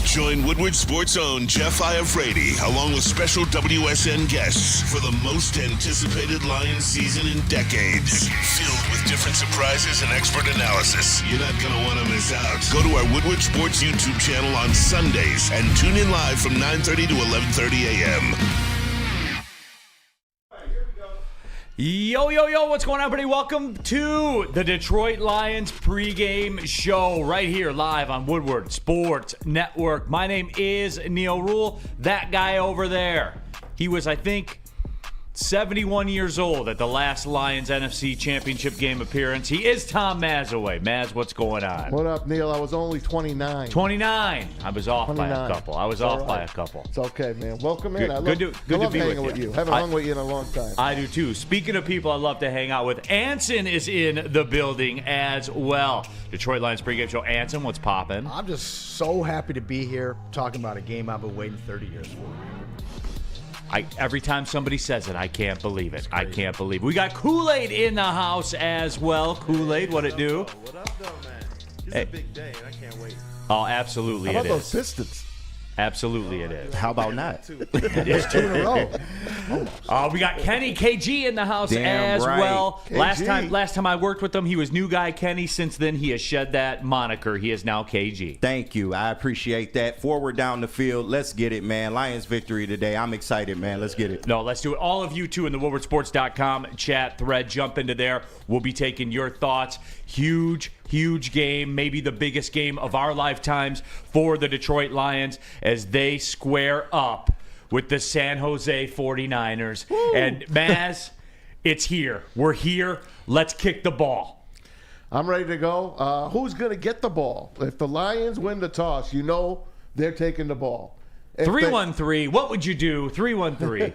Join Woodward Sports' own Jeff Iafrate, along with special WSN guests for the most anticipated Lions season in decades. Filled with different surprises and expert analysis. You're not going to want to miss out. Go to our Woodward Sports YouTube channel on Sundays and tune in live from 9:30 to 11:30 a.m. Yo, yo, yo, what's going on, everybody? Welcome to the Detroit Lions pregame show right here live on Woodward Sports Network. My name is Neil Rule. That guy over there, he was, I think, 71 years old at the last Lions NFC Championship game appearance. He is Tom Mazaway. Maz, what's going on? What up, Neil? I was only 29. 29. I was off 29. by a couple. I was It's off all by right. a couple. It's okay, man. Welcome in. Good to I love be hanging with you. Haven't hung with you in a long time. I do too. Speaking of people I love to hang out with, Anson is in the building as well. Detroit Lions pregame show. Anson, what's poppin'? I'm just so happy to be here talking about a game I've been waiting 30 years for. Every time somebody says it, I can't believe it. I can't believe it. We got Kool-Aid in the house as well. Kool-Aid, what it do? What up, though, man? It's a big day, and I can't wait. Oh, absolutely How about it those is. Pistons? Absolutely it is. How about not? It's 2 in a row. We got Kenny KG in the house Damn as right. well. KG. Last time I worked with him, he was new guy Kenny. Since then, he has shed that moniker. He is now KG. Thank you. I appreciate that. Forward down the field. Let's get it, man. Lions victory today. I'm excited, man. Let's get it. No, let's do it. All of you, too, in the WoodwardSports.com chat thread, jump into there. We'll be taking your thoughts. Huge game, maybe the biggest game of our lifetimes for the Detroit Lions as they square up with the San Jose 49ers. Woo. And Maz, it's here. We're here. Let's kick the ball. I'm ready to go. Who's going to get the ball? If the Lions win the toss, you know they're taking the ball. 313. What would you do? 313.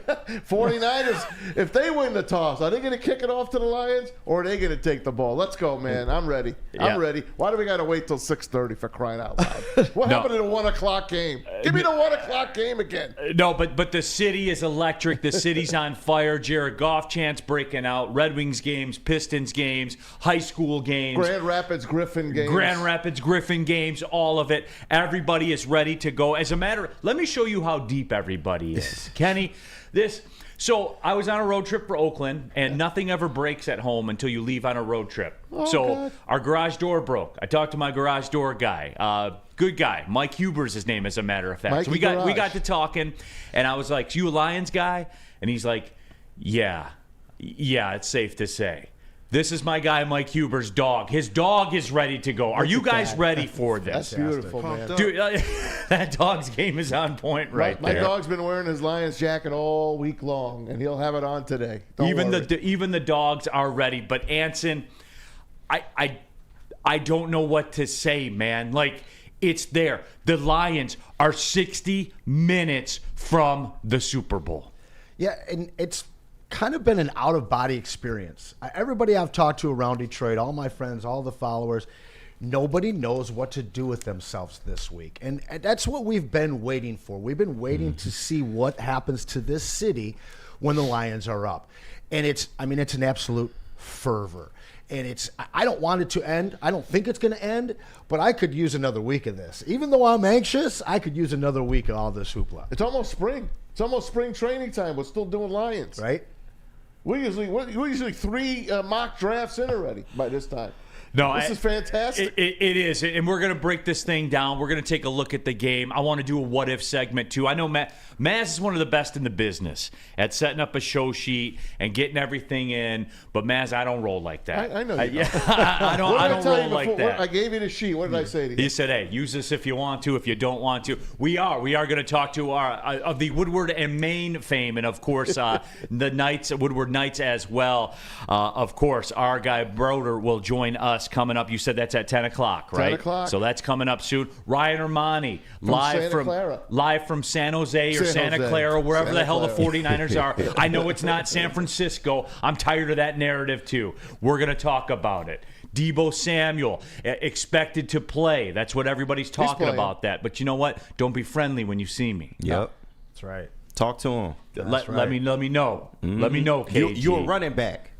49ers, if they win the toss, are they going to kick it off to the Lions or are they going to take the ball? Let's go, man. I'm ready. I'm ready. Why do we got to wait till 6:30 for crying out loud? What happened to the 1 o'clock game? Give me the 1 o'clock game again. No, but the city is electric. The city's on fire. Jared Goff chants breaking out. Red Wings games, Pistons games, high school games. Grand Rapids Griffin games, all of it. Everybody is ready to go. As a matter, let me show you how deep everybody is. Kenny, so I was on a road trip for Oakland, and nothing ever breaks at home until you leave on a road trip. God. Our garage door broke. I talked to my garage door guy. Good guy. Mike Huber's his name, as a matter of fact. Mikey So we got Garage. to talking, and I was like, "You a Lions guy?" And he's like, Yeah, it's safe to say. This is my guy, Mike Huber's dog. His dog is ready to go. Are you guys ready for this? That's beautiful, man. Dude, that dog's game is on point right My there. dog's been wearing his Lions jacket all week long, and he'll have it on today. Don't worry. Even the dogs are ready. But Anson, I don't know what to say, man. Like, it's there. The Lions are 60 minutes from the Super Bowl. Yeah, and it's kind of been an out-of-body experience. Everybody I've talked to around Detroit, all my friends, all the followers, nobody knows what to do with themselves this week. And that's what we've been waiting for. We've been waiting to see what happens to this city when the Lions are up. And it's an absolute fervor. And I don't want it to end. I don't think it's going to end, but I could use another week of this. Even though I'm anxious, I could use another week of all this hoopla. It's almost spring. It's almost spring training time. We're still doing Lions. Right? We're usually 3 mock drafts in already by this time. No, This is fantastic. It is, and we're going to break this thing down. We're going to take a look at the game. I want to do a what-if segment, too. I know Maz is one of the best in the business at setting up a show sheet and getting everything in, but Maz, I don't roll like that. I know you don't. I don't What did I tell roll you like before? that. I gave you the sheet. What did I say to you? He said, "Hey, use this if you want to. If you don't want to, we are going to talk to our of the Woodward and Maine fame, and of course the Knights, Woodward Knights as well. Of course, our guy Broder will join us coming up. You said that's at 10 o'clock, right? 10 o'clock. So that's coming up soon. Ryan Ermanni live from San Jose or Santa Clara, wherever Santa the hell the Clara. 49ers are. I know it's not San Francisco. I'm tired of that narrative too. We're going to talk about it. Deebo Samuel expected to play. That's what everybody's talking playing. about. That, but you know what? Don't be friendly when you see me. Yep. That's right. Talk to him. Let me know. Let me know, KG. You're a running back.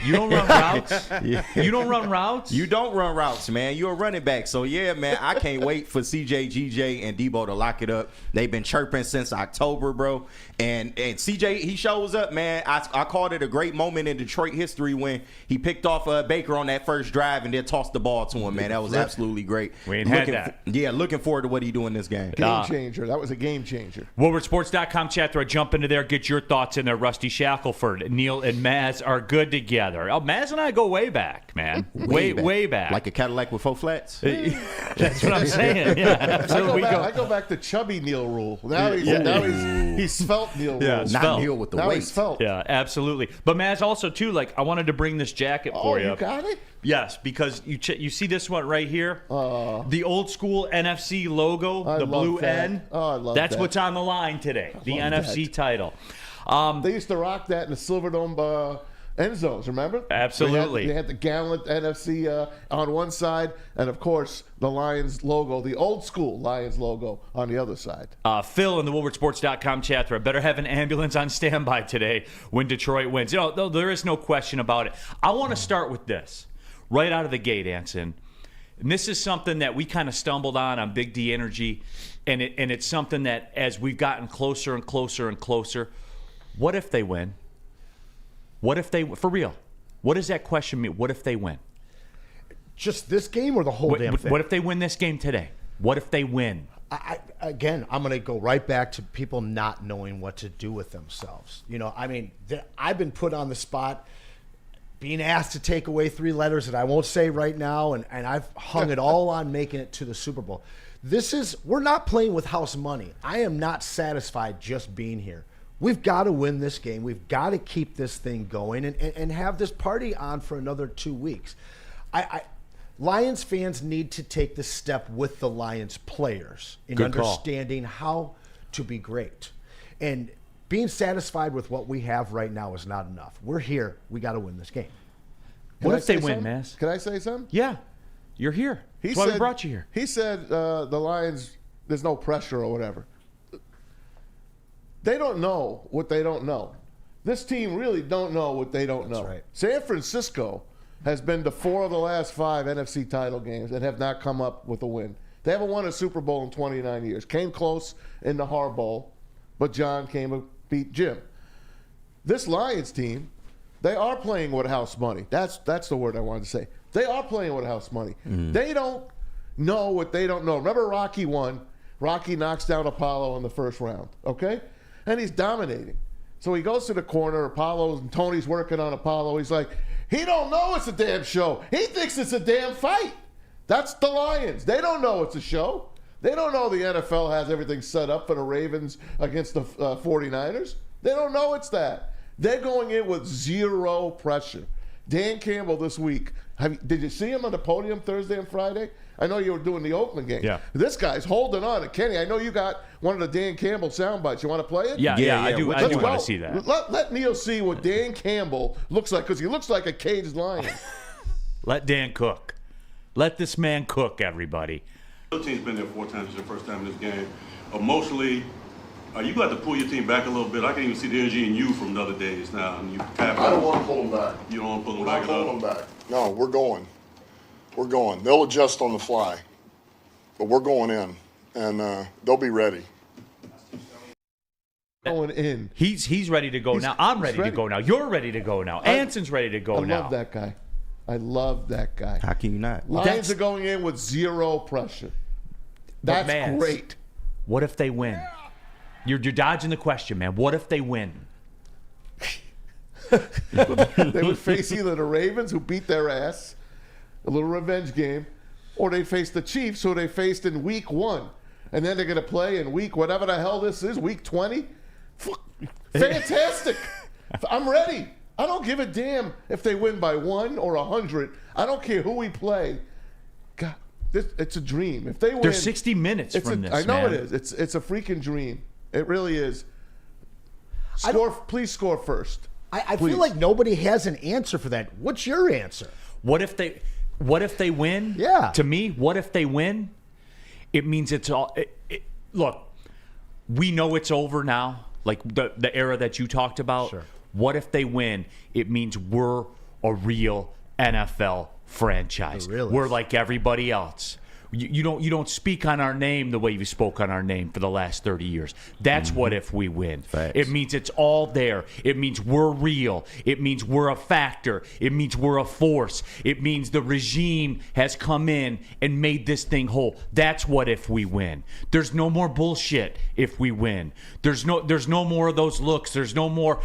You don't run routes? You don't run routes? You don't run routes, man. You're a running back. So, yeah, man, I can't wait for CJ, GJ, and Debo to lock it up. They've been chirping since October, bro. And CJ, he shows up, man. I called it a great moment in Detroit history when he picked off Baker on that first drive and then tossed the ball to him, man. That was absolutely great. We ain't had that. Yeah, looking forward to what he do in this game. Game changer. That was a game changer. WoodwardSports.com chat thread. Jump into there. Get your thoughts in there. Rusty Shackelford, Neil, and Maz are good together. Oh, Maz and I go way back, man. Way back. Like a Cadillac with 4 flats? That's what I'm saying. Yeah. I go back to chubby Neil Rule. Now he's svelte Neil Rule. Yeah, Not Neil with the now weight. he's svelte. Yeah, absolutely. But Maz, also too, like I wanted to bring this jacket for you. Oh, you got it? Yes, because you see this one right here, the old school NFC logo, the blue that. N. Oh, I love that. That's what's on the line today, the NFC title. They used to rock that in the Silverdome end zones, remember? Absolutely. They had the gallant NFC on one side, and of course the Lions logo, the old school Lions logo, on the other side. Phil in the WoodwardSports.com chat thread. Better have an ambulance on standby today when Detroit wins. You know, there is no question about it. I want to start with this right out of the gate, Anson. And this is something that we kind of stumbled on Big D Energy, and it's something that as we've gotten closer and closer and closer, what if they win? What if they, for real, what does that question mean? What if they win? Just this game or the whole damn thing? What if they win this game today? What if they win? Again, I'm going to go right back to people not knowing what to do with themselves. You know, I mean, I've been put on the spot being asked to take away 3 letters that I won't say right now, and I've hung it all on making it to the Super Bowl. We're not playing with house money. I am not satisfied just being here. We've got to win this game. We've got to keep this thing going and have this party on for another 2 weeks. Lions fans need to take the step with the Lions players in understanding how to be great. And being satisfied with what we have right now is not enough. We're here. We got to win this game. What if they win, Mass? Can I say something? Yeah. You're here. That's why we brought you here. He said the Lions, there's no pressure or whatever. They don't know what they don't know. This team really don't know what they don't know. That's right. San Francisco has been to 4 of the last 5 NFC title games and have not come up with a win. They haven't won a Super Bowl in 29 years. Came close in the Har Bowl, but John came and beat Jim. This Lions team, they are playing with house money. That's the word I wanted to say. They are playing with house money. They don't know what they don't know. Remember Rocky won. Rocky knocks down Apollo in the first round, okay? And he's dominating. So he goes to the corner. Apollo and Tony's working on Apollo. He's like, he don't know it's a damn show. He thinks it's a damn fight. That's the Lions. They don't know it's a show. They don't know the NFL has everything set up for the Ravens against the 49ers. They don't know it's that. They're going in with 0 pressure. Dan Campbell this week, did you see him on the podium Thursday and Friday? I know you were doing the Oakland game. Yeah. This guy's holding on. And Kenny, I know you got one of the Dan Campbell sound bites. You want to play it? Yeah, I do want to see that. Let Neil see what Dan Campbell looks like, because he looks like a caged lion. Let Dan cook. Let this man cook, everybody. The team's been there 4 times. It's your first time in this game. Emotionally, you got to pull your team back a little bit. I can even see the energy in you from the other days now. And I don't want to pull them back. You don't want to pull them We're back not pulling them back. No, we're going. We're going. They'll adjust on the fly, but we're going in, and they'll be ready. Going in. He's ready to go now. I'm ready to go now. You're ready to go now. Anson's ready to go now. I love that guy. I love that guy. How can you not? Lions are going in with 0 pressure. That's great. What if they win? You're dodging the question, man. What if they win? They would face either the Ravens, who beat their ass, a little revenge game, or they face the Chiefs, who they faced in week 1. And then they're going to play in week, whatever the hell this is, week 20. Fantastic. I'm ready. I don't give a damn if they win by 1 or 100. I don't care who we play. God, it's a dream. If they win, there's 60 minutes from this. I know man. it is. It's a freaking dream. It really is. Please score first. I feel like nobody has an answer for that. What's your answer? What if they win? Yeah. To me, what if they win? It means it's all. Look, we know it's over now. Like the era that you talked about. Sure. What if they win? It means we're a real NFL franchise. We're like everybody else. You don't speak on our name the way you spoke on our name for the last 30 years. That's what if we win. Facts. It means it's all there. It means we're real. It means we're a factor. It means we're a force. It means the regime has come in and made this thing whole. That's what if we win. There's no more bullshit if we win. There's no more of those looks. There's no more.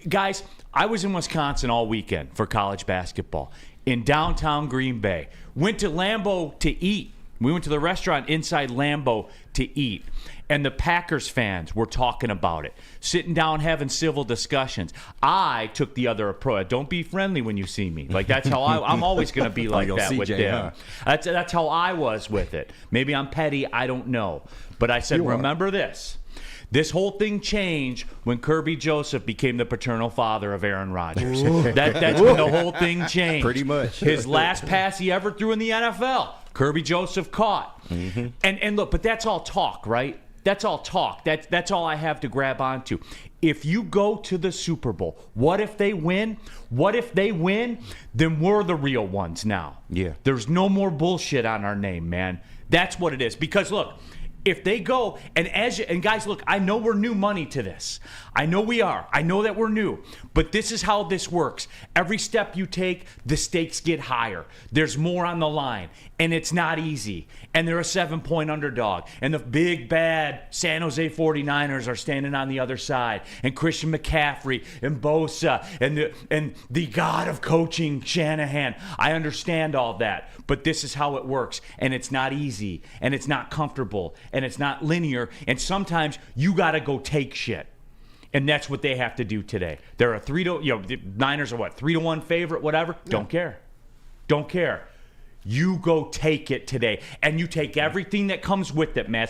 Guys, I was in Wisconsin all weekend for college basketball in downtown Green Bay. Went to Lambeau to eat. We went to the restaurant inside Lambeau to eat, and the Packers fans were talking about it, sitting down having civil discussions. I took the other approach. Don't be friendly when you see me. Like, that's how I'm always going to be like that with them. Huh? That's how I was with it. Maybe I'm petty. I don't know. But I said, remember this. This whole thing changed when Kirby Joseph became the paternal father of Aaron Rodgers. That's when the whole thing changed. Pretty much. His last pass he ever threw in the NFL, Kirby Joseph caught. And look, but that's all talk, right? That's all talk. That's all I have to grab onto. If you go to the Super Bowl, what if they win? What if they win? Then we're the real ones now. Yeah. There's no more bullshit on our name, man. That's what it is. Because look, if they go, and guys, look, I know we're new money to this. I know we are. I know that we're new. But this is how this works. Every step you take, the stakes get higher. There's more on the line. And it's not easy. And they're a 7-point underdog. And the big, bad San Jose 49ers are standing on the other side. And Christian McCaffrey and Bosa and the god of coaching, Shanahan. I understand all that. But this is how it works. And it's not easy. And it's not comfortable. And it's not linear. And sometimes you got to go take shit. And that's what they have to do today. They're a the Niners are what, 3-1 favorite, whatever? Yeah. Don't care. Don't care. You go take it today. And you take everything that comes with it, man.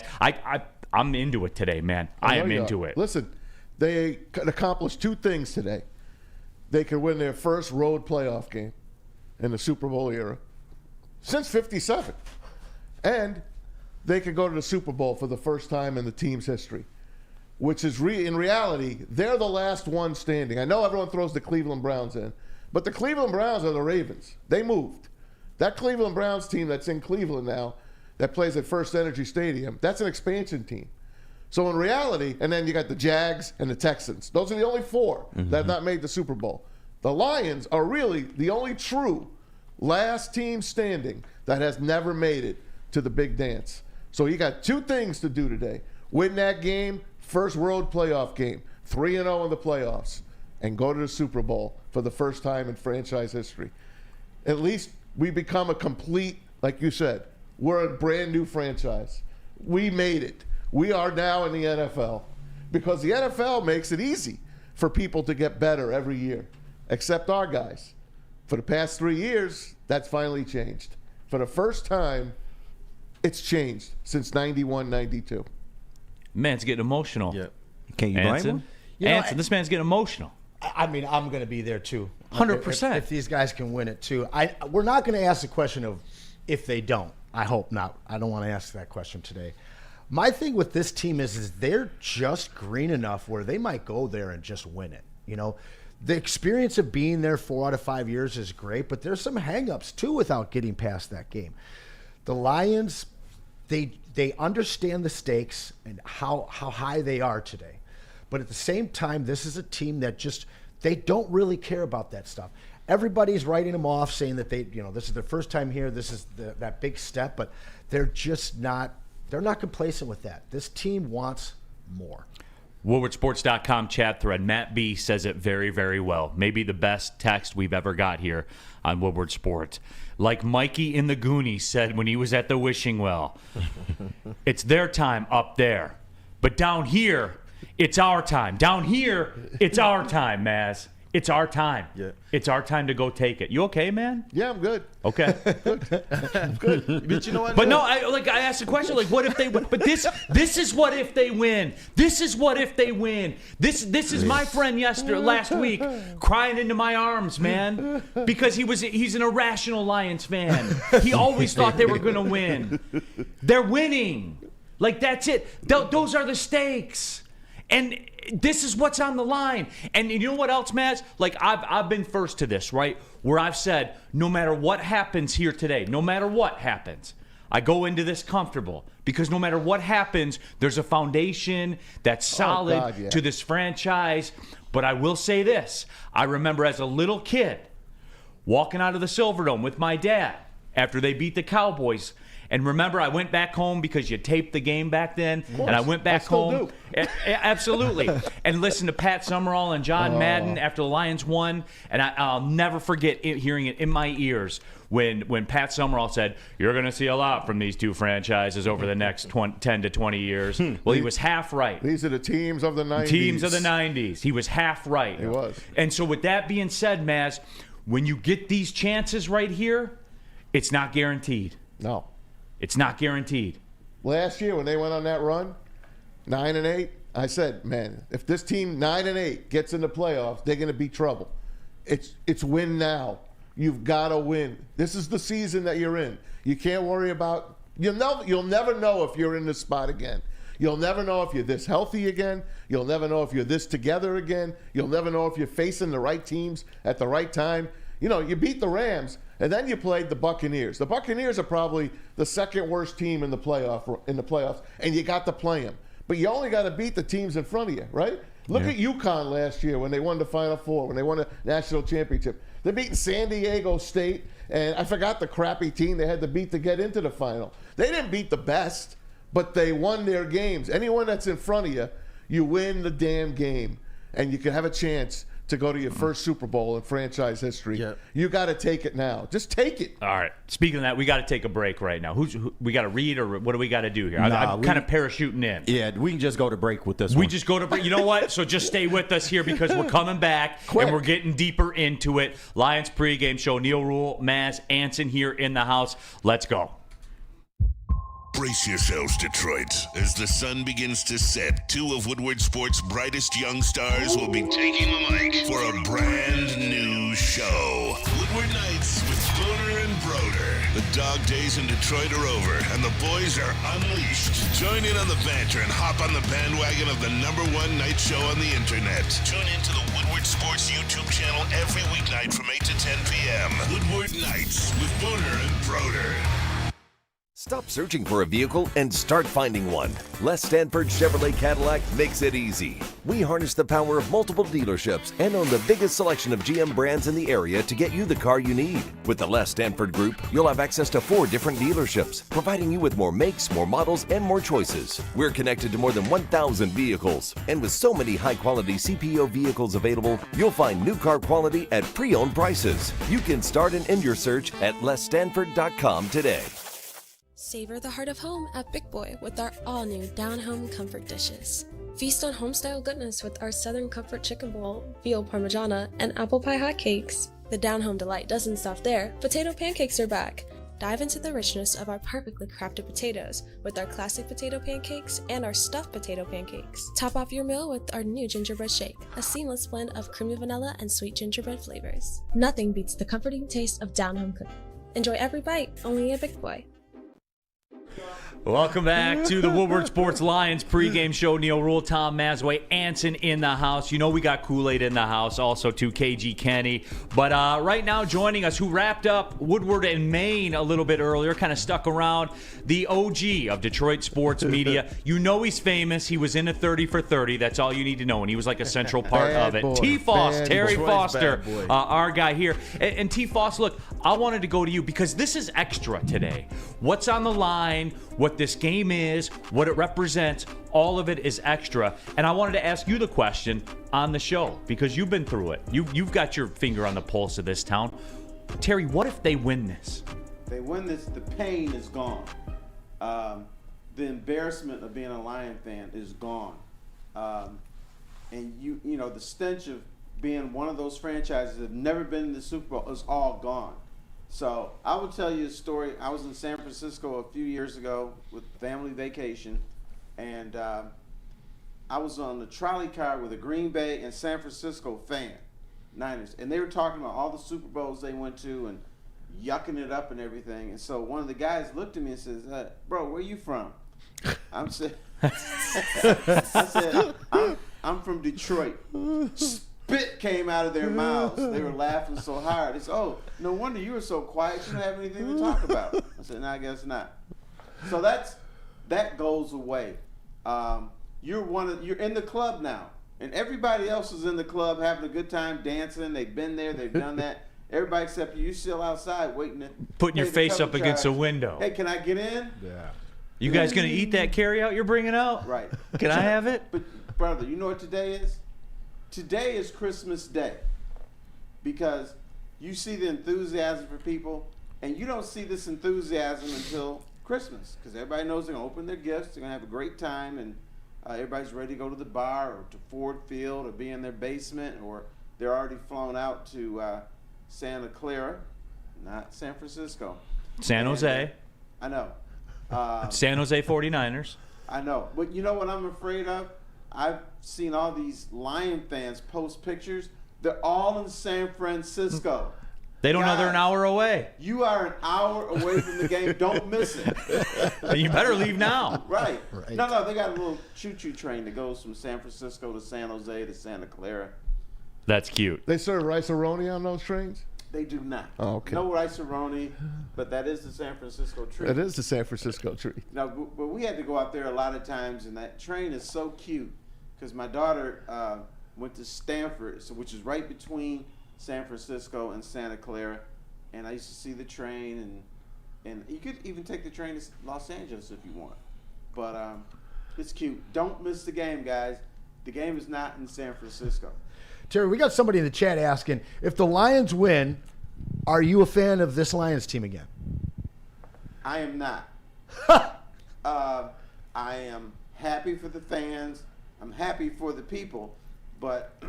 I'm into it today, man. I am into it. Listen, they could accomplish two things today. They could win their first road playoff game in the Super Bowl era since 57. And they could go to the Super Bowl for the first time in the team's history, which is in reality, they're the last one standing. I know everyone throws the Cleveland Browns in, but the Cleveland Browns are the Ravens. They moved. That Cleveland Browns team that's in Cleveland now, that plays at First Energy Stadium, that's an expansion team. So in reality, and then you got the Jags and the Texans. Those are the only four that have not made the Super Bowl. The Lions are really the only true last team standing that has never made it to the big dance. So you got two things to do today. Win that game, first road playoff game, 3-0 in the playoffs, and go to the Super Bowl for the first time in franchise history. At least we become a complete, like you said, we're a brand new franchise. We made it. We are now in the NFL because the NFL makes it easy for people to get better every year, except our guys. For the past 3 years, that's finally changed. For the first time, it's changed since 91, 92. Man's getting emotional. Yep. Can you blame him? Anson, this man's getting emotional. I mean, I'm going to be there too. 100%. If these guys can win it too. We're not going to ask the question of if they don't. I hope not. I don't want to ask that question today. My thing with this team is they're just green enough where they might go there and just win it. You know, the experience of being there 4 out of 5 years is great, but there's some hangups too without getting past that game. The Lions, they understand the stakes and how high they are today. But at the same time, this is a team that just, they don't really care about that stuff. Everybody's writing them off, saying that this is their first time here, this is that big step, but they're just not, they're not complacent with that. This team wants more. WoodwardSports.com chat thread. Matt B says it very, very well. Maybe the best text we've ever got here on Woodward Sports. Like Mikey in the Goonies said when he was at the wishing well. It's their time up there. But down here, it's our time. Down here, it's our time, Maz. It's our time. Yeah. It's our time to go take it. You okay, man? Yeah, I'm good. Okay. Good. But you know what? But no, I asked the question, like, what if they win? But this is what if they win. This is what if they win. This is my friend last week crying into my arms, man, because he's an irrational Lions fan. He always thought they were going to win. They're winning. Like, that's it. Those are the stakes. And this is what's on the line. And you know what else, Maz? Like, I've been first to this, right? where I've said, no matter what happens here today, no matter what happens, I go into this comfortable because no matter what happens, there's a foundation that's solid to this franchise. But I will say this. I remember as a little kid walking out of the Silverdome with my dad after they beat the Cowboys. And remember, I went back home because you taped the game back then. And I went back home. Absolutely. And listened to Pat Summerall and John Madden after the Lions won. And I'll never forget hearing it in my ears when Pat Summerall said, you're going to see a lot from these two franchises over the next 10 to 20 years. Well, he was half right. These are the teams of the 90s. Teams of the 90s. He was half right. He was. And so with that being said, Maz, when you get these chances right here, it's not guaranteed. No. It's not guaranteed. Last year when they went on that run, 9-8, I said, man, if this team 9-8 gets in the playoffs, they're going to be trouble. It's win now. You've got to win. This is the season that you're in. You can't worry about. You'll never know if you're in this spot again. You'll never know if you're this healthy again. You'll never know if you're this together again. You'll never know if you're facing the right teams at the right time. You beat the Rams, and then you played the Buccaneers. The Buccaneers are probably the second worst team in the playoffs, and you got to play them. But you only got to beat the teams in front of you, right? Look at UConn last year when they won the Final Four, when they won the national championship. They're beating San Diego State, and I forgot the crappy team they had to beat to get into the final. They didn't beat the best, but they won their games. Anyone that's in front of you, you win the damn game, and you can have a chance to go to your first Super Bowl in franchise history. Yep. You got to take it now. Just take it. All right. Speaking of that, we got to take a break right now. We got to read, or what do we got to do here? I'm kind of parachuting in. Yeah, we can just go to break with this We one. just go to break. You know what? So just stay with us here because we're coming back and we're getting deeper into it. Lions pregame show. Neil Rule, Maz, Anson here in the house. Let's go. Brace yourselves, Detroit. As the sun begins to set, two of Woodward Sports' brightest young stars will be taking the mic for a brand new show. Woodward Nights with Booner and Broder. The dog days in Detroit are over, and the boys are unleashed. Join in on the banter and hop on the bandwagon of the #1 night show on the internet. Tune into the Woodward Sports YouTube channel every weeknight from 8 to 10 p.m. Woodward Nights with Booner and Broder. Stop searching for a vehicle and start finding one. Les Stanford Chevrolet Cadillac makes it easy. We harness the power of multiple dealerships and own the biggest selection of GM brands in the area to get you the car you need. With the Les Stanford Group, you'll have access to 4 different dealerships, providing you with more makes, more models, and more choices. We're connected to more than 1,000 vehicles. And with so many high-quality CPO vehicles available, you'll find new car quality at pre-owned prices. You can start and end your search at lesstanford.com today. Savor the heart of home at Big Boy with our all-new down-home comfort dishes. Feast on home-style goodness with our Southern Comfort Chicken Bowl, veal parmigiana, and apple pie hotcakes. The down-home delight doesn't stop there. Potato pancakes are back. Dive into the richness of our perfectly crafted potatoes with our classic potato pancakes and our stuffed potato pancakes. Top off your meal with our new gingerbread shake, a seamless blend of creamy vanilla and sweet gingerbread flavors. Nothing beats the comforting taste of down-home cooking. Enjoy every bite, only at Big Boy. Welcome back to the Woodward Sports Lions pregame show. Neil Rule, Tom Mazway, Anson in the house. You know we got Kool-Aid in the house, also to KG Kenny. But right now joining us, who wrapped up Woodward and Maine a little bit earlier, kind of stuck around, the OG of Detroit sports media. You know he's famous. He was in a 30 for 30. That's all you need to know. And he was like a central part of it. T-Foss, Terry Foster, our guy here. And T-Foss, look, I wanted to go to you because this is extra today. What's on the line, what this game is, what it represents, all of it is extra. And I wanted to ask you the question on the show because you've been through it. You've got your finger on the pulse of this town. Terry, what if they win this? They win this, the pain is gone. The embarrassment of being a Lion fan is gone. And you know, the stench of being one of those franchises that have never been in the Super Bowl is all gone. So I will tell you a story. I was in San Francisco a few years ago with family vacation, and I was on the trolley car with a Green Bay and San Francisco fan, Niners, and they were talking about all the Super Bowls they went to and yucking it up and everything. And so one of the guys looked at me and says, "Bro, where you from?" I said, "I'm from Detroit." spit came out of their mouths. They were laughing so hard. They said, "Oh, no wonder you were so quiet. You don't have anything to talk about." I said, "No, I guess not." So that goes away. You're in the club now, and everybody else is in the club having a good time dancing. They've been there. They've done that. Everybody except you. You're still outside waiting to putting your face up against a window. Hey, can I get in? Yeah. You guys gonna eat that carryout you're bringing out? Right. Can I have it? But brother, you know what today is? Today is Christmas Day, because you see the enthusiasm for people, and you don't see this enthusiasm until Christmas, because everybody knows they're gonna open their gifts, they're gonna have a great time, and everybody's ready to go to the bar or to Ford Field or be in their basement, or they're already flown out to Santa Clara, not San Francisco. San Jose. I know. San Jose 49ers. I know. But you know what I'm afraid of? I've seen all these Lion fans post pictures. They're all in San Francisco. They don't know they're an hour away. You are an hour away from the game. Don't miss it. You better leave now. Right. No, they got a little choo-choo train that goes from San Francisco to San Jose to Santa Clara. That's cute. They serve rice-a-roni on those trains? They do not. Oh, okay. No rice-a-roni, but that is the San Francisco treat. It is the San Francisco treat. No, but we had to go out there a lot of times, and that train is so cute, because my daughter went to Stanford, which is right between San Francisco and Santa Clara, and I used to see the train, and you could even take the train to Los Angeles if you want. But it's cute. Don't miss the game, guys. The game is not in San Francisco. Terry, we got somebody in the chat asking, if the Lions win, are you a fan of this Lions team again? I am not. I am happy for the fans. I'm happy for the people, but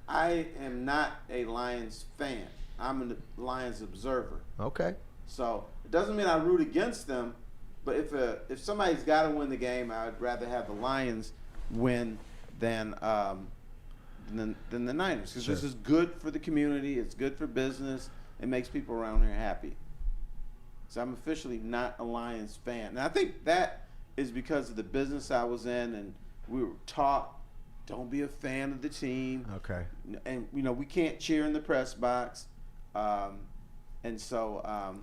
I am not a Lions fan. I'm a Lions observer. Okay. So it doesn't mean I root against them, but if somebody's got to win the game, I would rather have the Lions win than the Niners, because this is good for the community. It's good for business. It makes people around here happy. So I'm officially not a Lions fan, and I think that is because of the business I was in, and we were taught, don't be a fan of the team. Okay. And we can't cheer in the press box, and so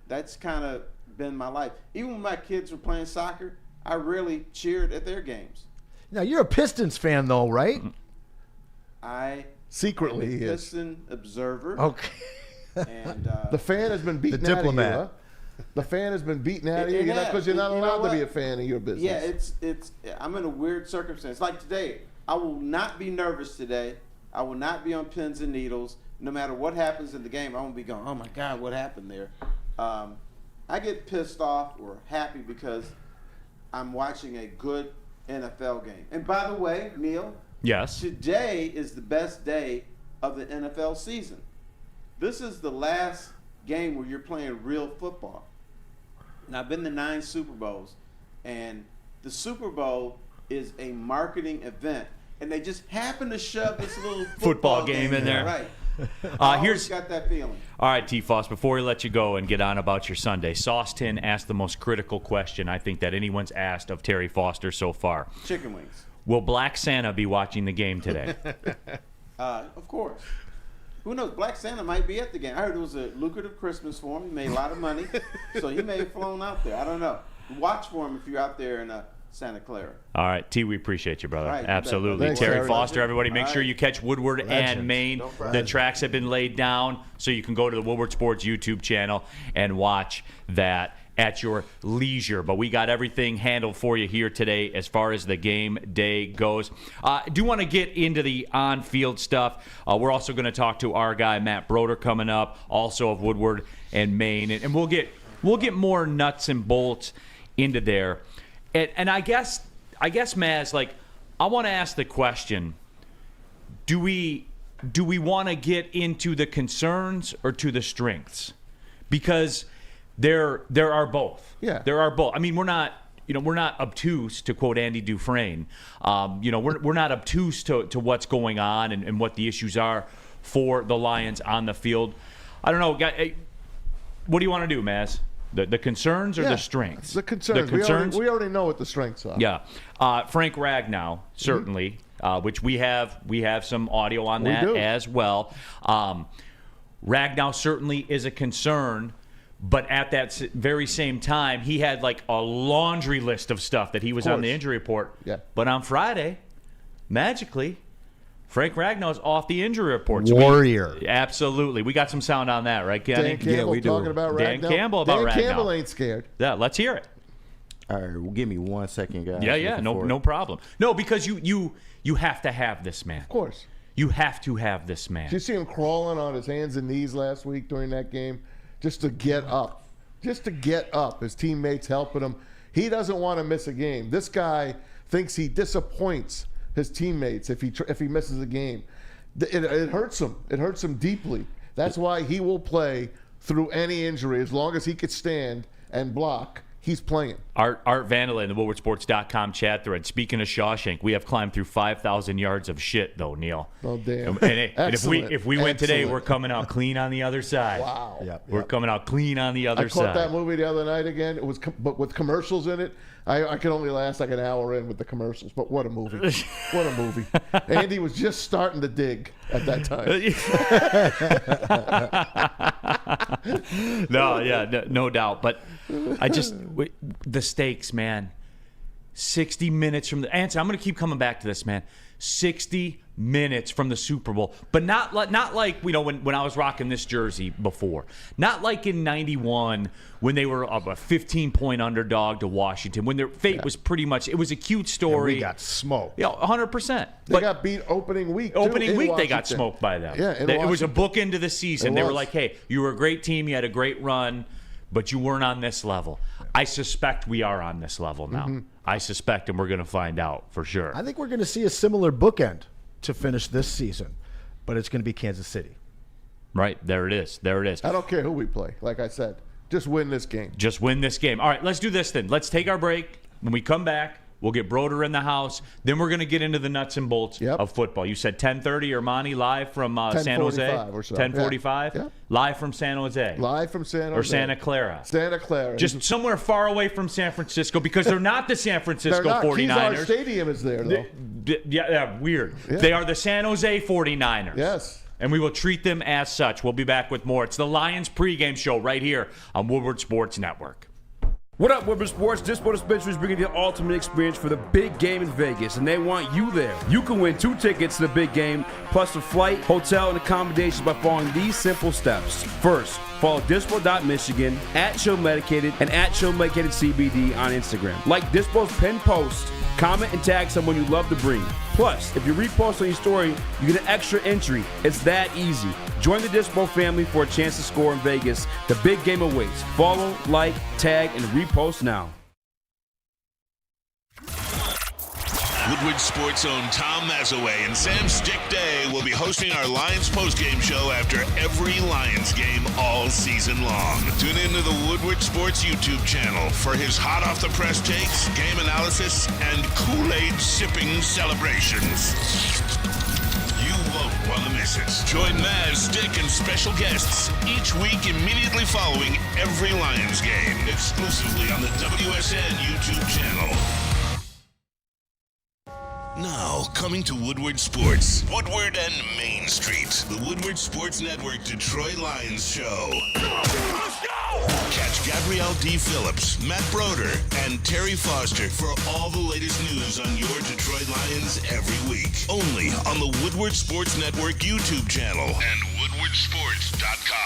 that's kind of been my life. Even when my kids were playing soccer, I rarely cheered at their games. Now you're a Pistons fan, though, right? I secretly am a he is. Piston observer. Okay. And the fan has been beaten The out of you. diplomat. Huh? The fan has been beaten out of you because you're not allowed to be a fan of your business. Yeah, I'm in a weird circumstance. Like today, I will not be nervous today. I will not be on pins and needles. No matter what happens in the game, I won't be going, oh my God, what happened there? I get pissed off or happy because I'm watching a good NFL game. And by the way, Neil, Yes. today is the best day of the NFL season. This is the last game where you're playing real football. Now, I've been to 9 Super Bowls, and the Super Bowl is a marketing event, and they just happen to shove this little Football game in there. Right. I always Here's got that feeling. All right, T-Foss, before we let you go and get on about your Sunday, Sauce Tin asked the most critical question I think that anyone's asked of Terry Foster so far. Chicken wings. Will Black Santa be watching the game today? Of course. Who knows? Black Santa might be at the game. I heard it was a lucrative Christmas for him. He made a lot of money, so he may have flown out there. I don't know. Watch for him if you're out there in Santa Clara. All right, T, we appreciate you, brother. All right, you Absolutely. bet. Thanks, Terry Terry. Foster, everybody, make All sure right. you catch Woodward and Maine. The tracks have been laid down, so you can go to the Woodward Sports YouTube channel and watch that at your leisure. But we got everything handled for you here today as far as the game day goes. I do want to get into the on-field stuff. We're also going to talk to our guy, Matt Broder, coming up, also of Woodward and Maine. And we'll get more nuts and bolts into there. And I guess, Maz, like, I want to ask the question, do we want to get into the concerns or to the strengths? Because there are both. Yeah. There are both. I mean, we're not obtuse, to quote Andy Dufresne. We're not obtuse to what's going on and what the issues are for the Lions on the field. I don't know. What do you want to do, Maz? The concerns or the strengths? The concerns. The concerns? We already know what the strengths are. Yeah. Frank Ragnow, certainly. which we have some audio on that do. as well. Ragnow certainly is a concern, but at that very same time, he had like a laundry list of stuff that he was on the injury report. Yeah. But on Friday, magically, Frank Ragnow's off the injury report. Warrior. Absolutely. We got some sound on that, right, Kenny? Dan Campbell we do. talking about Dan Ragnow. Campbell about Dan Ragnow. Campbell ain't scared. Yeah, let's hear it. All right, well, give me 1 second, guys. Yeah, Looking for it. no problem. No, because you have to have this man. Of course. You have to have this man. Did you see him crawling on his hands and knees last week during that game just to get up? Just to get up. His teammates helping him. He doesn't want to miss a game. This guy thinks he disappoints his teammates if he misses a game. It hurts him. It hurts him deeply. That's why he will play through any injury as long as he could stand and block. He's playing. Art Vandalay in the WoodwardSports.com chat thread. Speaking of Shawshank, we have climbed through 5,000 yards of shit, though, Neil. Oh, damn. And if we win today, Excellent. we're coming out clean on the other side. Wow. We're coming out clean on the other I side. caught that movie the other night again. It was but with commercials in it. I could only last like an hour in with the commercials. But what a movie. What a movie. Andy was just starting to dig at that time. No doubt. But the stakes, man. 60 minutes from the answer. I'm going to keep coming back to this, man. 60 minutes from the Super Bowl, but not like when I was rocking this jersey before. Not like in '91 when they were a 15-point underdog to Washington. When their fate was pretty much, it was a cute story. And we got smoked. Yeah, 100%. They got beat opening week. Opening week, they got Washington. smoked by them. Yeah, it was a bookend to the season. They were was. like, hey, you were a great team. You had a great run, but you weren't on this level. I suspect we are on this level now. Mm-hmm. I suspect, and we're going to find out for sure. I think we're going to see a similar bookend to finish this season, but it's going to be Kansas City. Right, there it is. There it is. I don't care who we play. Like I said, just win this game. Just win this game. All right, let's do this then. Let's take our break. When we come back, we'll get Broder in the house. Then we're going to get into the nuts and bolts of football. You said 10:30, Ermanni, live from San Jose? 10:45 or so. 10:45? Yeah. Live from San Jose? Live from San Jose. Or Santa Clara? Santa Clara. Just somewhere far away from San Francisco, because they're not the San Francisco They're not. 49ers. Kezar Stadium is there, though. Yeah, weird. Yeah. They are the San Jose 49ers. Yes. And we will treat them as such. We'll be back with more. It's the Lions pregame show right here on Woodward Sports Network. What up, Woodward Sports? Dispo Dispensary is bringing the ultimate experience for the big game in Vegas, and they want you there. You can win 2 tickets to the big game, plus a flight, hotel, and accommodations by following these simple steps. First, follow Dispo.Michigan, @ShowMedicated, and @ShowMedicatedCBD on Instagram. Like Dispo's pinned post, comment and tag someone you love to bring. Plus, if you repost on your story, you get an extra entry. It's that easy. Join the Dispo family for a chance to score in Vegas. The big game awaits. Follow, like, tag, and repost now. Woodward Sports' own Tom Mazaway and Sam Stick Day will be hosting our Lions postgame show after every Lions game all season long. Tune into the Woodward Sports YouTube channel for his hot-off-the-press takes, game analysis, and Kool-Aid sipping celebrations. You won't want to miss it. Join Maz, Stick, and special guests each week immediately following every Lions game, exclusively on the WSN YouTube channel. Now, coming to Woodward Sports, Woodward and Main Street, the Woodward Sports Network Detroit Lions show. Let's go! Catch Gabrielle D. Phillips, Matt Broder, and Terry Foster for all the latest news on your Detroit Lions every week. Only on the Woodward Sports Network YouTube channel and woodwardsports.com.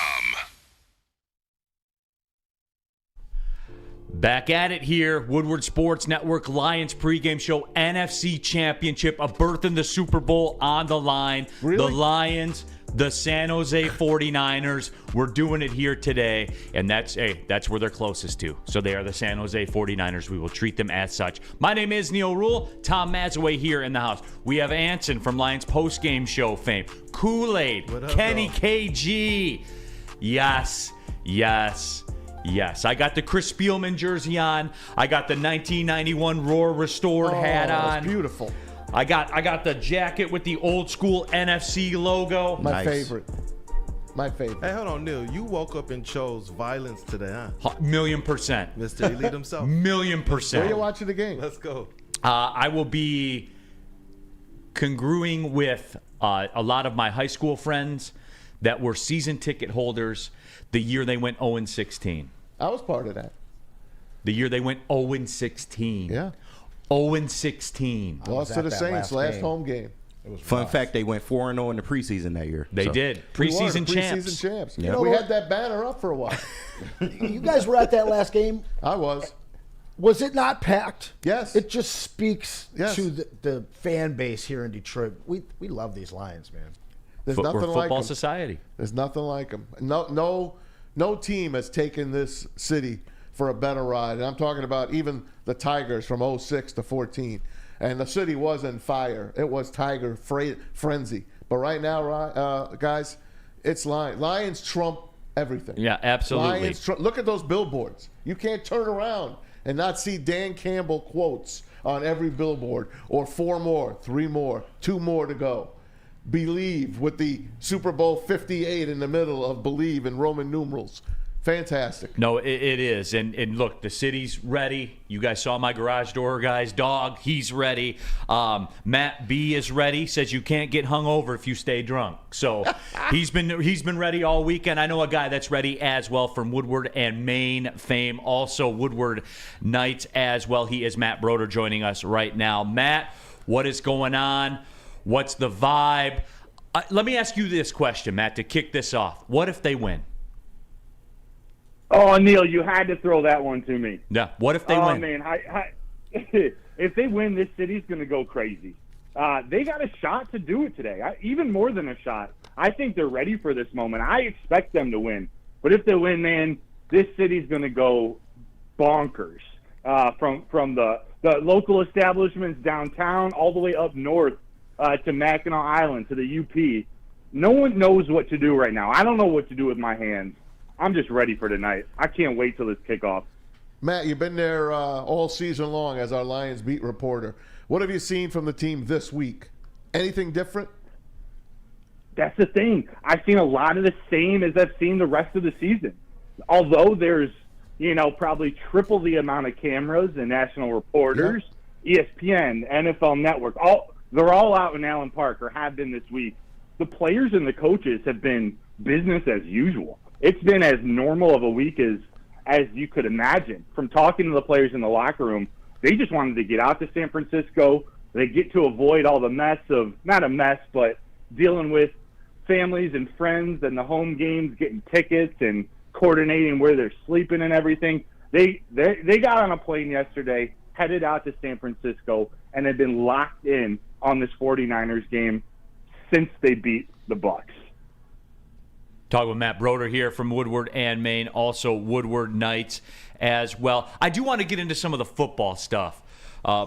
Back at it here, Woodward Sports Network Lions pregame show, NFC Championship, a berth in the Super Bowl on the line. Really? The Lions, the San Jose 49ers, we're doing it here today, and that's where they're closest to. So they are the San Jose 49ers. We will treat them as such. My name is Neil Rule. Tom Mazaway here in the house. We have Anson from Lions postgame show fame. Kool-Aid, Kenny KG. Yes. I got the Chris Spielman jersey on. I got the 1991 Roar Restored hat on. That's beautiful. I got the jacket with the old school NFC logo. My favorite. Hey, hold on, Neil. You woke up and chose violence today, huh? 1,000,000%. Mr. Elite himself. 1,000,000%. Where are you watching the game? Let's go. I will be congruing with a lot of my high school friends that were season ticket holders the year they went 0-16. I was part of that. The year they went 0-16. Yeah. 0-16. Lost to the Saints last home game. Fun fact, they went 4-0 in the preseason that year. They did. Preseason champs. Preseason champs. You know we what? had that banner up for a while. You guys were at that last game. I was. Was it not packed? Yes. It just speaks Yes. to the fan base here in Detroit. We love these Lions, man. There's We're nothing football like them. society. There's nothing like them. No team has taken this city for a better ride. And I'm talking about even the Tigers from 06 to 14. And the city was in fire. It was Tiger frenzy. But right now, guys, it's Lions. Lions trump everything. Yeah, absolutely. Lions look at those billboards. You can't turn around and not see Dan Campbell quotes on every billboard. Or 4 more, 3 more, 2 more to go. Believe with the Super Bowl 58 in the middle of believe in Roman numerals. Fantastic. No, it is. And look, the city's ready. You guys saw my garage door guy's dog. He's ready. Matt B is ready. Says you can't get hung over if you stay drunk. So he's been ready all weekend. I know a guy that's ready as well from Woodward and Maine fame. Also Woodward Knights as well. He is Matt Broder joining us right now. Matt, what is going on? What's the vibe? Let me ask you this question, Matt, to kick this off. What if they win? Oh, Neil, you had to throw that one to me. Yeah. What if they win? Oh, man. If they win, this city's going to go crazy. They got a shot to do it today, even more than a shot. I think they're ready for this moment. I expect them to win. But if they win, man, this city's going to go bonkers. From the local establishments downtown all the way up north to Mackinac Island to the UP. No one knows what to do right now. I don't know what to do with my hands. I'm just ready for tonight. I can't wait till this kickoff. Matt, you've been there all season long as our Lions beat reporter. What have you seen from the team this week? Anything different? That's the thing. I've seen a lot of the same as I've seen the rest of the season. Although there's, probably triple the amount of cameras and national reporters, ESPN, NFL Network, they're all out in Allen Park or have been this week. The players and the coaches have been business as usual. It's been as normal of a week as you could imagine. From talking to the players in the locker room, they just wanted to get out to San Francisco. They get to avoid all the mess of, not a mess, but dealing with families and friends and the home games, getting tickets and coordinating where they're sleeping and everything. They got on a plane yesterday, headed out to San Francisco, and have been locked in on this 49ers game since they beat the Bucs. Talking with Matt Broder here from Woodward and Maine, also Woodward Knights as well. I do want to get into some of the football stuff,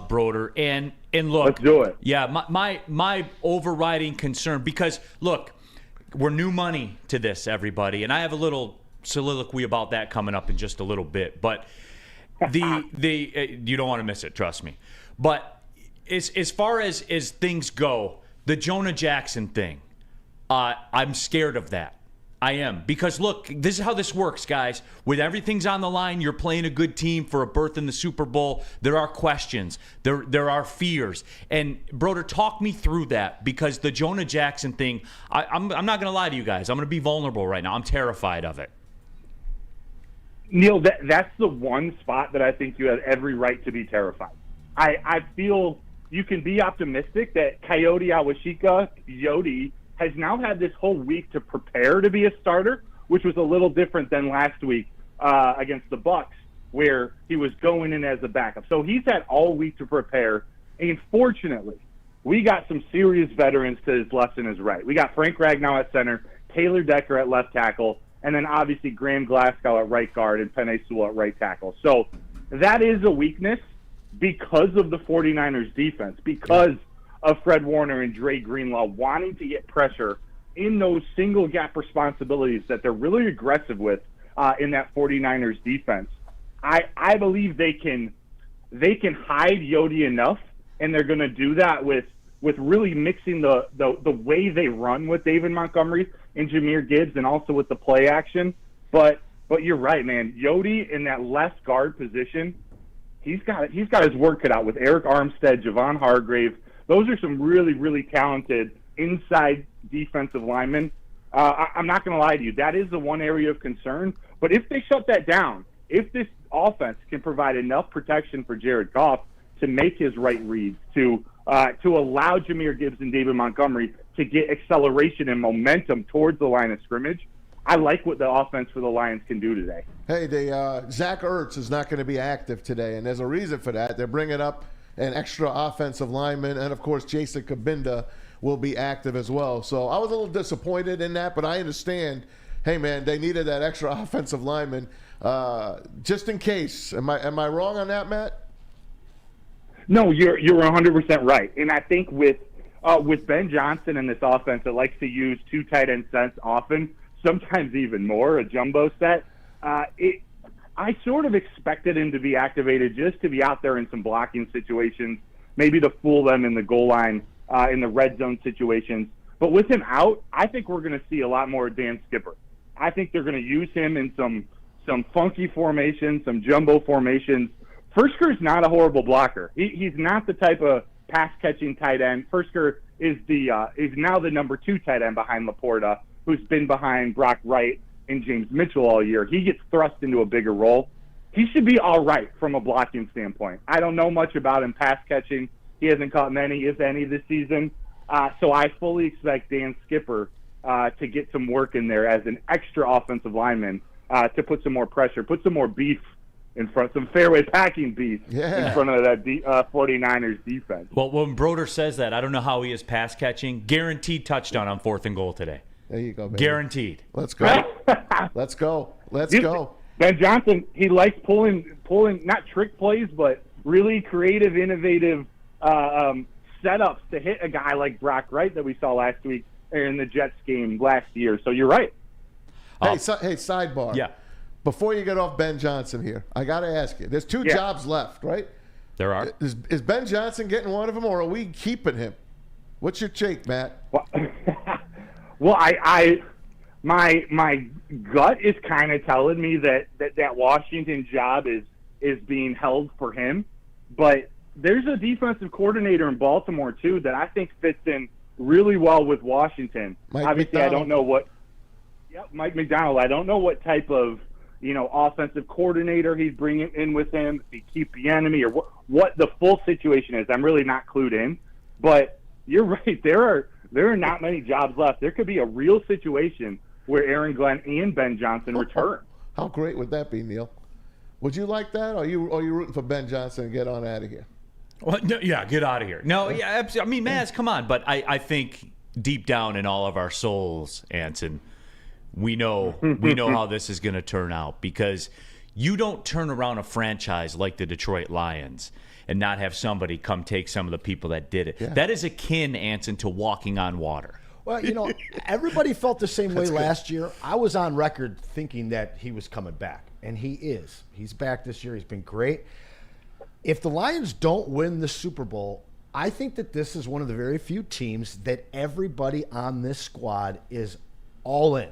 Broder, and look. Let's do it. Yeah, my overriding concern, because look, we're new money to this, everybody, and I have a little soliloquy about that coming up in just a little bit. But you don't want to miss it, trust me. But as far as things go, the Jonah Jackson thing, I'm scared of that. I am. Because, look, this is how this works, guys. With everything's on the line, you're playing a good team for a berth in the Super Bowl. There are questions. There are fears. And, Broder, talk me through that, because the Jonah Jackson thing, I'm not going to lie to you guys. I'm going to be vulnerable right now. I'm terrified of it. Neil, that's the one spot that I think you have every right to be terrified. I feel you can be optimistic that Coyote Awashika, Yodi, has now had this whole week to prepare to be a starter, which was a little different than last week against the Bucs, where he was going in as a backup. So he's had all week to prepare. And fortunately, we got some serious veterans to his left and his right. We got Frank Ragnow at center, Taylor Decker at left tackle, and then obviously Graham Glasgow at right guard and Penei Sewell at right tackle. So that is a weakness because of the 49ers defense, because of Fred Warner and Dre Greenlaw wanting to get pressure in those single gap responsibilities that they're really aggressive with in that 49ers defense. I believe they can hide Yodi enough, and they're going to do that with really mixing the way they run with David Montgomery and Jahmyr Gibbs, and also with the play action. But you're right, man. Yodi in that left guard position, he's got his work cut out with Eric Armstead, Javon Hargrave, those are some really, really talented inside defensive linemen. I'm not going to lie to you. That is the one area of concern. But if they shut that down, if this offense can provide enough protection for Jared Goff to make his right reads, to allow Jahmyr Gibbs and David Montgomery to get acceleration and momentum towards the line of scrimmage, I like what the offense for the Lions can do today. Hey, Zach Ertz is not going to be active today, and there's a reason for that. They're bringing up an extra offensive lineman, and, of course, Jason Kabinda will be active as well. So I was a little disappointed in that, but I understand, hey, man, they needed that extra offensive lineman just in case. Am I wrong on that, Matt? No, you're 100% right. And I think with Ben Johnson and this offense that likes to use two tight end sets often, sometimes even more, a jumbo set, I sort of expected him to be activated just to be out there in some blocking situations, maybe to fool them in the goal line, in the red zone situations. But with him out, I think we're going to see a lot more Dan Skipper. I think they're going to use him in some funky formations, some jumbo formations. Furster's not a horrible blocker. He's not the type of pass-catching tight end. Furster is now the number 2 tight end behind Laporta, who's been behind Brock Wright and James Mitchell all year. He gets thrust into a bigger role. He should be all right from a blocking standpoint. I don't know much about him pass catching. He hasn't caught many, if any, this season. So I fully expect Dan Skipper to get some work in there as an extra offensive lineman to put some more pressure, put some more beef in front, some fairway packing beef in front of that 49ers defense. Well, when Broder says that, I don't know how he is pass catching. Guaranteed touchdown on 4th and goal today. There you go, baby. Guaranteed. Let's go. Let's go. Let's go. Ben Johnson, he likes pulling not trick plays, but really creative, innovative setups to hit a guy like Brock Wright that we saw last week in the Jets game last year. So you're right. Hey, sidebar. Yeah. Before you get off Ben Johnson here, I got to ask you. There's 2 jobs left, right? There are. Is Ben Johnson getting one of them, or are we keeping him? What's your take, Matt? Well, my gut is kind of telling me that Washington job is being held for him, but there's a defensive coordinator in Baltimore too that I think fits in really well with Washington. Obviously, I don't know what. Yep, Mike McDonald. I don't know what type of offensive coordinator he's bringing in with him. If he keep the enemy or what the full situation is, I'm really not clued in. But you're right. There are not many jobs left. There could be a real situation where Aaron Glenn and Ben Johnson return. How great would that be, Neil? Would you like that, or are you rooting for Ben Johnson to get on out of here? Well, no, yeah, get out of here. No, yeah, absolutely. I mean, Maz, come on. But I think deep down in all of our souls, Anson, we know how this is going to turn out, because you don't turn around a franchise like the Detroit Lions and not have somebody come take some of the people that did it. Yeah. That is akin, Anson, to walking on water. Well, everybody felt the same way last year. I was on record thinking that he was coming back, and he is. He's back this year. He's been great. If the Lions don't win the Super Bowl, I think that this is one of the very few teams that everybody on this squad is all in.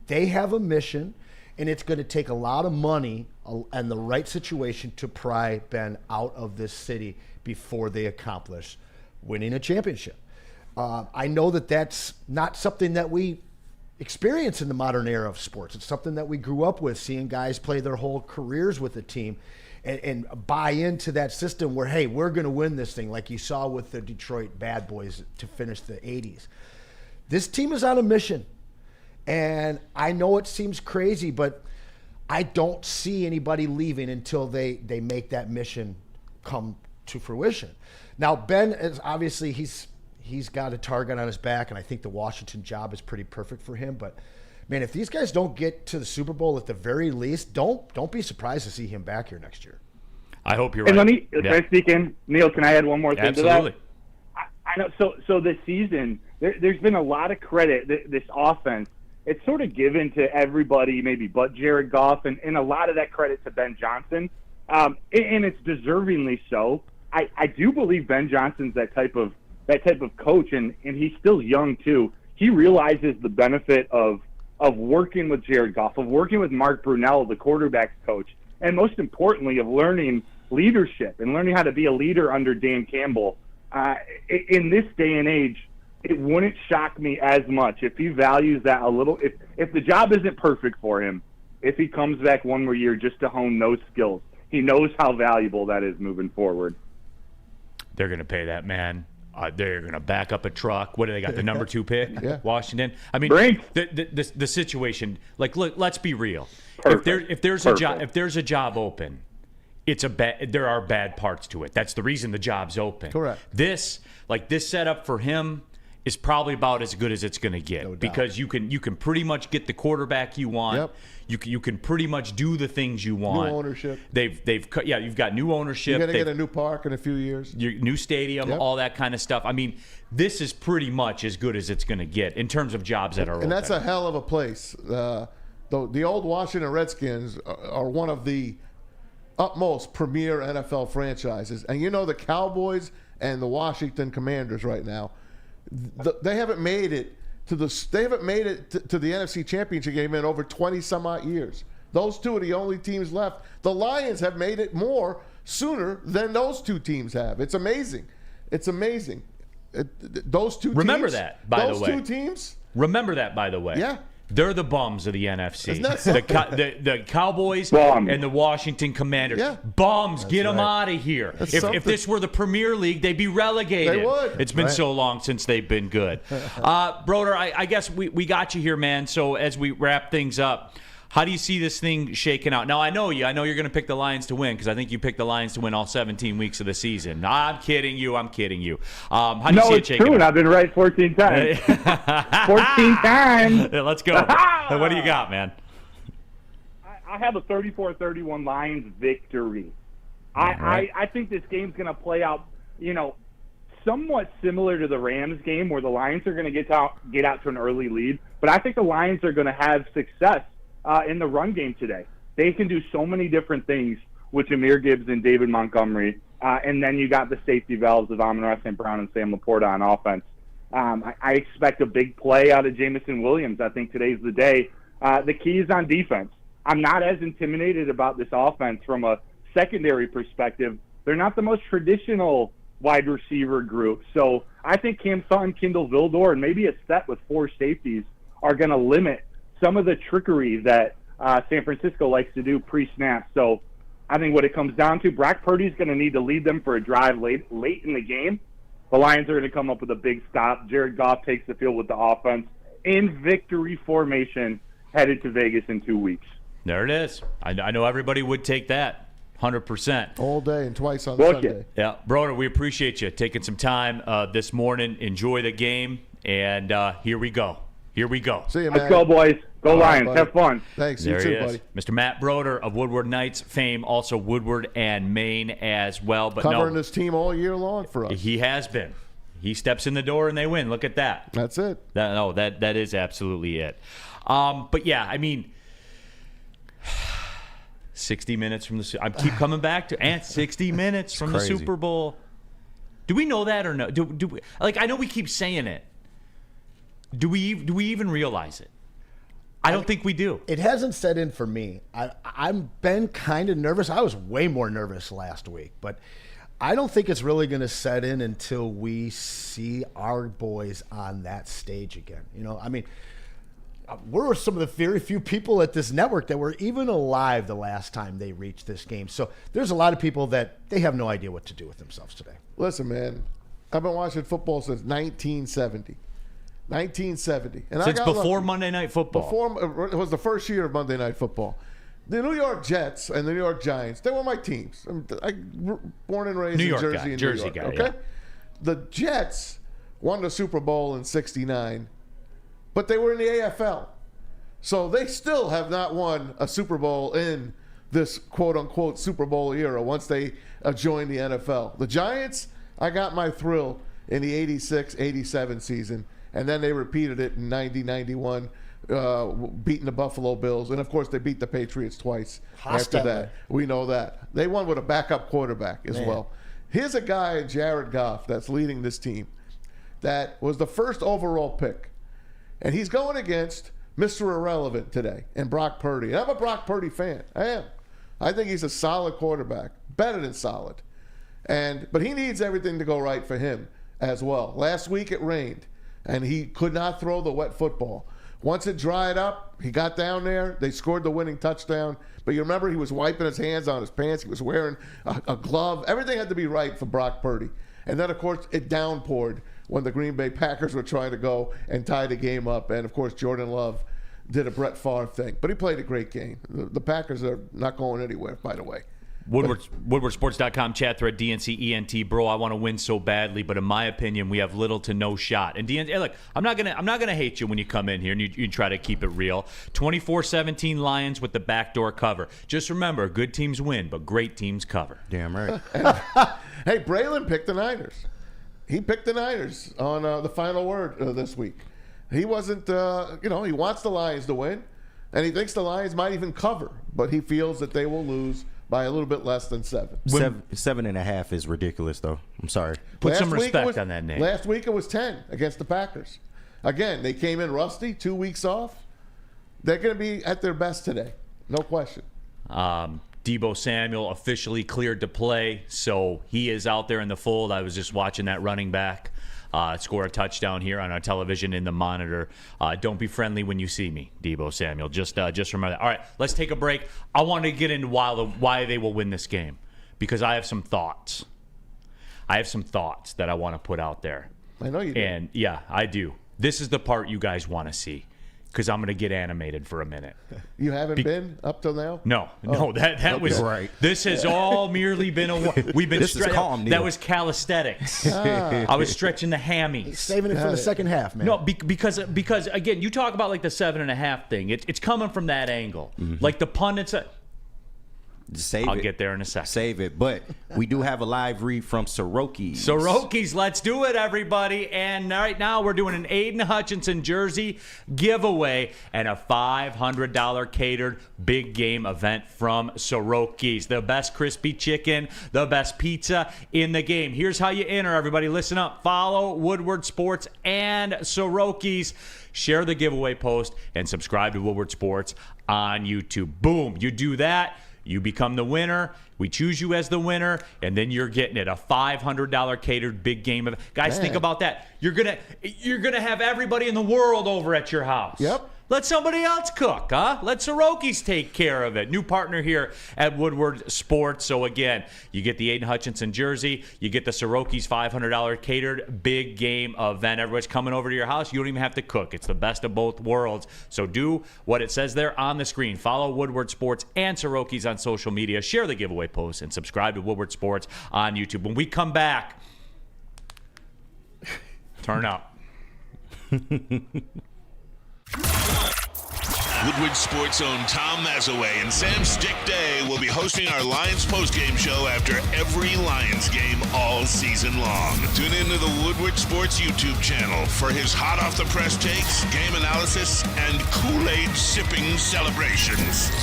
They have a mission, and it's going to take a lot of money and the right situation to pry Ben out of this city before they accomplish winning a championship. I know that that's not something that we experience in the modern era of sports. It's something that we grew up with, seeing guys play their whole careers with a team and buy into that system where, hey, we're going to win this thing, like you saw with the Detroit Bad Boys to finish the 80s. This team is on a mission. And I know it seems crazy, but I don't see anybody leaving until they make that mission come to fruition. Now, Ben is obviously he's got a target on his back, and I think the Washington job is pretty perfect for him. But man, if these guys don't get to the Super Bowl at the very least, don't be surprised to see him back here next year. I hope you're right. And can I speak in? Neil, can I add one more thing to that? Absolutely. I know. So this season, there's been a lot of credit. This offense, it's sort of given to everybody, maybe but Jared Goff, and a lot of that credit to Ben Johnson, and it's deservingly so. I do believe Ben Johnson's that type of coach, and he's still young too. He realizes the benefit of working with Jared Goff, of working with Mark Brunell, the quarterback's coach, and most importantly, of learning leadership and learning how to be a leader under Dan Campbell in this day and age, it wouldn't shock me as much if he values that a little. If the job isn't perfect for him, if he comes back one more year just to hone those skills, he knows how valuable that is moving forward. They're going to pay that man. They're going to back up a truck. What do they got? The number 2 pick, Washington. I mean, the situation. Like, look, let's be real. If there's a job open, there are bad parts to it. That's the reason the job's open. Correct. This setup for him is probably about as good as it's going to get, because you can pretty much get the quarterback you want. Yep. You can pretty much do the things you want. New ownership. You've got new ownership. You're going to get a new park in a few years. New stadium, all that kind of stuff. I mean, this is pretty much as good as it's going to get in terms of jobs that are open. And that's a hell of a place. The old Washington Redskins are one of the utmost premier NFL franchises. And you know the Cowboys and the Washington Commanders right now, they haven't made it to the NFC Championship game in over 20 some odd years. Those two are the only teams left. The Lions have made it more sooner than those two teams have. It's amazing. Those two teams. Remember that, by the way. Those two teams. Remember that, by the way. Yeah. They're the bums of the NFC. Isn't that something? The Cowboys Bums. and the Washington Commanders. Yeah. Bums, get them out of here. If this were the Premier League, they'd be relegated. They would. It's been so long since they've been good. Broder, I guess we got you here, man. So as we wrap things up, how do you see this thing shaking out? Now, I know you're going to pick the Lions to win, because I think you picked the Lions to win all 17 weeks of the season. I'm kidding you. How do you see it shaking true, out? I've been right 14 times. 14 times. Yeah, let's go. What do you got, man? I have a 34-31 Lions victory. I think this game's going to play out, somewhat similar to the Rams game, where the Lions are going to get out to an early lead. But I think the Lions are going to have success in the run game today. They can do so many different things with Jahmyr Gibbs and David Montgomery. And then you got the safety valves of Amon-Ra St. Brown and Sam Laporta on offense. I expect a big play out of Jamison Williams. I think today's the day. The key is on defense. I'm not as intimidated about this offense from a secondary perspective. They're not the most traditional wide receiver group. So I think Cam Sutton, Kindle Vildor, and maybe a set with 4 safeties are going to limit some of the trickery that San Francisco likes to do pre-snap. So I think what it comes down to, Brock Purdy's going to need to lead them for a drive late in the game. The Lions are going to come up with a big stop. Jared Goff takes the field with the offense in victory formation, headed to Vegas in 2 weeks. There it is. I know everybody would take that, 100%. All day and twice on Sunday. Yeah, Broder, we appreciate you taking some time this morning. Enjoy the game, and here we go. Here we go. See you, man. Let's go, boys. Go Lions. Have fun. Thanks. There you too, he is. buddy. Mr. Matt Broder of Woodward Knights fame, also Woodward and Maine as well. But covering this team all year long for us. He has been. He steps in the door and they win. Look at that. That's it. That is absolutely it. But yeah, I mean, 60 minutes from the. I keep coming back to 60 minutes from the Super Bowl. Do we know that or no? Do we, I know we keep saying it. Do we even realize it? I don't think we do. It hasn't set in for me. I've been kind of nervous. I was way more nervous last week, but I don't think it's really going to set in until we see our boys on that stage again. We're some of the very few people at this network that were even alive the last time they reached this game. So there's a lot of people that they have no idea what to do with themselves today. Listen, man, I've been watching football since 1970. 1970. And since before Monday Night Football. It was the first year of Monday Night Football. The New York Jets and the New York Giants, they were my teams. I born and raised in Jersey. Jersey guy, okay? Yeah. The Jets won the Super Bowl in '69, but they were in the AFL. So they still have not won a Super Bowl in this quote-unquote Super Bowl era once they joined the NFL. The Giants, I got my thrill in the 86-87 season. And then they repeated it in 90-91, beating the Buffalo Bills. And, of course, they beat the Patriots twice after that. We know that. They won with a backup quarterback as well. Here's a guy, Jared Goff, that's leading this team that was the first overall pick. And he's going against Mr. Irrelevant today and Brock Purdy. And I'm a Brock Purdy fan. I am. I think he's a solid quarterback, better than solid. But he needs everything to go right for him as well. Last week it rained, and he could not throw the wet football. Once it dried up, he got down there. They scored the winning touchdown. But you remember he was wiping his hands on his pants. He was wearing a glove. Everything had to be right for Brock Purdy. And then, of course, it downpoured when the Green Bay Packers were trying to go and tie the game up. And, of course, Jordan Love did a Brett Favre thing. But he played a great game. The Packers are not going anywhere, by the way. WoodwardSports.com chat thread, DNCENT, bro, I want to win so badly, but in my opinion, we have little to no shot. And DNC, look, I'm not gonna hate you when you come in here and you try to keep it real. 24-17 Lions with the backdoor cover. Just remember, good teams win, but great teams cover. Damn right. Hey, Braylon picked the Niners. He picked the Niners on the final word this week. He wasn't, he wants the Lions to win, and he thinks the Lions might even cover, but he feels that they will lose by a little bit less than 7. 7.5 is ridiculous, though. I'm sorry. Put some respect on that name. Last week it was 10 against the Packers. Again, they came in rusty, 2 weeks off. They're going to be at their best today, no question. Deebo Samuel officially cleared to play, so he is out there in the fold. I was just watching that running back score a touchdown here on our television in the monitor. Don't be friendly when you see me, Deebo Samuel. Just remember that. All right, let's take a break. I want to get into why they will win this game, because I have some thoughts. I have some thoughts that I want to put out there. I know you do. And, yeah, I do. This is the part you guys want to see, because I'm going to get animated for a minute. You haven't been up till now? No, that was right. This has all merely been we've been This is calm, Neil. That was calisthenics. I was stretching the hammies. Saving it for the second half, man. No, because again, you talk about like the 7.5 thing. It's coming from that angle. Mm-hmm. Like the pundits. Save I'll it. get there in a second. Save it. But we do have a live read from Soroki's. Soroki's, let's do it, everybody. And right now we're doing an Aiden Hutchinson jersey giveaway and a $500 catered big game event from Soroki's. The best crispy chicken, the best pizza in the game. Here's how you enter, everybody. Listen up. Follow Woodward Sports and Soroki's. Share the giveaway post and subscribe to Woodward Sports on YouTube. Boom. You do that. You become the winner. We choose you as the winner, and then you're getting it, a $500 catered big game. Guys, think about that. You're gonna have everybody in the world over at your house. Yep. Let somebody else cook, huh? Let Soroki's take care of it. New partner here at Woodward Sports. So, again, you get the Aiden Hutchinson jersey. You get the Soroki's $500 catered big game event. Everybody's coming over to your house. You don't even have to cook. It's the best of both worlds. So do what it says there on the screen. Follow Woodward Sports and Soroki's on social media. Share the giveaway post and subscribe to Woodward Sports on YouTube. When we come back, turn up. Woodward Sports' own Tom Mazaway and Sam Stick Day will be hosting our Lions postgame show after every Lions game all season long. Tune into the Woodward Sports YouTube channel for his hot-off-the-press takes, game analysis, and Kool-Aid sipping celebrations.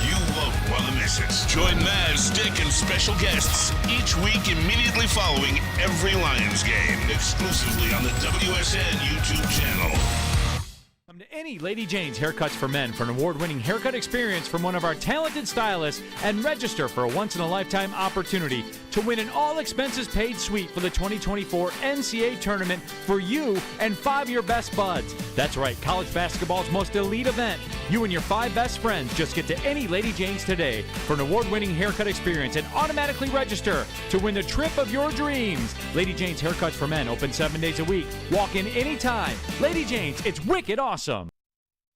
You won't want to miss it. Join Maz, Stick, and special guests each week immediately following every Lions game, exclusively on the WSN YouTube channel. Come to any Lady Jane's Haircuts for Men for an award-winning haircut experience from one of our talented stylists and register for a once-in-a-lifetime opportunity to win an all-expenses-paid suite for the 2024 NCAA tournament for you and 5 of your best buds. That's right, college basketball's most elite event. You and your 5 best friends just get to any Lady Jane's today for an award-winning haircut experience and automatically register to win the trip of your dreams. Lady Jane's Haircuts for Men, open 7 days a week. Walk in anytime. Lady Jane's, it's wicked awesome.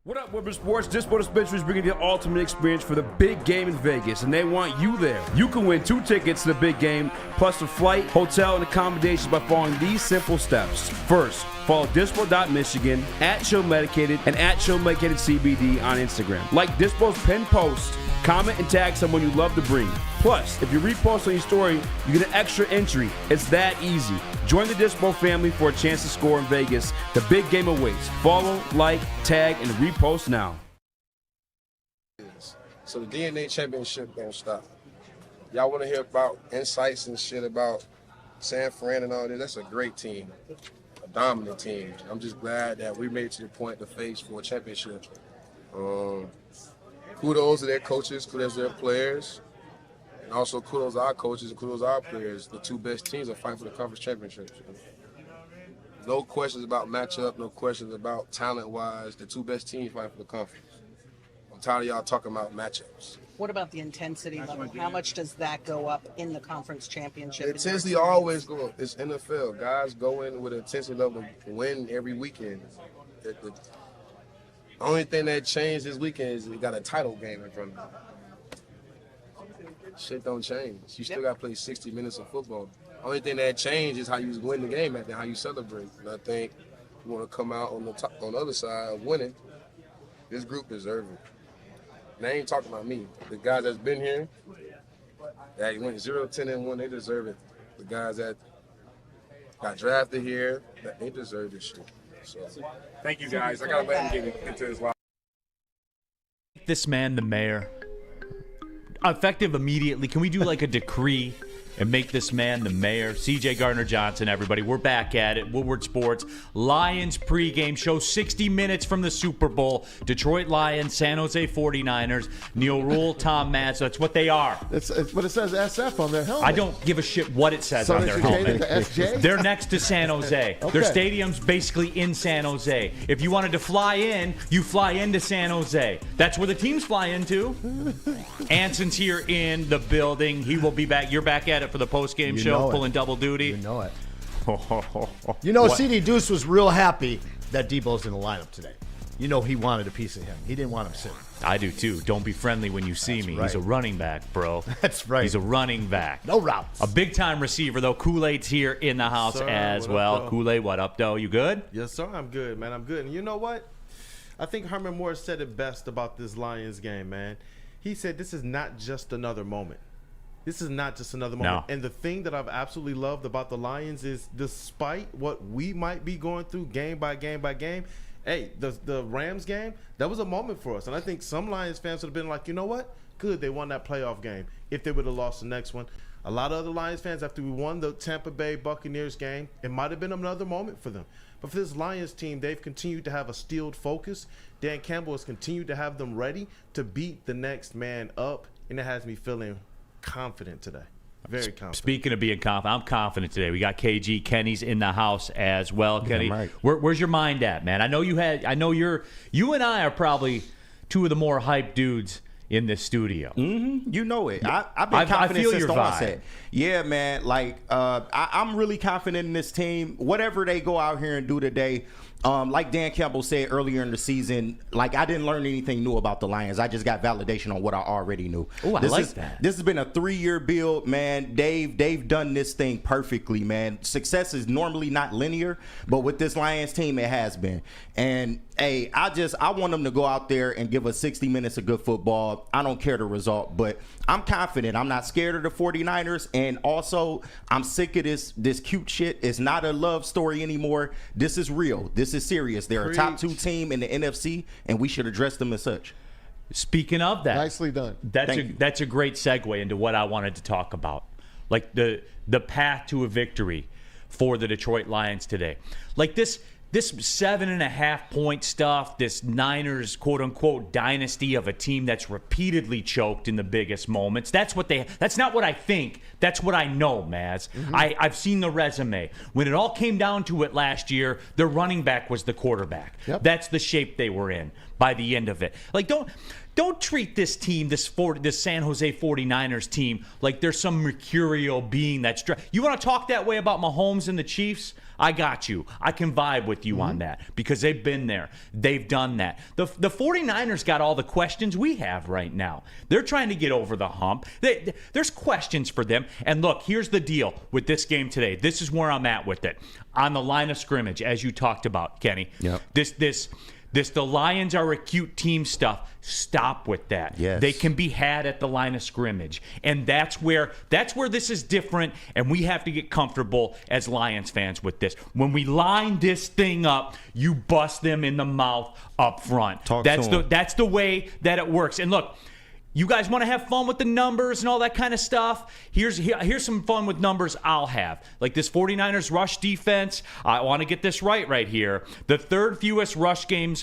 What up, Woodward Sports? Dispo Dispensary is bringing the ultimate experience for the big game in Vegas, and they want you there. You can win 2 tickets to the big game, plus a flight, hotel, and accommodations by following these simple steps. First, follow Dispo.Michigan, @ShowMedicated, and @ShowMedicatedCBD on Instagram. Like Dispo's pinned post, comment and tag someone you love to bring. Plus, if you repost on your story, you get an extra entry. It's that easy. Join the Dispo family for a chance to score in Vegas. The big game awaits. Follow, like, tag, and repost now. So the DNA championship don't stop. Y'all want to hear about insights and shit about San Fran and all that? That's a great team, a dominant team. I'm just glad that we made it to the point to face for a championship. Kudos to their coaches, kudos to their players. And also kudos to our coaches and kudos to our players. The two best teams are fighting for the conference championships. No questions about matchup, no questions about talent-wise. The two best teams fighting for the conference. I'm tired of y'all talking about matchups. What about the intensity level? How much does that go up in the conference championship? The intensity always go up. It's NFL. Guys go in with an intensity level to win every weekend. The only thing that changed this weekend is we got a title game in front of them. Shit don't change. You still got to play 60 minutes of football. Only thing that changed is how you win the game and how you celebrate. And I think you want to come out on the other side of winning. This group deserves it. And I ain't talking about me. The guys that's been here, that went 0-10-1, they deserve it. The guys that got drafted here, they deserve this shit. So, thank you guys. I gotta let him get into his life. This man the mayor. Effective immediately. Can we do like a decree and make this man the mayor? CJ Gardner-Johnson, everybody. We're back at it. Woodward Sports. Lions pregame show, 60 minutes from the Super Bowl. Detroit Lions, San Jose 49ers. Neil Rule, Tom Matz. That's what they are. It's but it says SF on their helmet. I don't give a shit what it says on their helmet. They're next to San Jose. Okay. Their stadium's basically in San Jose. If you wanted to fly in, you fly into San Jose. That's where the teams fly into. Anson's here in the building. He will be back. You're back at it for the post-game show, pulling double duty. You know it. You know, CD Deuce was real happy that Debo's in the lineup today. You know he wanted a piece of him. He didn't want him sitting. I do too. Don't be friendly when you see me. right. He's a running back, bro. That's right. He's a running back. No routes. A big-time receiver, though. Kool-Aid's here in the house as well. Kool-Aid, what up, though? You good? Yes, sir. I'm good, man. I'm good. And you know what? I think Herman Moore said it best about this Lions game, man. He said this is not just another moment. This is not just another moment. No. And the thing that I've absolutely loved about the Lions is despite what we might be going through game by game by game, hey, the Rams game, that was a moment for us. And I think some Lions fans would have been like, you know what? Good, they won that playoff game. If they would have lost the next one. A lot of other Lions fans, after we won the Tampa Bay Buccaneers game, it might have been another moment for them. But for this Lions team, they've continued to have a steeled focus. Dan Campbell has continued to have them ready to beat the next man up. And it has me feeling confident today. Very confident. Speaking of being confident, I'm confident today. We got KG. Kenny's in the house as well. Kenny, right. where's your mind at, man? I know you and I are probably two of the more hyped dudes in this studio. Mm-hmm. You know it. I've been confident feel since your the vibe. onset. Yeah, man. Like I'm really confident in this team. Whatever they go out here and do today, like Dan Campbell said earlier in the season, like I didn't learn anything new about the Lions. I just got validation on what I already knew. Oh, I like that. This has been a 3-year build, man. They've done this thing perfectly, man. Success is normally not linear, but with this Lions team, it has been. And hey, I want them to go out there and give us 60 minutes of good football. I don't care the result, but I'm confident. I'm not scared of the 49ers, and also I'm sick of this cute shit. It's not a love story anymore. This is real. This is serious. They're a top 2 team in the NFC, and we should address them as such. Speaking of that, nicely done. That's a great segue into what I wanted to talk about, like the path to a victory for the Detroit Lions today. Like this 7.5 point stuff, this Niners quote unquote dynasty of a team that's repeatedly choked in the biggest moments. That's not what I think. That's what I know, Maz. Mm-hmm. I've seen the resume. When it all came down to it last year, their running back was the quarterback. Yep. That's the shape they were in by the end of it. Like don't treat this team, this San Jose 49ers team, like there's some mercurial being that's... You want to talk that way about Mahomes and the Chiefs? I got you. I can vibe with you on that because they've been there. They've done that. The 49ers got all the questions we have right now. They're trying to get over the hump. There's questions for them. And look, here's the deal with this game today. This is where I'm at with it. On the line of scrimmage, as you talked about, Kenny. Yep. The Lions are a cute team stuff. Stop with that. Yes. They can be had at the line of scrimmage. And that's where this is different, and we have to get comfortable as Lions fans with this. When we line this thing up, you bust them in the mouth up front. That's the way that it works. And look, you guys want to have fun with the numbers and all that kind of stuff? Here's some fun with numbers I'll have. Like this 49ers rush defense, I want to get this right here. The third fewest rushing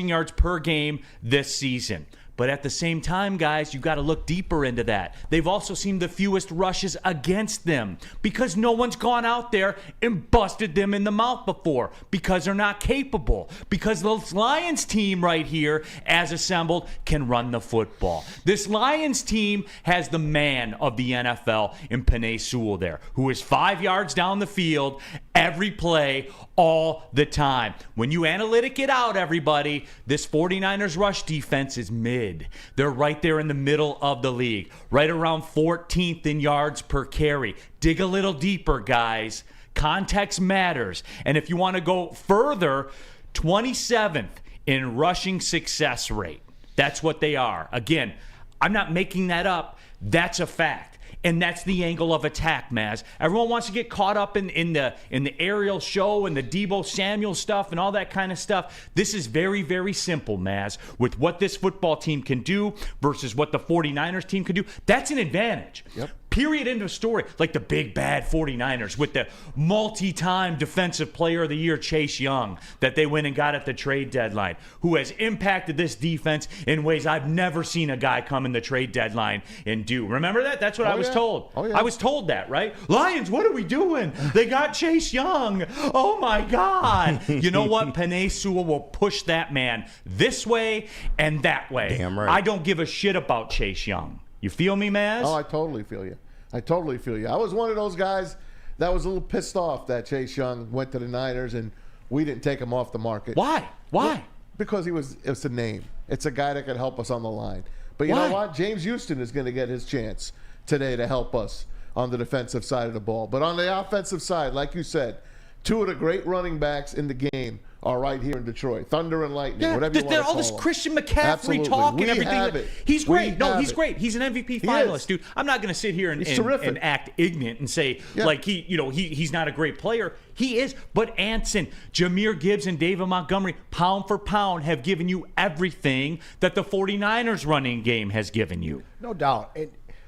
yards per game this season. But at the same time, guys, you got to look deeper into that. They've also seen the fewest rushes against them because no one's gone out there and busted them in the mouth before because they're not capable. Because the Lions team right here, as assembled, can run the football. This Lions team has the man of the NFL in Penei Sewell there, who is 5 yards down the field every play all the time. When you analytic it out, everybody, this 49ers rush defense is mid. They're right there in the middle of the league, right around 14th in yards per carry. Dig a little deeper, guys. Context matters. And if you want to go further, 27th in rushing success rate. That's what they are. Again, I'm not making that up. That's a fact. And that's the angle of attack, Maz. Everyone wants to get caught up in the aerial show and the Deebo Samuel stuff and all that kind of stuff. This is very, very simple, Maz. With what this football team can do versus what the 49ers team can do, that's an advantage. Yep. Period, end of story. Like the big bad 49ers with the multi-time defensive player of the year, Chase Young, that they went and got at the trade deadline, who has impacted this defense in ways I've never seen a guy come in the trade deadline and do. Remember that? That's what I was told. Oh, yeah. I was told that, right? Lions, what are we doing? They got Chase Young. Oh, my God. You know what? Penei Sewell will push that man this way and that way. Damn right. I don't give a shit about Chase Young. You feel me, Maz? Oh, I totally feel you. I totally feel you. I was one of those guys that was a little pissed off that Chase Young went to the Niners and we didn't take him off the market. Why? Why? Because it's a name. It's a guy that could help us on the line. But you know what? James Houston is going to get his chance today to help us on the defensive side of the ball. But on the offensive side, like you said, two of the great running backs in the game are right here in Detroit. Thunder and Lightning, whatever you want to call all this them. Christian McCaffrey Absolutely. talk and We everything. have it. He's We great. No, have he's it. great. He's an MVP He finalist, is. dude. I'm not going to sit here and act ignorant and say like he's not a great player. He is. But Anson, Jahmyr Gibbs, and David Montgomery, pound for pound, have given you everything that the 49ers running game has given you. No doubt.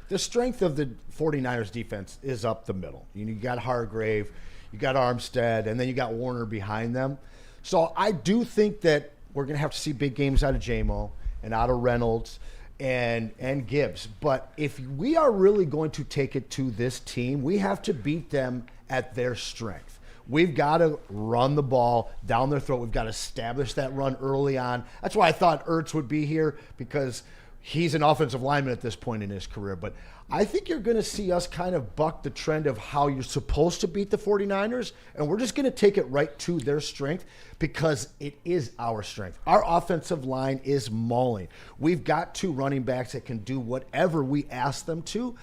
The strength of the 49ers defense is up the middle. You got Hargrave, you got Armstead, and then you got Warner behind them. So I do think that we're going to have to see big games out of J-Mo and out of Reynolds and Gibbs. But if we are really going to take it to this team, we have to beat them at their strength. We've got to run the ball down their throat. We've got to establish that run early on. That's why I thought Ertz would be here, because he's an offensive lineman at this point in his career. But I think you're going to see us kind of buck the trend of how you're supposed to beat the 49ers, and we're just going to take it right to their strength because it is our strength. Our offensive line is mauling. We've got two running backs that can do whatever we ask them to.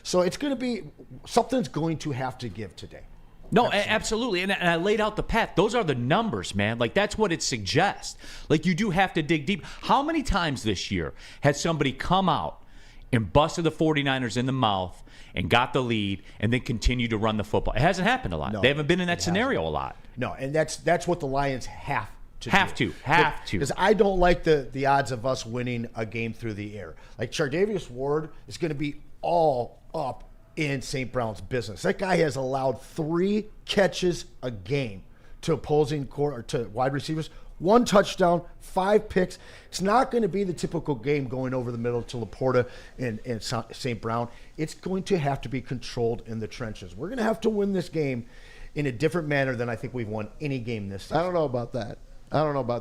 So it's going to be – something's going to have to give today. No, absolutely. And I laid out the path. Those are the numbers, man. Like, that's what it suggests. Like, you do have to dig deep. How many times this year has somebody come out and busted the 49ers in the mouth and got the lead and then continued to run the football? It hasn't happened a lot. No, they haven't been in that scenario a lot. No, and that's what the Lions have to do. Have to. Because I don't like the odds of us winning a game through the air. Like, Chardavius Ward is going to be all up in St. Brown's business. That guy has allowed 3 catches a game to opposing to wide receivers, 1 touchdown, 5 picks. It's not going to be the typical game going over the middle to Laporta and St. Brown. It's going to have to be controlled in the trenches. We're going to have to win this game in a different manner than I think we've won any game this season. I don't know about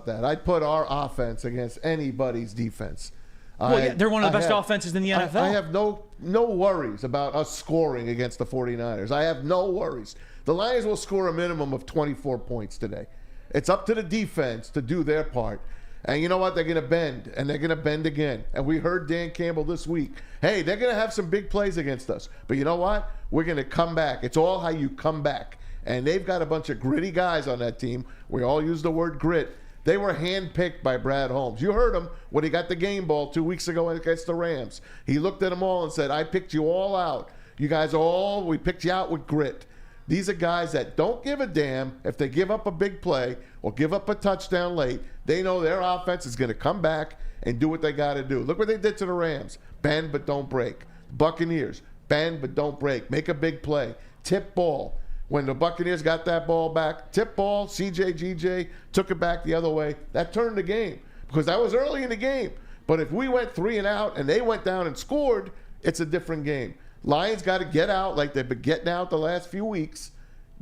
that. I'd put our offense against anybody's defense. Well, they're one of the best offenses in the NFL. I have no worries about us scoring against the 49ers. I have no worries. The Lions will score a minimum of 24 points today. It's up to the defense to do their part. And you know what? They're going to bend, and they're going to bend again. And we heard Dan Campbell this week. Hey, they're going to have some big plays against us. But you know what? We're going to come back. It's all how you come back. And they've got a bunch of gritty guys on that team. We all use the word grit. They were handpicked by Brad Holmes. You heard him when he got the game ball 2 weeks ago against the Rams. He looked at them all and said, I picked you all out. You guys we picked you out with grit. These are guys that don't give a damn if they give up a big play or give up a touchdown late. They know their offense is going to come back and do what they got to do. Look what they did to the Rams. Bend but don't break. Buccaneers, bend but don't break. Make a big play. Tip ball. When the Buccaneers got that ball back, tip ball, CJ, GJ, took it back the other way. That turned the game because that was early in the game. But if we went 3 and out and they went down and scored, it's a different game. Lions got to get out like they've been getting out the last few weeks,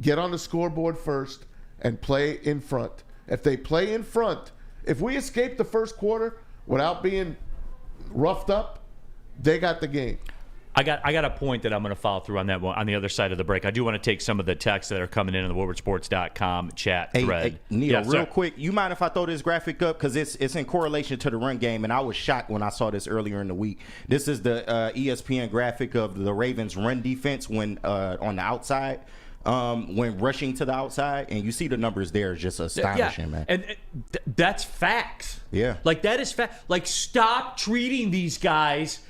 get on the scoreboard first, and play in front. If they play in front, if we escape the first quarter without being roughed up, they got the game. I got a point that I'm going to follow through on that one on the other side of the break. I do want to take some of the texts that are coming in the WoodwardSports.com chat thread. Hey, Neil, real quick, you mind if I throw this graphic up? Because it's in correlation to the run game, and I was shocked when I saw this earlier in the week. This is the ESPN graphic of the Ravens' run defense when on the outside. When rushing to the outside, and you see the numbers there is just astonishing, man. And that's facts. Yeah. Like, that is fact. Like, stop treating these guys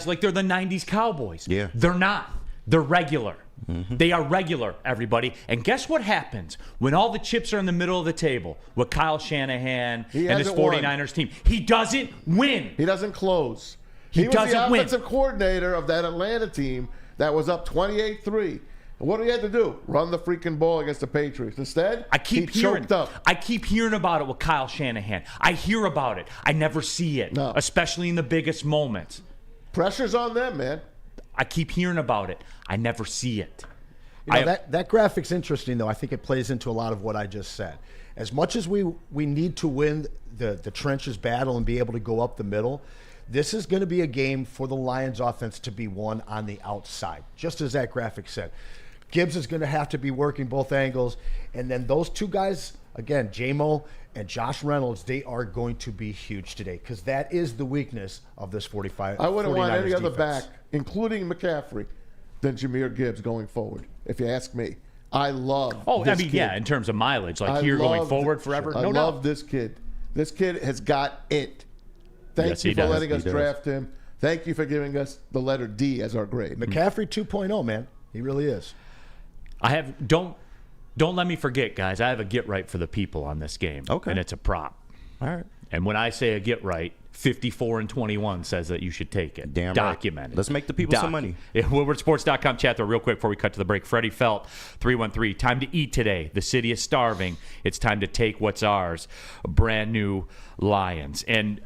like they're the 90s Cowboys. Yeah. They're not. They're regular. Mm-hmm. They are regular, everybody. And guess what happens when all the chips are in the middle of the table with Kyle Shanahan and his 49ers team? He doesn't win. He doesn't close. He was doesn't the win. offensive coordinator of that Atlanta team that was up 28-3. And what do he have to do? Run the freaking ball against the Patriots. Instead, he choked up. I keep hearing about it with Kyle Shanahan. I hear about it. I never see it, especially in the biggest moments. Pressure's on them, man. I keep hearing about it. I never see it. You know, that graphic's interesting, though. I think it plays into a lot of what I just said. As much as we need to win the trenches battle and be able to go up the middle, this is going to be a game for the Lions offense to be won on the outside, just as that graphic said. Gibbs is going to have to be working both angles. And then those two guys, again, J-Mo and Josh Reynolds, they are going to be huge today because that is the weakness of this 45. I wouldn't want any other defense. back, including McCaffrey, than Jahmyr Gibbs going forward, if you ask me. I love this kid. Yeah, in terms of mileage, like here going forward forever. I love this kid. This kid has got it. Thank you for letting us draft him. Thank you for giving us the letter D as our grade. McCaffrey 2.0, man. He really is. Don't let me forget, guys. I have a get right for the people on this game. Okay. And it's a prop. All right. And when I say a get right, 54-21 says that you should take it. Damn Documented. Right. Let's make the people some money. Yeah, WoodwardSports.com chat there real quick before we cut to the break. Freddie Felt, 313. Time to eat today. The city is starving. It's time to take what's ours. Brand new Lions. And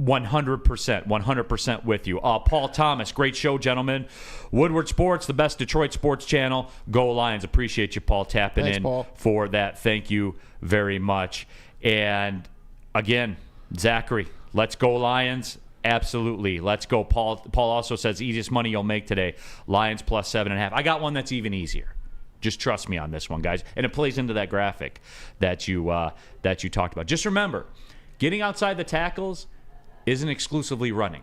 100% with you. Paul Thomas, great show, gentlemen. Woodward Sports, the best Detroit sports channel. Go Lions. Appreciate you, Paul, tapping in for that. Thank you very much. And again, Zachary, let's go Lions. Absolutely. Let's go. Paul also says easiest money you'll make today. Lions plus 7.5. I got one that's even easier. Just trust me on this one, guys. And it plays into that graphic that you talked about. Just remember, getting outside the tackles isn't exclusively running.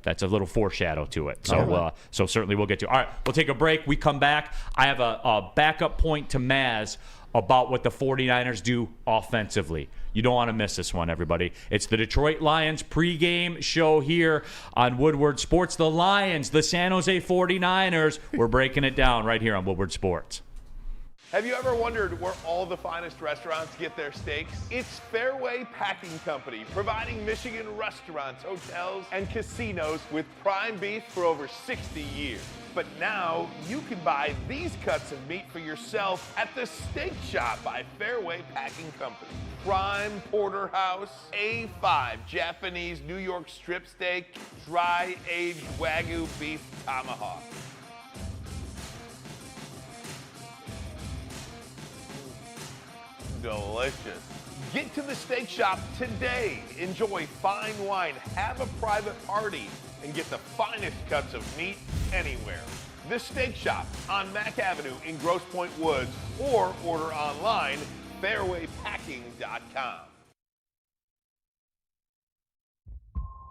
That's a little foreshadow to it. So so certainly we'll get to it. All right, we'll take a break. We come back. I have a backup point to Maz about what the 49ers do offensively. You don't want to miss this one, everybody. It's the Detroit Lions pregame show here on Woodward Sports. The Lions, the San Jose 49ers. We're breaking it down right here on Woodward Sports. Have you ever wondered where all the finest restaurants get their steaks? It's Fairway Packing Company, providing Michigan restaurants, hotels, and casinos with prime beef for over 60 years. But now you can buy these cuts of meat for yourself at the Steak Shop by Fairway Packing Company. Prime porterhouse, A5 Japanese New York strip steak, dry-aged Wagyu beef tomahawk. Delicious. Get to the Steak Shop today. Enjoy fine wine, have a private party, and get the finest cuts of meat anywhere. The Steak Shop on Mack Avenue in Grosse Pointe Woods, or order online, fairwaypacking.com.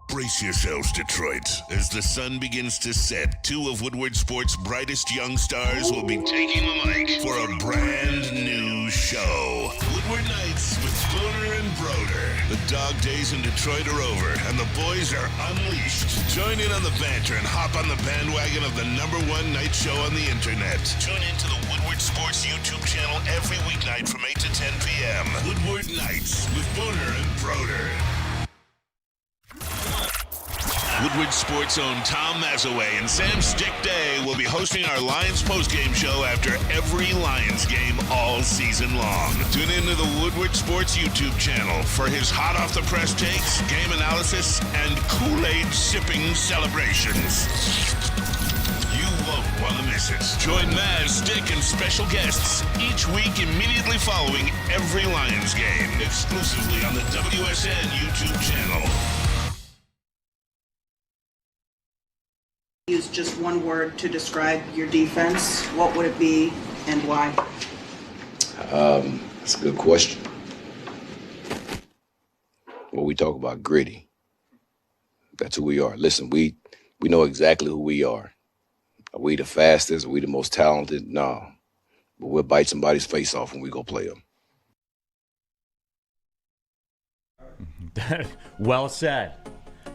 Brace yourselves, Detroit. As the sun begins to set, two of Woodward Sports' brightest young stars will be taking the mic for a brand new show. Woodward Nights with Spooner and Broder. The dog days in Detroit are over, and the boys are unleashed. Join in on the banter and hop on the bandwagon of the #1 night show on the internet. Tune into the Woodward Sports YouTube channel every weeknight from 8 to 10 p.m. Woodward Nights with Spooner and Broder. Woodward Sports' own Tom Mazaway and Sam Stick Day will be hosting our Lions postgame show after every Lions game all season long. Tune into the Woodward Sports YouTube channel for his hot-off-the-press takes, game analysis, and Kool-Aid sipping celebrations. You won't want to miss it. Join Maz, Stick, and special guests each week immediately following every Lions game, exclusively on the WSN YouTube channel. Use just one word to describe your defense, what would it be and why? That's a good question. When we talk about gritty, that's who we are. Listen, we know exactly who we are. Are we the fastest? Are we the most talented? No. But we'll bite somebody's face off when we go play them. Well said.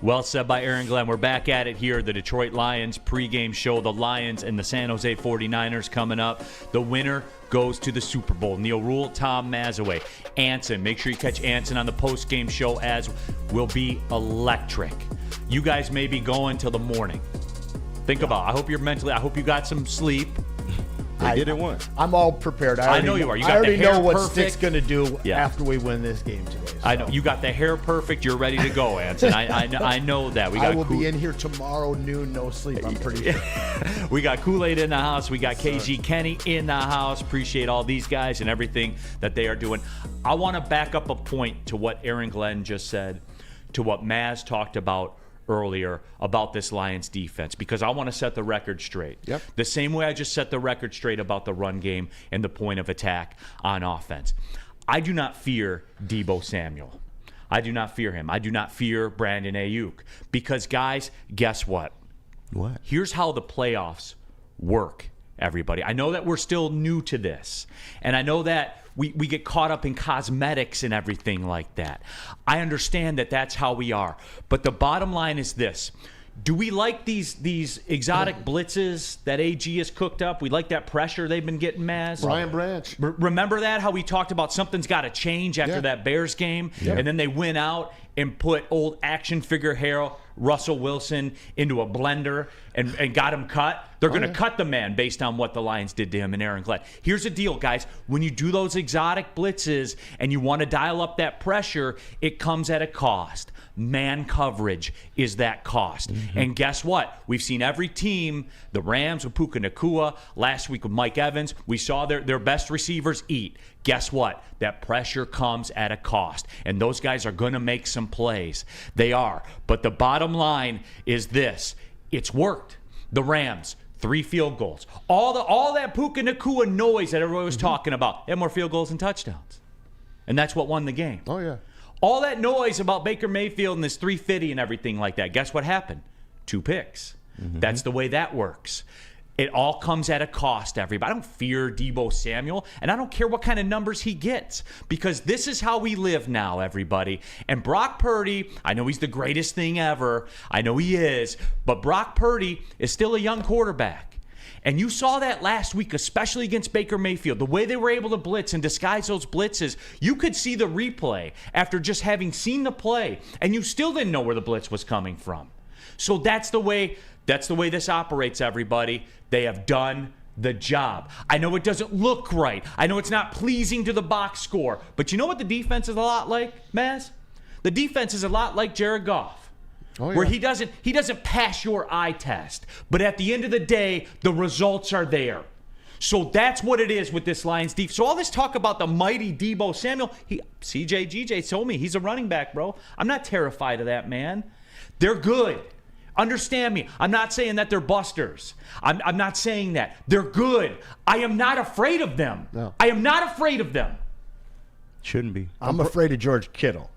Well said by Aaron Glenn. We're back at it here, the Detroit Lions pregame show. The Lions and the San Jose 49ers coming up. The winner goes to the Super Bowl. Neil Rule, Tom Mazaway. Anson, make sure you catch Anson on the postgame show, as will be electric. You guys may be going till the morning. Think about it. I hope you got some sleep. I did it once. I'm all prepared. I know you are. You got I already the hair know what perfect. Stick's going to do after we win this game today. So. I know. You got the hair perfect. You're ready to go, Anson. I know that. I will be in here tomorrow noon, no sleep, I'm pretty sure. We got Kool-Aid in the house. We got KG Kenny in the house. Appreciate all these guys and everything that they are doing. I want to back up a point to what Aaron Glenn just said, to what Maz talked about earlier about this Lions defense, because I want to set the record straight. Yep. The same way I just set the record straight about the run game and the point of attack on offense. I do not fear Deebo Samuel. I do not fear him. I do not fear Brandon Ayuk, because, guys, guess what? What? Here's how the playoffs work, everybody. I know that we're still new to this, and I know that we get caught up in cosmetics and everything like that. I understand that that's how we are. But the bottom line is this. Do we like these exotic blitzes that AG has cooked up? We like that pressure they've been getting, Maz? Brian Branch. Remember that? How we talked about something's got to change after that Bears game? Yeah. And then they went out and put old action figure hero Russell Wilson into a blender and got him cut. They're going to cut the man based on what the Lions did to him and Aaron Glenn. Here's the deal, guys. When you do those exotic blitzes and you want to dial up that pressure, it comes at a cost. Man coverage is that cost. Mm-hmm. And guess what? We've seen every team, the Rams with Puka Nacua, last week with Mike Evans, we saw their best receivers eat. Guess what? That pressure comes at a cost. And those guys are going to make some plays. They are. But the bottom line is this. It's worked. The Rams, 3 field goals. All that Puka Nacua noise that everybody was talking about, they had more field goals than touchdowns. And that's what won the game. Oh, yeah. All that noise about Baker Mayfield and this 350 and everything like that. Guess what happened? 2 picks. Mm-hmm. That's the way that works. It all comes at a cost, everybody. I don't fear Deebo Samuel, and I don't care what kind of numbers he gets, because this is how we live now, everybody. And Brock Purdy, I know he's the greatest thing ever. I know he is. But Brock Purdy is still a young quarterback. And you saw that last week, especially against Baker Mayfield. The way they were able to blitz and disguise those blitzes, you could see the replay after just having seen the play, and you still didn't know where the blitz was coming from. So that's the way this operates, everybody. They have done the job. I know it doesn't look right. I know it's not pleasing to the box score. But you know what the defense is a lot like, Maz? The defense is a lot like Jared Goff. Oh, yeah. Where he doesn't pass your eye test. But at the end of the day, the results are there. So that's what it is with this Lions defense. So all this talk about the mighty Deebo Samuel, CJ told me he's a running back, bro. I'm not terrified of that, man. They're good. Understand me. I'm not saying that they're busters. I'm not saying that. They're good. I am not afraid of them. No. I am not afraid of them. Shouldn't be. I'm afraid of George Kittle.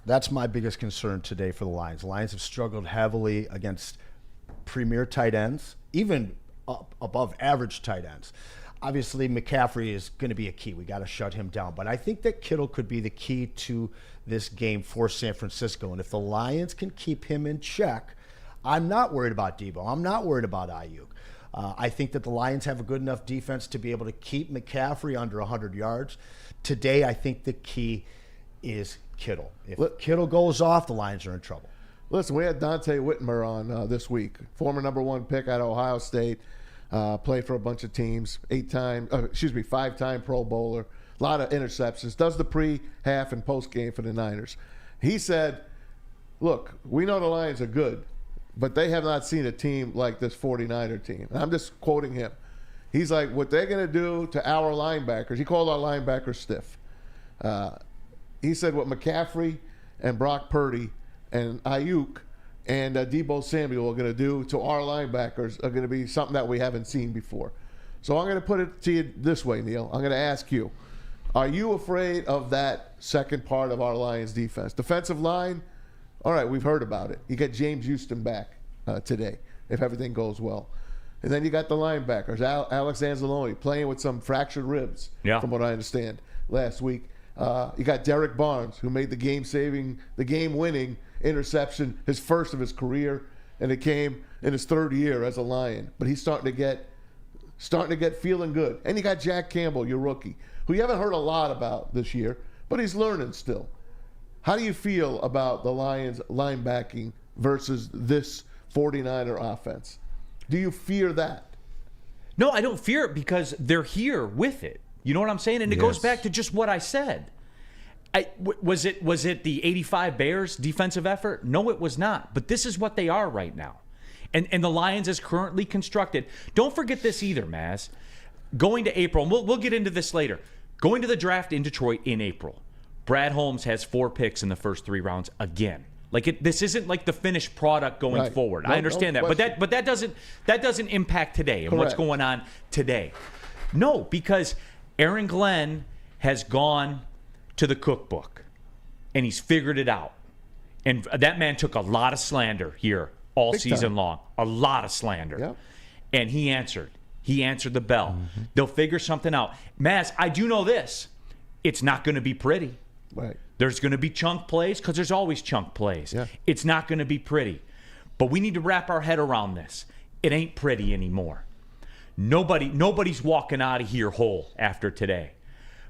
That's my biggest concern today for the Lions. The Lions have struggled heavily against premier tight ends, even above average tight ends. Obviously, McCaffrey is going to be a key. We got to shut him down. But I think that Kittle could be the key to this game for San Francisco. And if the Lions can keep him in check, I'm not worried about Deebo. I'm not worried about Ayuk. I think that the Lions have a good enough defense to be able to keep McCaffrey under 100 yards. Today, I think the key is Kittle. If Kittle goes off, the Lions are in trouble. Listen, we had Dante Whitmer on this week, former number 1 pick out of Ohio State, played for a bunch of teams, 5-time Pro Bowler, a lot of interceptions, does the pre-half and post-game for the Niners. He said, look, we know the Lions are good, but they have not seen a team like this 49er team. And I'm just quoting him. He's like, what they're going to do to our linebackers, he called our linebackers stiff. He said what McCaffrey and Brock Purdy and Ayuk and Deebo Samuel are going to do to our linebackers are going to be something that we haven't seen before. So I'm going to put it to you this way, Neil. I'm going to ask you, are you afraid of that second part of our Lions defense? Defensive line, all right, we've heard about it. You get James Houston back today if everything goes well. And then you got the linebackers, Alex Anzalone playing with some fractured ribs, from what I understand, last week. You got Derek Barnes, who made the game-winning interception, his first of his career, and it came in his 3rd year as a Lion. But he's starting to get feeling good. And you got Jack Campbell, your rookie, who you haven't heard a lot about this year, but he's learning still. How do you feel about the Lions linebacking versus this 49er offense? Do you fear that? No, I don't fear it because they're here with it. You know what I'm saying? And it goes back to just what I said. Was it the 85 Bears defensive effort? No, it was not. But this is what they are right now. And the Lions is currently constructed. Don't forget this either, Maz. Going to April, and we'll get into this later. Going to the draft in Detroit in April. Brad Holmes has 4 picks in the first 3 rounds again. This isn't like the finished product going forward. I understand that, but that doesn't impact today and what's going on today. No, because Aaron Glenn has gone to the cookbook and he's figured it out. And that man took a lot of slander here all season long, a lot of slander, and he answered. He answered the bell. Mm-hmm. They'll figure something out. Maz, I do know this: it's not going to be pretty. Right. There's going to be chunk plays because there's always chunk plays. Yeah. It's not going to be pretty. But we need to wrap our head around this. It ain't pretty anymore. Nobody's walking out of here whole after today.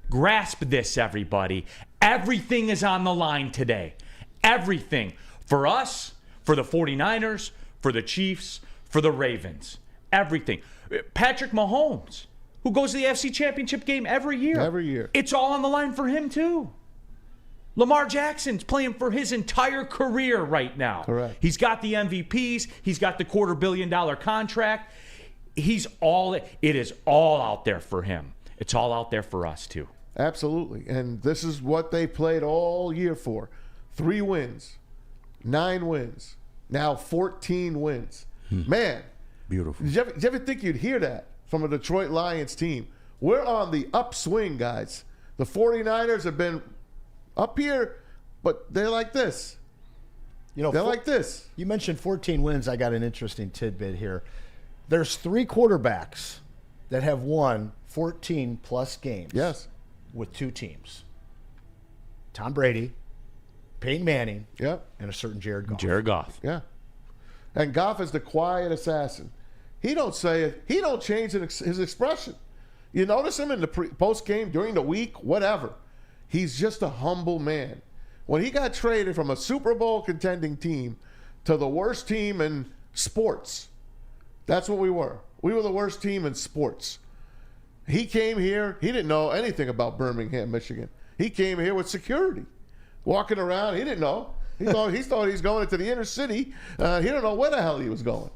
Grasp this, everybody. Everything is on the line today. Everything. For us, for the 49ers, for the Chiefs, for the Ravens. Everything. Patrick Mahomes, who goes to the AFC Championship game every year. Every year. It's all on the line for him, too. Lamar Jackson's playing for his entire career right now. Correct. He's got the MVPs. He's got the $250 million contract. It is all out there for him. It's all out there for us, too. Absolutely. And this is what they played all year for. 3 wins, 9 wins, now 14 wins. Man. Beautiful. Did you ever think you'd hear that from a Detroit Lions team? We're on the upswing, guys. The 49ers have been up here, but they're like this. They're like this. You mentioned 14 wins. I got an interesting tidbit here. There's 3 quarterbacks that have won 14-plus games with 2 teams. Tom Brady, Peyton Manning, and a certain Jared Goff. Jared Goff. Yeah. And Goff is the quiet assassin. He don't say it. He don't change his expression. You notice him in the post game, during the week, whatever. He's just a humble man. When he got traded from a Super Bowl contending team to the worst team in sports, that's what we were. We were the worst team in sports. He came here. He didn't know anything about Birmingham, Michigan. He came here with security. Walking around, he didn't know. He thought he was going into the inner city. He didn't know where the hell he was going.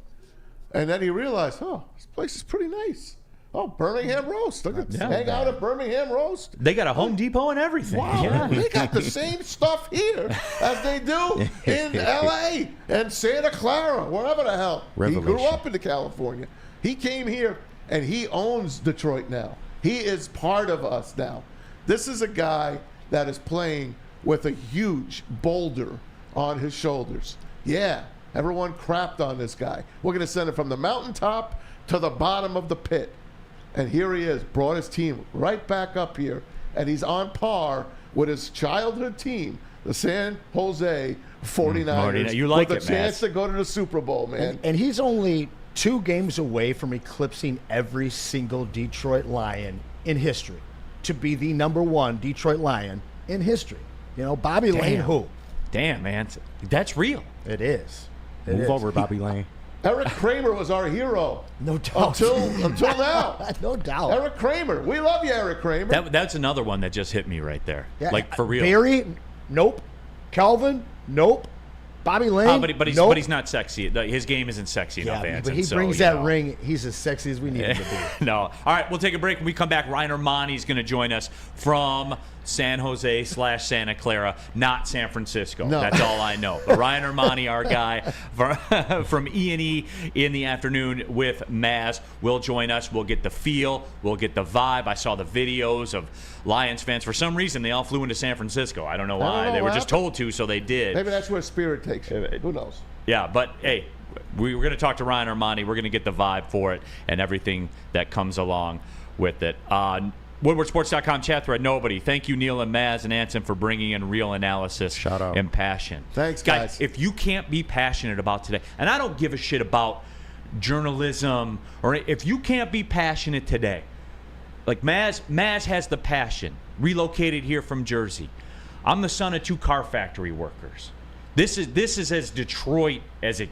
And then he realized, this place is pretty nice. Oh, Birmingham Roast. Look at hang out at Birmingham Roast. They got a Home Depot and everything. Wow, they got the same stuff here as they do in L.A. and Santa Clara, wherever the hell. He grew up in California. He came here, and he owns Detroit now. He is part of us now. This is a guy that is playing with a huge boulder on his shoulders. Yeah, everyone crapped on this guy. We're going to send him from the mountaintop to the bottom of the pit. And here he is, brought his team right back up here, and he's on par with his childhood team, the San Jose 49ers. You like with a chance to go to the Super Bowl, man. And he's only 2 games away from eclipsing every single Detroit Lion in history to be the #1 Detroit Lion in history. Bobby Lane, who? Damn, man. That's real. It is. Move over, Bobby Lane. Eric Kramer was our hero. No doubt. Until now. No doubt. Eric Kramer. We love you, Eric Kramer. That's another one that just hit me right there. Yeah, Like, for real. Barry? Nope. Calvin? Nope. Bobby Lane? But he's not sexy. His game isn't sexy enough, Anson. But he brings that ring. He's as sexy as we need him to be. No. All right, we'll take a break. When we come back, Ryan Ermanni is going to join us from San Jose / Santa Clara, not San Francisco. No. That's all I know. But Ryan Ermanni, our guy from E&E in the afternoon with Maz, will join us. We'll get the feel. We'll get the vibe. I saw the videos of Lions fans. For some reason, they all flew into San Francisco. I don't know why. They were just told to, so they did. Maybe that's where spirit takes you. Who knows? Yeah, but hey, we're going to talk to Ryan Ermanni. We're going to get the vibe for it and everything that comes along with it. WoodwardSports.com chat thread. Nobody. Thank you, Neil and Maz and Anson, for bringing in real analysis Shout out. and passion. Thanks, guys. If you can't be passionate about today, and I don't give a shit about journalism, or if you can't be passionate today, like Maz has the passion, relocated here from Jersey. I'm the son of 2 car factory workers. This is as Detroit as it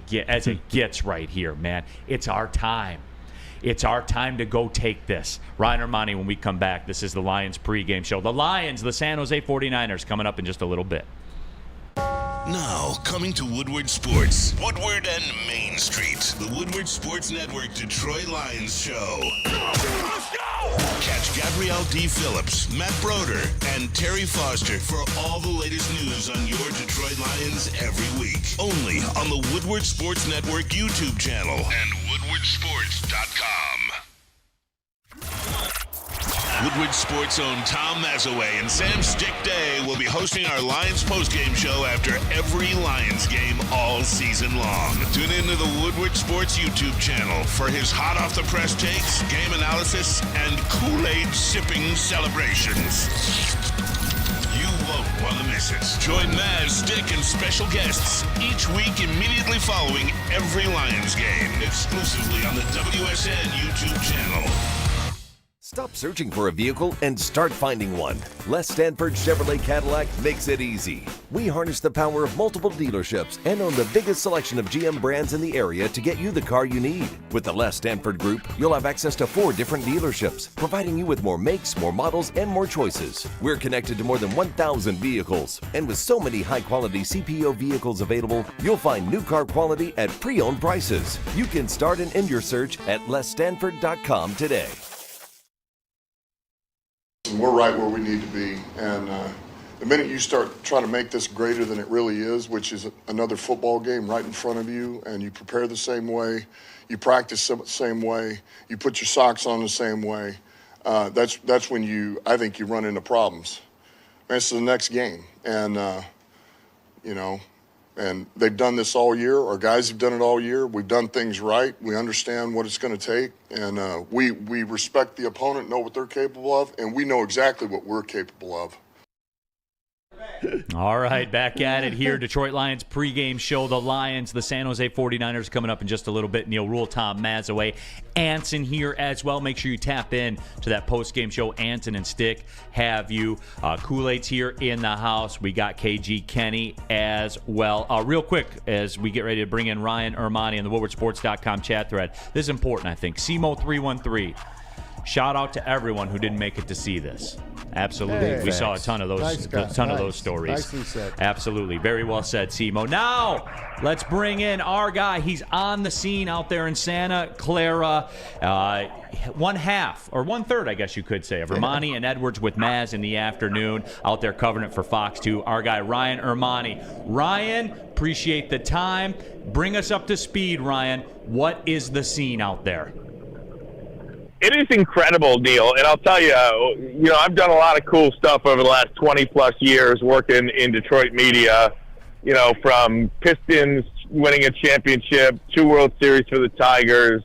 gets right here, man. It's our time. It's our time to go take this. Ryan Ermanni, when we come back, this is the Lions pregame show. The Lions, the San Jose 49ers, coming up in just a little bit. Now, coming to Woodward Sports, Woodward and Main Street, the Woodward Sports Network Detroit Lions show. Let's go! Catch Gabrielle D. Phillips, Matt Broder, and Terry Foster for all the latest news on your Detroit Lions every week. Only on the Woodward Sports Network YouTube channel and woodwardsports.com. Woodward Sports' own Tom Mazaway and Sam Stick Day will be hosting our Lions postgame show after every Lions game all season long. Tune into the Woodward Sports YouTube channel for his hot-off-the-press takes, game analysis, and Kool-Aid sipping celebrations. You won't want to miss it. Join Maz, Stick, and special guests each week immediately following every Lions game, exclusively on the WSN YouTube channel. Stop searching for a vehicle and start finding one. Les Stanford Chevrolet Cadillac makes it easy. We harness the power of multiple dealerships and own the biggest selection of GM brands in the area to get you the car you need. With the Les Stanford Group, you'll have access to 4 different dealerships, providing you with more makes, more models, and more choices. We're connected to more than 1,000 vehicles, and with so many high-quality CPO vehicles available, you'll find new car quality at pre-owned prices. You can start and end your search at lesstanford.com today. We're right where we need to be, and the minute you start trying to make this greater than it really is, which is another football game right in front of you, and you prepare the same way, you practice the same way, you put your socks on the same way, that's when I think you run into problems. And this is the next game, and and they've done this all year. Our guys have done it all year. We've done things right. We understand what it's going to take, and we respect the opponent, know what they're capable of, and we know exactly what we're capable of. All right, back at it here. Detroit Lions pregame show. The Lions, the San Jose 49ers coming up in just a little bit. Neil Rule, Tom Mazaway, Anson here as well. Make sure you tap in to that postgame show. Anson and Stick have you. Kool-Aid's here in the house. We got KG Kenny as well. Real quick, as we get ready to bring in Ryan Ermanni on the WoodwardSports.com chat thread. This is important, I think. SEMO313. Shout out to everyone who didn't make it to see this. Absolutely. Hey, we saw a ton of those of those stories. Nicely said. Absolutely. Very well said, Simo. Now, let's bring in our guy. He's on the scene out there in Santa Clara. 1/3, I guess you could say, of Ermanni and Edwards with Maz in the afternoon out there covering it for Fox 2. Our guy, Ryan Ermanni. Ryan, appreciate the time. Bring us up to speed, Ryan. What is the scene out there? It is incredible, Neil, and I'll tell you, I've done a lot of cool stuff over the last 20-plus years working in Detroit media, from Pistons winning a championship, 2 World Series for the Tigers,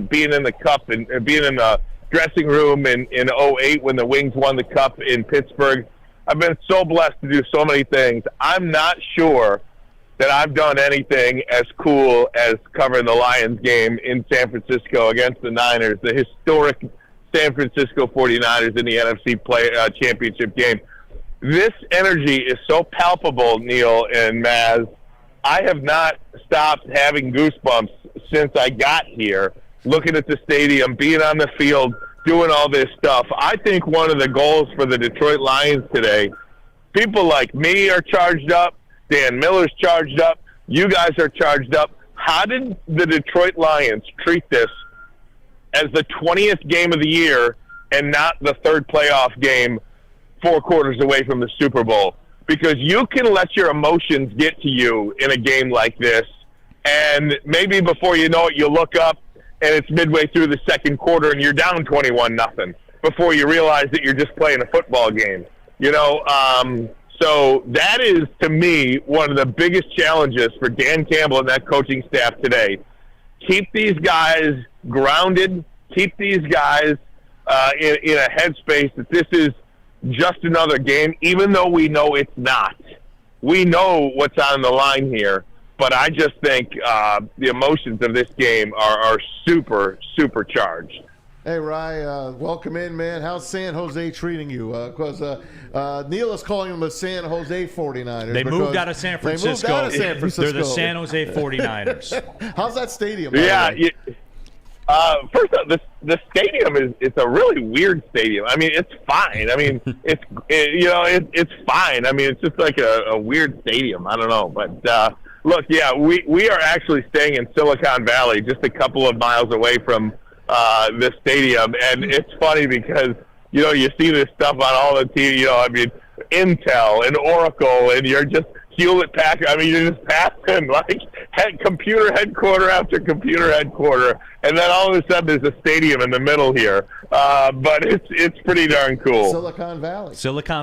being in the Cup and being in the dressing room in 2008 when the Wings won the Cup in Pittsburgh. I've been so blessed to do so many things. I'm not sure that I've done anything as cool as covering the Lions game in San Francisco against the Niners, the historic San Francisco 49ers in the NFC championship game. this energy is so palpable, Neil and Maz. I have not stopped having goosebumps since I got here, looking at the stadium, being on the field, doing all this stuff. I think one of the goals for the Detroit Lions today, people like me are charged up, Dan Miller's charged up, you guys are charged up. How did the Detroit Lions treat this as the 20th game of the year and not the third playoff game 4 quarters away from the Super Bowl? Because you can let your emotions get to you in a game like this, and maybe before you know it, you look up and it's midway through the second quarter and you're down 21-0 before you realize that you're just playing a football game. So that is, to me, one of the biggest challenges for Dan Campbell and that coaching staff today. Keep these guys grounded. Keep these guys in a headspace that this is just another game, even though we know it's not. We know what's on the line here, but I just think the emotions of this game are super, super charged. Hey, Rye, welcome in, man. How's San Jose treating you? Because Neil is calling them the San Jose 49ers. They moved out of San Francisco. They moved out of San Francisco. They're the San Jose 49ers. How's that stadium? First off, the stadium it's a really weird stadium. I mean, it's fine. I mean, it's fine. I mean, it's just like a weird stadium. I don't know, but look, yeah, we are actually staying in Silicon Valley, just a couple of miles away from the stadium, and it's funny because you see this stuff on all the TV. I mean, Intel and Oracle, and you're just Hewlett Packard. I mean, you're just passing like computer headquarter after computer headquarter, and then all of a sudden there's a stadium in the middle here. But it's pretty darn cool. Silicon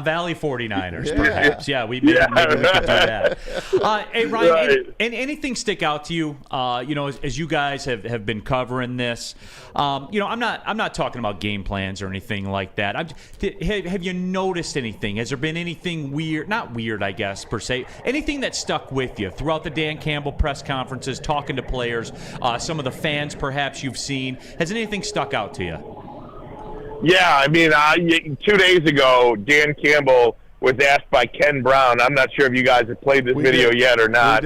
Valley 49ers, perhaps. Yeah, maybe we could do that. Hey, Ryan, Right. anything stick out to you? As you guys have been covering this. I'm not talking about game plans or anything like that. Have you noticed anything? Has there been anything weird? Not weird, I guess, per se. Anything that stuck with you throughout the Dan Campbell press conferences, talking to players, some of the fans perhaps you've seen? Has anything stuck out to you? Yeah, I mean, 2 days ago, Dan Campbell was asked by Ken Brown. I'm not sure if you guys have played this video yet or not.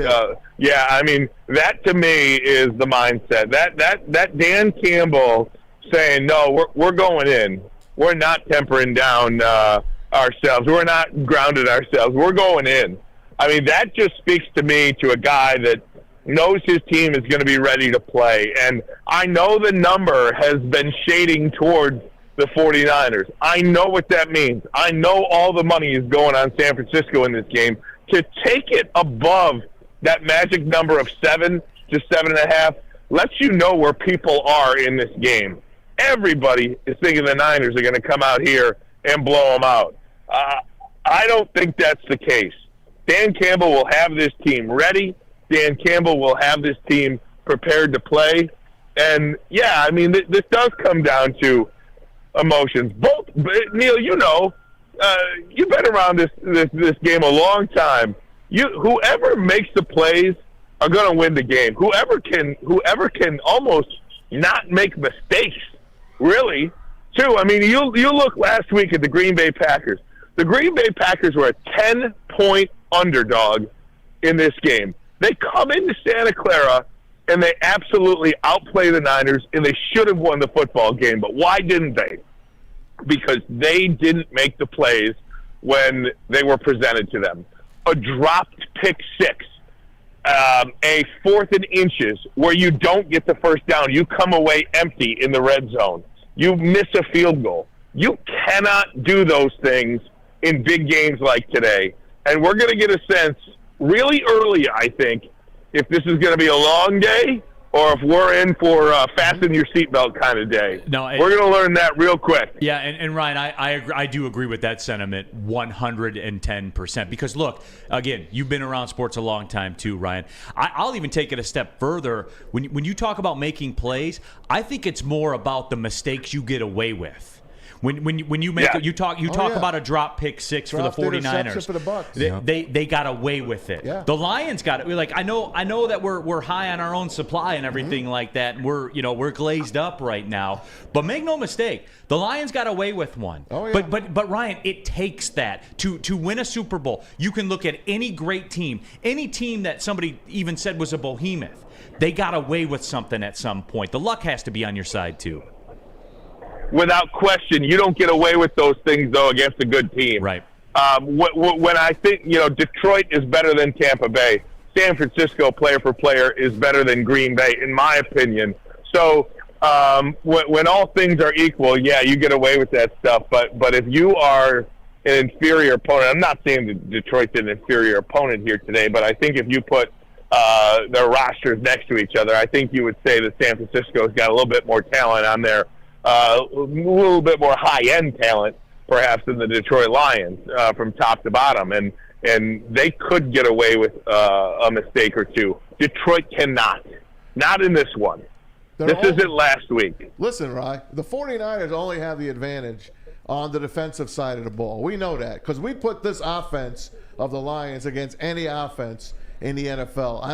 Yeah, I mean, that to me is the mindset. That Dan Campbell saying, no, we're going in. We're not tempering down ourselves. We're not grounded ourselves. We're going in. I mean, that just speaks to me to a guy that knows his team is going to be ready to play. And I know the number has been shading towards the 49ers. I know what that means. I know all the money is going on San Francisco in this game. To take it above that magic number of 7 to 7.5 lets you know where people are in this game. Everybody is thinking the Niners are going to come out here and blow them out. I don't think that's the case. Dan Campbell will have this team ready. Dan Campbell will have this team prepared to play. And, yeah, I mean, this does come down to emotions. Both, Neil, you've been around this game a long time. Whoever makes the plays are going to win the game. Whoever can almost not make mistakes, really, too. I mean, you look last week at the Green Bay Packers. The Green Bay Packers were a 10-point underdog in this game. They come into Santa Clara and they absolutely outplay the Niners, and they should have won the football game. But why didn't they? Because they didn't make the plays when they were presented to them. A dropped pick six, a 4th and inches where you don't get the first down. You come away empty in the red zone. You miss a field goal. You cannot do those things in big games like today. And we're going to get a sense really early, I think, if this is going to be a long day or if we're in for fasten your seatbelt kind of day. We're going to learn that real quick. Yeah, and Ryan, I agree, I do agree with that sentiment 110%. Because, look, again, you've been around sports a long time too, Ryan. I'll even take it a step further. When you talk about making plays, I think it's more about the mistakes you get away with. When you make you talk about a drop pick six for the 49ers. For the Bucks. They got away with it. Yeah. The Lions got it. Like I know that we're high on our own supply and everything like that, and we're glazed up right now. But make no mistake, the Lions got away with one. Oh, yeah. But Ryan, it takes that to win a Super Bowl. You can look at any great team, any team that somebody even said was a behemoth. They got away with something at some point. The luck has to be on your side too. Without question, you don't get away with those things though against a good team. Right. When I think Detroit is better than Tampa Bay, San Francisco player for player is better than Green Bay, in my opinion. So when all things are equal, yeah, you get away with that stuff. But if you are an inferior opponent, I'm not saying that Detroit's an inferior opponent here today, but I think if you put their rosters next to each other, I think you would say that San Francisco's got a little bit more talent on there. A little bit more high-end talent, perhaps, than the Detroit Lions from top to bottom, and they could get away with a mistake or two. Detroit cannot. Not in this one. This isn't last week. Listen, Rye, the 49ers only have the advantage on the defensive side of the ball. We know that because we put this offense of the Lions against any offense in the NFL, and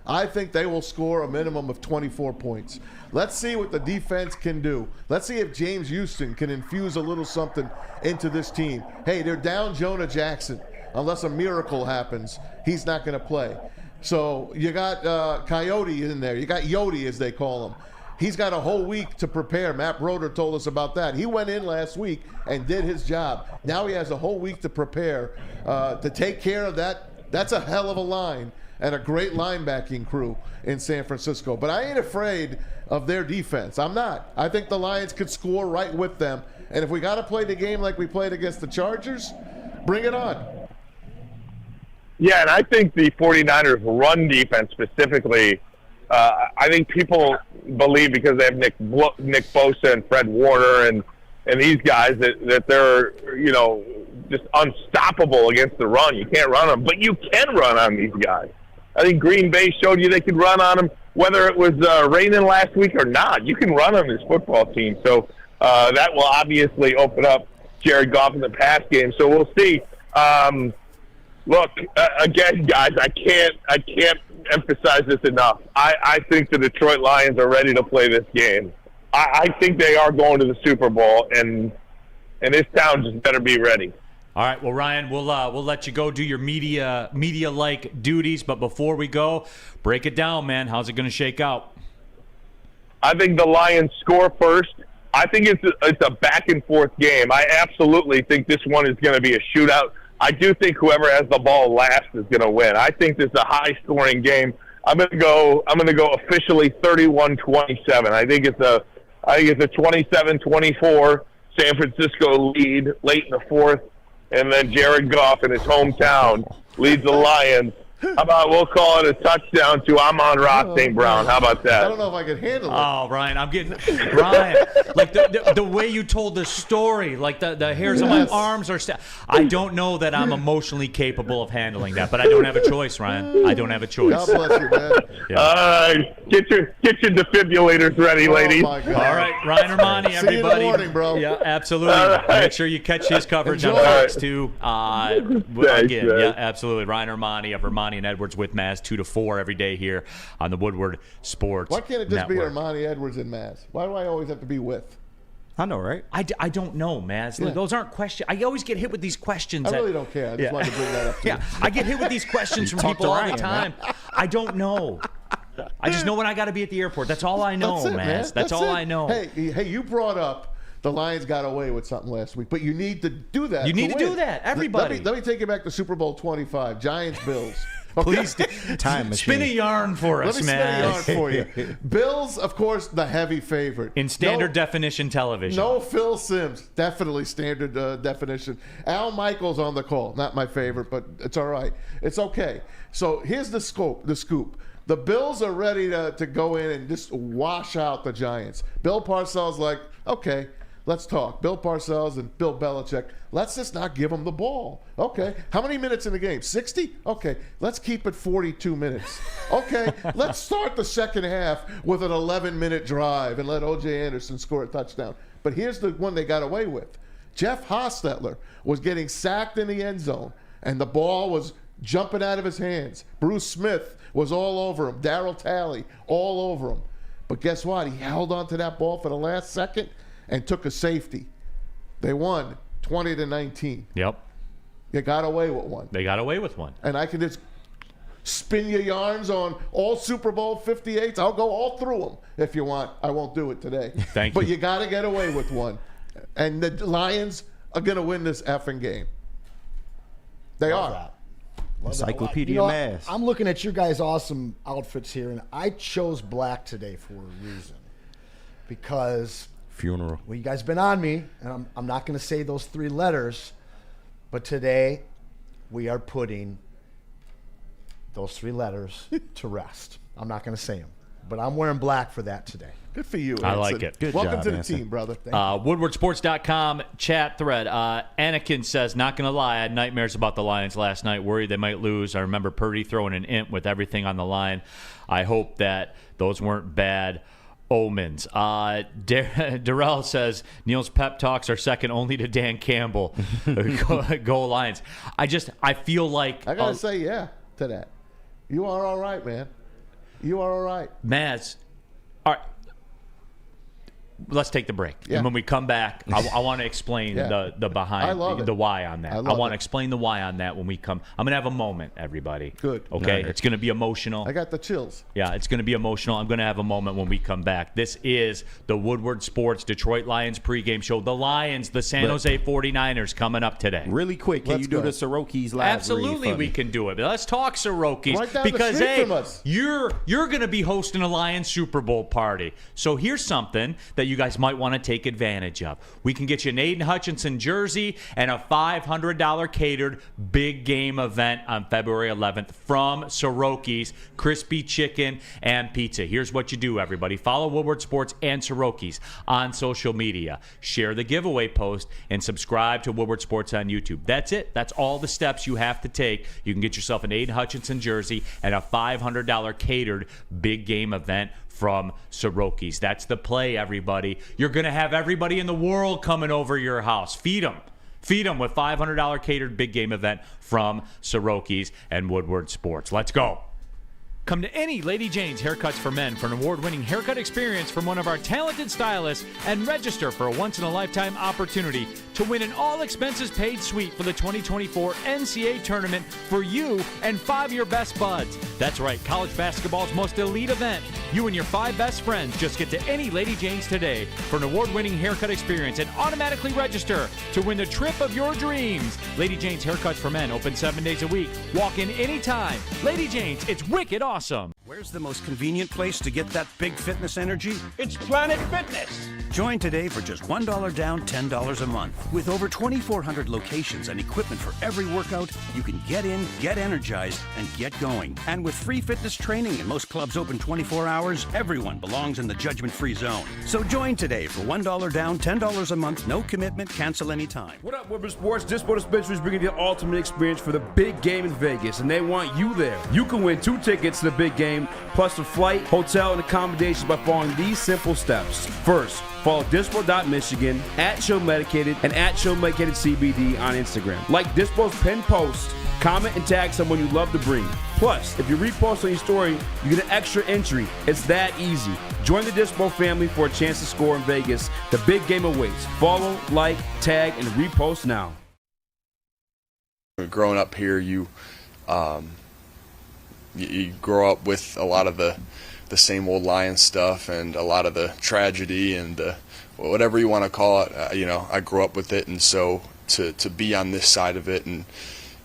I think they will score a minimum of 24 points. Let's see what the defense can do. Let's see if James Houston can infuse a little something into this team. Hey, they're down Jonah Jackson. Unless a miracle happens, he's not going to play. So you got Coyote in there. You got Yodi, as they call him. He's got a whole week to prepare. Matt Broder told us about that. He went in last week and did his job. Now he has a whole week to prepare to take care of that. That's a hell of a line and a great linebacking crew in San Francisco. But I ain't afraid of their defense. I'm not. I think the Lions could score right with them. And if we got to play the game like we played against the Chargers, bring it on. Yeah, and I think the 49ers run defense specifically, I think people believe because they have Nick Bosa and Fred Warner and these guys that they're, just unstoppable against the run. You can't run them, but you can run on these guys. I think Green Bay showed you they could run on them, whether it was raining last week or not. You can run on this football team. So that will obviously open up Jared Goff in the pass game. So we'll see. Look, again, guys, I can't emphasize this enough. I think the Detroit Lions are ready to play this game. I think they are going to the Super Bowl, and this town just better be ready. All right, well, Ryan, we'll let you go do your media-like duties, but before we go, break it down, man. How's it going to shake out? I think the Lions score first. I think it's a back-and-forth game. I absolutely think this one is going to be a shootout. I do think whoever has the ball last is going to win. I think this is a high-scoring game. I'm going to go officially 31-27. I think it's a 27-24 San Francisco lead late in the fourth. And then Jared Goff in his hometown leads the Lions. How about we'll call it a touchdown to Amon-Ra St. Brown? How about that? I don't know if I can handle it. Oh, Ryan, like the way you told the story, like the hairs on my arms are. I don't know that I'm emotionally capable of handling that, but I don't have a choice, Ryan. I don't have a choice. God bless you, man. Yeah. Get your defibrillators ready, ladies. My God. All right, Ryan Ermanni, everybody. See you in the morning, bro. Yeah, absolutely. Right. Make sure you catch his coverage on Fox too. Again, yeah, absolutely. Ryan Ermanni of Ermanni and Edwards with Maz 2 to 4 every day here on the Woodward Sports Why can't it just Network. be Ermanni, Edwards, and Maz? Why do I always have to be with? I know, right? I don't know, Maz. Yeah. Those aren't questions. I always get hit with these questions. I really don't care. I just wanted to bring that up to you. I get hit with these questions from people all the time. I don't know. I just know when I got to be at the airport. That's all I know, That's it, Maz. man. That's all I know. Hey, you brought up the Lions got away with something last week, but you need to do that. You need to do win. that. Everybody. Let me take you back to Super Bowl 25. Giants, Bills. Please time machine. Spin a yarn for us, Let me man. spin a yarn for you. Bills, of course, the heavy favorite. In standard definition television. No Phil Simms. Definitely standard definition. Al Michaels on the call. Not my favorite, but it's all right. It's okay. So here's the scoop. The Bills are ready to go in and just wash out the Giants. Bill Parcells like, okay, Let's talk. Bill Parcells and Bill Belichick. Let's just not give them the ball. Okay. How many minutes in the game? 60? Okay. Let's keep it 42 minutes. Okay. Let's start the second half with an 11-minute drive and let O.J. Anderson score a touchdown. But here's the one they got away with. Jeff Hostetler was getting sacked in the end zone, and the ball was jumping out of his hands. Bruce Smith was all over him. Darryl Talley all over him. But guess what? He held on to that ball for the last second and took a safety. They won 20-19. Yep. They got away with one. They got away with one. And I can just spin your yarns on all Super Bowl 58s. I'll go all through them if you want. I won't do it today. Thank you. But you got to get away with one. And the Lions are going to win this effing game. They are. Encyclopedia You know, Mass. I'm looking at your guys' awesome outfits here, and I chose black today for a reason. Because funeral. Well, you guys been on me, and I'm not going to say those 3 letters, but today we are putting those 3 letters to rest. I'm not going to say them, but I'm wearing black for that today. Good for you, I Anson. like it. Good Welcome job, to the Anson. team, brother. WoodwardSports.com chat thread. Anakin says, not going to lie, I had nightmares about the Lions last night, worried they might lose. I remember Purdy throwing an int with everything on the line. I hope that those weren't bad omens. Darrell says, Neil's pep talks are second only to Dan Campbell. Go Lions. I feel like... I got to say, yeah, to that. You are all right, man. You are all right. Maz, all right. Let's take the break. Yeah. And when we come back, I want to explain Yeah. the behind, I love it. the why on that. I I love want to it. explain the why on that when we come. I'm going to have a moment, everybody. Good. Okay? All right. It's going to be emotional. I got the chills. Yeah, it's going to be emotional. I'm going to have a moment when we come back. This is the Woodward Sports Detroit Lions pregame show. The Lions, the San Jose 49ers coming up today. Really quick, can Let's you do go. the Soroki's live Absolutely, read for we me? can do it. But let's talk Soroki's Right down the because street hey, from us. you're going to be hosting a Lions Super Bowl party. So here's something that you guys might want to take advantage of. We can get you an Aiden Hutchinson jersey and a $500 catered big game event on February 11th from Soroki's Crispy Chicken and Pizza. Here's what you do, everybody. Follow Woodward Sports and Soroki's on social media. Share the giveaway post and subscribe to Woodward Sports on YouTube. That's it. That's all the steps you have to take. You can get yourself an Aiden Hutchinson jersey and a $500 catered big game event from Soroki's. That's the play, everybody. You're going to have everybody in the world coming over your house. Feed them. Feed them with $500 catered big game event from Soroki's and Woodward Sports. Let's go. Come to any Lady Jane's Haircuts for Men for an award-winning haircut experience from one of our talented stylists and register for a once-in-a-lifetime opportunity to win an all-expenses-paid suite for the 2024 NCAA tournament for you and 5 of your best buds. That's right, college basketball's most elite event. You and your 5 best friends just get to any Lady Jane's today for an award-winning haircut experience and automatically register to win the trip of your dreams. Lady Jane's Haircuts for Men open 7 days a week. Walk in anytime. Lady Jane's, it's wicked awesome. Where's the most convenient place to get that big fitness energy? It's Planet Fitness. Join today for just $1 down, $10 a month. With over 2,400 locations and equipment for every workout, you can get in, get energized, and get going. And with free fitness training and most clubs open 24 hours, everyone belongs in the judgment-free zone. So join today for $1 down, $10 a month, no commitment, cancel anytime. What up, Woodward Sports? Dispo Dispensary is bringing you the ultimate experience for the big game in Vegas, and they want you there. You can win 2 tickets to the big game, plus a flight, hotel, and accommodations by following these simple steps. First, follow Dispo.Michigan, @ShowMedicated, and @ShowMedicatedCBD on Instagram. Like Dispo's pinned post, comment and tag someone you love to bring. Plus, if you repost on your story, you get an extra entry. It's that easy. Join the Dispo family for a chance to score in Vegas. The big game awaits. Follow, like, tag, and repost now. Growing up here, you grow up with a lot of the same old Lion stuff and a lot of the tragedy and whatever you want to call it. I grew up with it, and so to be on this side of it, and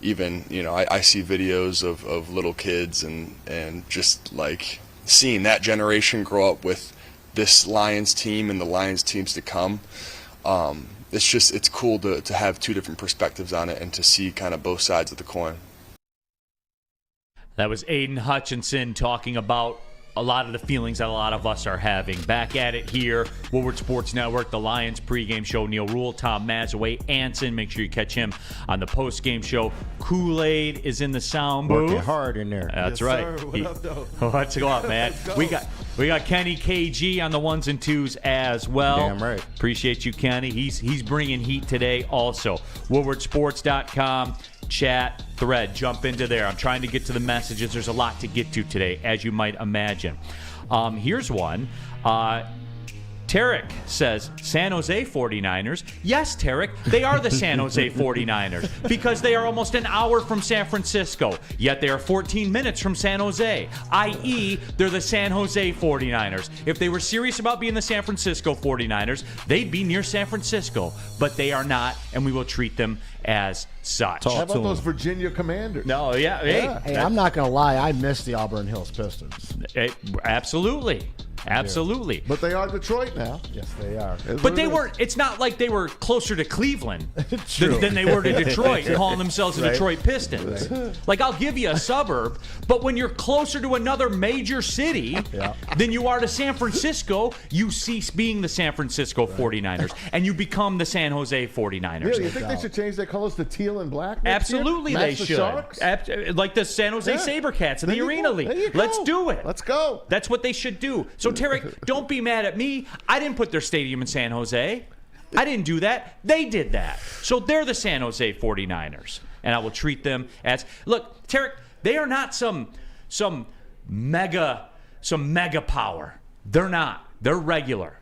even I see videos of little kids and just like seeing that generation grow up with this Lions team and the Lions teams to come. It's cool to have 2 different perspectives on it and to see kind of both sides of the coin. That was Aiden Hutchinson talking about a lot of the feelings that a lot of us are having. Back at it here, Woodward Sports Network, the Lions pregame show. Neil Rule, Tom Mazaway, Anson. Make sure you catch him on the postgame show. Kool-Aid is in the sound booth. Working hard in there. That's Yes, right. sir. What up, though? Let's go up, man. We got Kenny KG on the ones and twos as well. Damn right. Appreciate you, Kenny. He's bringing heat today also. WoodwardSports.com. Chat thread. Jump into there. I'm trying to get to the messages. There's a lot to get to today, as you might imagine. Here's one. Tarek says, San Jose 49ers. Yes, Tarek, they are the San Jose 49ers because they are almost an hour from San Francisco, yet they are 14 minutes from San Jose, i.e., they're the San Jose 49ers. If they were serious about being the San Francisco 49ers, they'd be near San Francisco, but they are not, and we will treat them as such. How about those Virginia Commanders? No, yeah. Hey, I'm not going to lie. I miss the Auburn Hills Pistons. Absolutely. Absolutely. But they are Detroit now. Yes, they are. But they weren't. It's not like they were closer to Cleveland than they were to Detroit, calling themselves the Detroit Pistons. Like, I'll give you a suburb, but when you're closer to another major city than you are to San Francisco, you cease being the San Francisco 49ers, and you become the San Jose 49ers. Yeah, you think they should change their colors to teal and black next Absolutely, year? they Match the should. Sharks? Like the San Jose SaberCats in the Arena League. Let's do it. Let's go. That's what they should do. So, Tarek, don't be mad at me. I didn't put their stadium in San Jose. I didn't do that. They did that. So they're the San Jose 49ers. And I will treat them as... Look, Tarek, they are not some mega power. They're not. They're regular.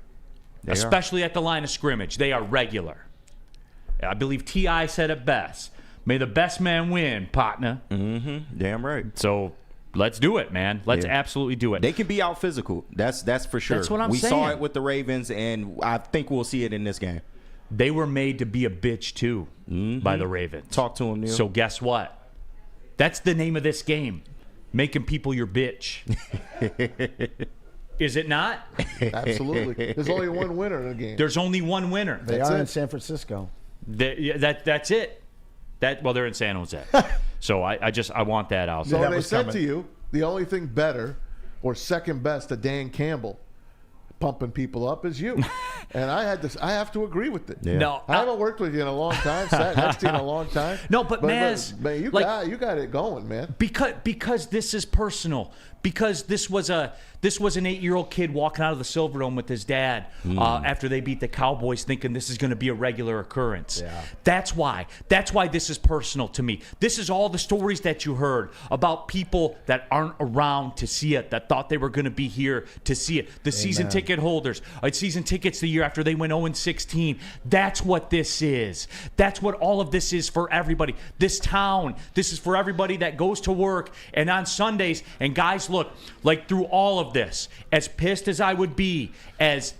Especially at the line of scrimmage. They are regular. I believe T.I. said it best. May the best man win, partner. Mm-hmm. Damn right. So... let's do it, man. Let's absolutely do it. They can be out physical. That's for sure. That's what I'm saying. We saw it with the Ravens, and I think we'll see it in this game. They were made to be a bitch, too, by the Ravens. Talk to them, Neil. So guess what? That's the name of this game. Making people your bitch. Is it not? Absolutely. There's only one winner in the game. There's only one winner. They are in San Francisco. That's it. Well, they're in San Jose. So I want that out. So they said to you, the only thing better or second best to Dan Campbell pumping people up is you. And I have to agree with it. Yeah. No, I haven't worked with you in a long time, sat next to you in a long time. No, but Maz, you got it going, man. Because this is personal. Because this was an 8-year-old kid walking out of the Silverdome with his dad after they beat the Cowboys, thinking this is going to be a regular occurrence. Yeah. That's why this is personal to me. This is all the stories that you heard about people that aren't around to see it, that thought they were going to be here to see it. The season ticket holders, season tickets the year after they went 0-16. That's what this is. That's what all of this is for everybody. This town, this is for everybody that goes to work and on Sundays. And guys, look, like through all of this, as pissed as I would be, as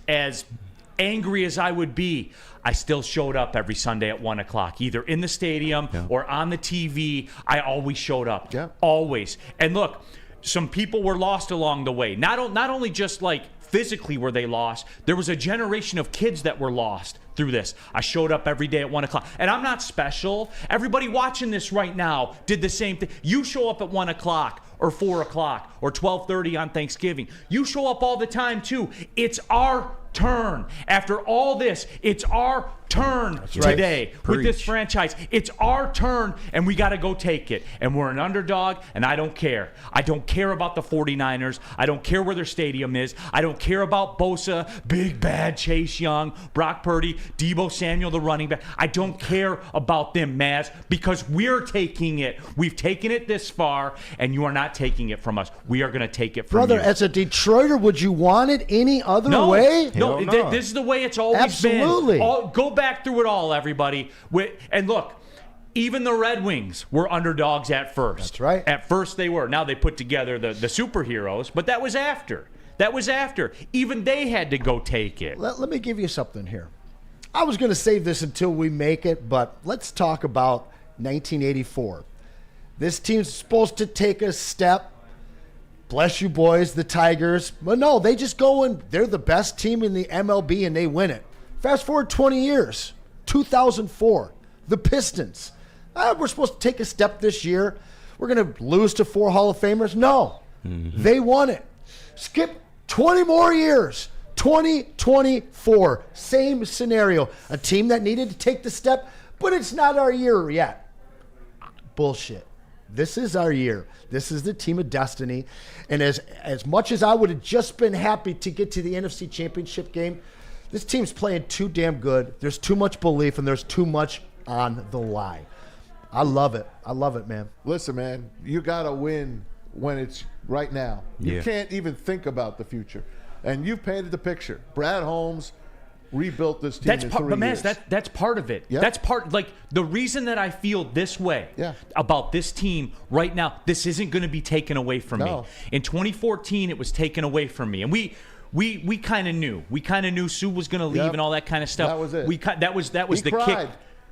angry as I would be, I still showed up every Sunday at 1 o'clock, either in the stadium or on the TV. I always showed up. Yeah. Always. And look, some people were lost along the way. Not only just like physically were they lost, there was a generation of kids that were lost through this. I showed up every day at 1 o'clock. And I'm not special. Everybody watching this right now did the same thing. You show up at 1 o'clock or 4 o'clock or 12:30 on Thanksgiving. You show up all the time too. It's our turn. After all this, it's our turn today with this franchise. It's our turn, and we got to go take it. And we're an underdog, and I don't care. I don't care about the 49ers. I don't care where their stadium is. I don't care about Bosa, Big Bad Chase Young, Brock Purdy, Deebo Samuel, the running back. I don't care about them, Maz, because we're taking it. We've taken it this far, and you are not taking it from us. We are going to take it from you. Brother, as a Detroiter, would you want it any other way? No, this is the way it's always been. Absolutely. Go back through it all, everybody. And look, even the Red Wings were underdogs at first. That's right. At first they were. Now they put together the superheroes, but that was after. Even they had to go take it. Let me give you something here. I was going to save this until we make it, but let's talk about 1984. This team's supposed to take a step. Bless you, boys, the Tigers. But no, they just go and they're the best team in the MLB and they win it. Fast forward 20 years, 2004, the Pistons. We're supposed to take a step this year. We're going to lose to 4 Hall of Famers. No, they won it. Skip 20 more years. 2024, same scenario. A team that needed to take the step, but it's not our year yet. Bullshit. This is our year. This is the team of destiny. And as much as I would have just been happy to get to the NFC Championship game, this team's playing too damn good. There's too much belief, and there's too much on the line. I love it. I love it, man. Listen, man, you got to win when it's right now. You can't even think about the future. And you've painted the picture. Brad Holmes rebuilt this team in 3 years. But man, that's part of it. Yep. That's part, like, the reason that I feel this way about this team right now, this isn't going to be taken away from me. In 2014, it was taken away from me. And we kind of knew. We kind of knew Sue was going to leave and all that kind of stuff. That was it. That was the cried. kick.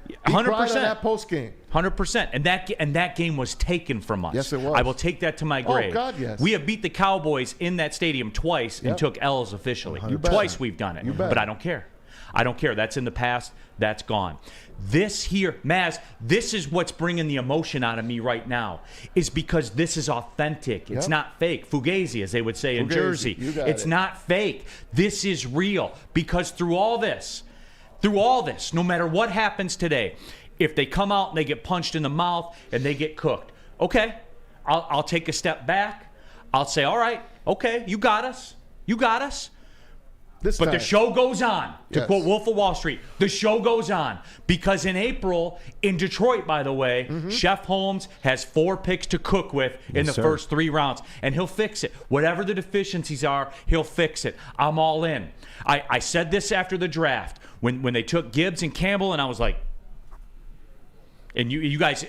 He cried on that post game. 100%. And that game was taken from us. Yes, it was. I will take that to my grave. Oh, God, yes. We have beat the Cowboys in that stadium twice and took L's officially. Twice we've done it. But I don't care. I don't care. That's in the past. That's gone. This here, Maz, this is what's bringing the emotion out of me right now, is because this is authentic. It's not fake. Fugazi, as they would say in Jersey. It's not fake. This is real. Because through all this, no matter what happens today, if they come out and they get punched in the mouth and they get cooked, okay, I'll take a step back. I'll say, all right, okay, you got us. You got us. But the show goes on. To quote Wolf of Wall Street, the show goes on. Because in April, in Detroit, by the way, Chef Holmes has 4 picks to cook with in the first 3 rounds. And he'll fix it. Whatever the deficiencies are, he'll fix it. I'm all in. I said this after the draft. When they took Gibbs and Campbell, and I was like, and you guys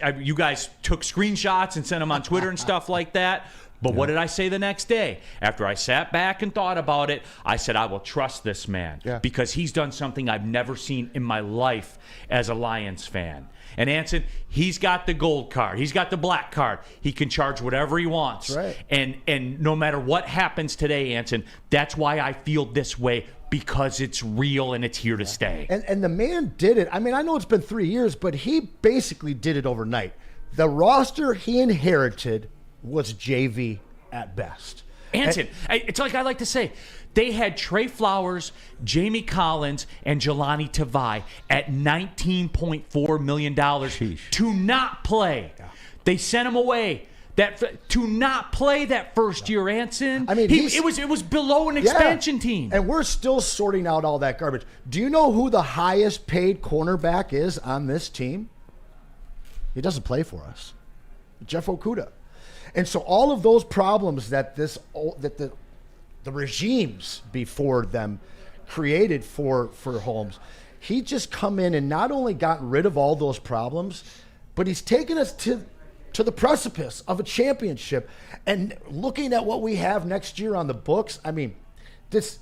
took screenshots and sent them on Twitter and stuff like that. But what did I say the next day? After I sat back and thought about it, I said, I will trust this man because he's done something I've never seen in my life as a Lions fan. And Anson, he's got the gold card. He's got the black card. He can charge whatever he wants. Right. And no matter what happens today, Anson, that's why I feel this way, because it's real and it's here to stay. And the man did it. I mean, I know it's been 3 years, but he basically did it overnight. The roster he inherited was JV at best. Anson, it's like I like to say, they had Trey Flowers, Jamie Collins, and Jelani Tavai at $19.4 million to not play. Yeah. They sent him away. To not play that first year, Anson. I mean, it was below an expansion team. And we're still sorting out all that garbage. Do you know who the highest paid cornerback is on this team? He doesn't play for us. Jeff Okudah. And so all of those problems that the regimes before them created for Holmes, he just come in and not only gotten rid of all those problems, but he's taken us to the precipice of a championship. And looking at what we have next year on the books, I mean, it's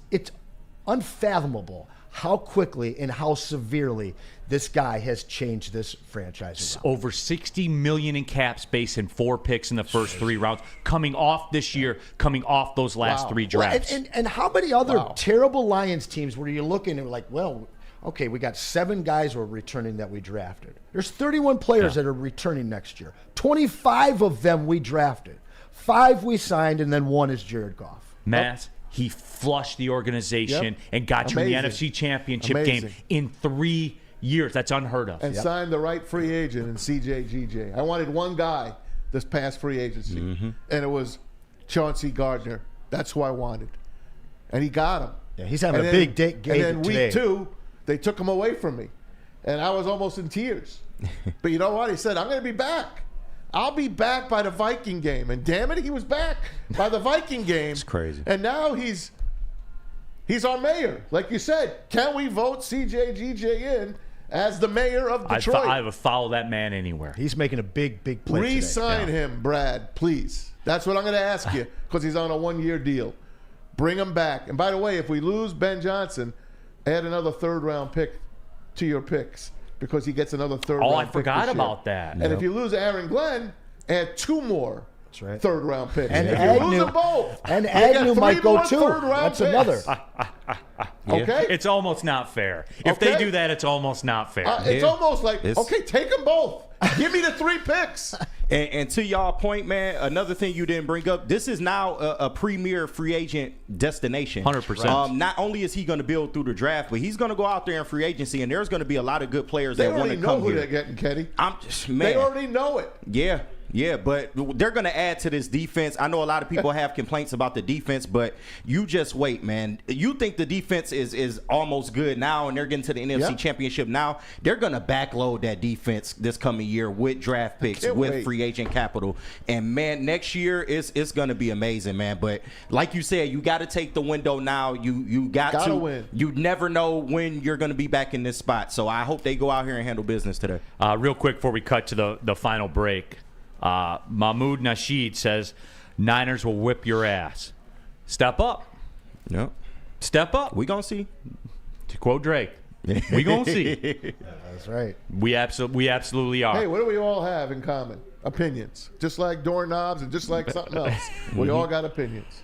unfathomable how quickly and how severely this guy has changed this franchise around. Over $60 million in cap space and 4 picks in the first 3 rounds, coming off this year, coming off those last 3 drafts. Well, and how many other terrible Lions teams were you looking and were like, well, okay, we got 7 guys who are returning that we drafted. There's 31 players that are returning next year. 25 of them we drafted. 5 we signed, and then 1 is Jared Goff. Matt, he flushed the organization and got you in the NFC Championship game in 3 years. That's unheard of. And signed the right free agent in CJ. I wanted one guy this past free agency, and it was Chauncey Gardner. That's who I wanted. And he got him. Yeah, he's having a big game today. And then week 2, they took him away from me. And I was almost in tears. But you know what? He said, I'm going to be back. I'll be back by the Viking game. And damn it, he was back by the Viking game. It's crazy. And now he's our mayor. Like you said, can we vote CJGJ in as the mayor of Detroit? I would follow that man anywhere. He's making a big play today. Re-sign him, Brad, please. That's what I'm going to ask you, because he's on a 1-year deal. Bring him back. And by the way, if we lose Ben Johnson, add another 3rd-round pick to your picks, because he gets another 3rd-round pick. I forgot about that. And if you lose Aaron Glenn, add 2 more. That's right. 3rd-round picks. And if Agnew, you lose them both, and Agnew might go too. That's another. Okay? It's almost not fair. If they do that, it's almost not fair. It's almost like, okay, take them both. Give me the 3 picks. And to y'all point, man, another thing you didn't bring up, this is now a premier free agent destination. 100%. Not only is he going to build through the draft, but he's going to go out there in free agency, and there's going to be a lot of good players that want to come here. They already know who they're getting, Kenny. They already know it. Yeah, but they're going to add to this defense. I know a lot of people have complaints about the defense, but you just wait, man. You think the defense is almost good now, and they're getting to the NFC Championship now. They're going to backload that defense this coming year with draft picks, with free agent capital. And, man, next year it's going to be amazing, man. But like you said, you got to take the window now. You got to win. You never know when you're going to be back in this spot. So I hope they go out here and handle business today. Real quick before we cut to the final break. Mahmoud Nasheed says, Niners will whip your ass. Step up. Yep. Step up. We gonna see. To quote Drake, we gonna see. That's right. We absolutely are. Hey, what do we all have in common? Opinions. Just like doorknobs and just like something else. We all got opinions.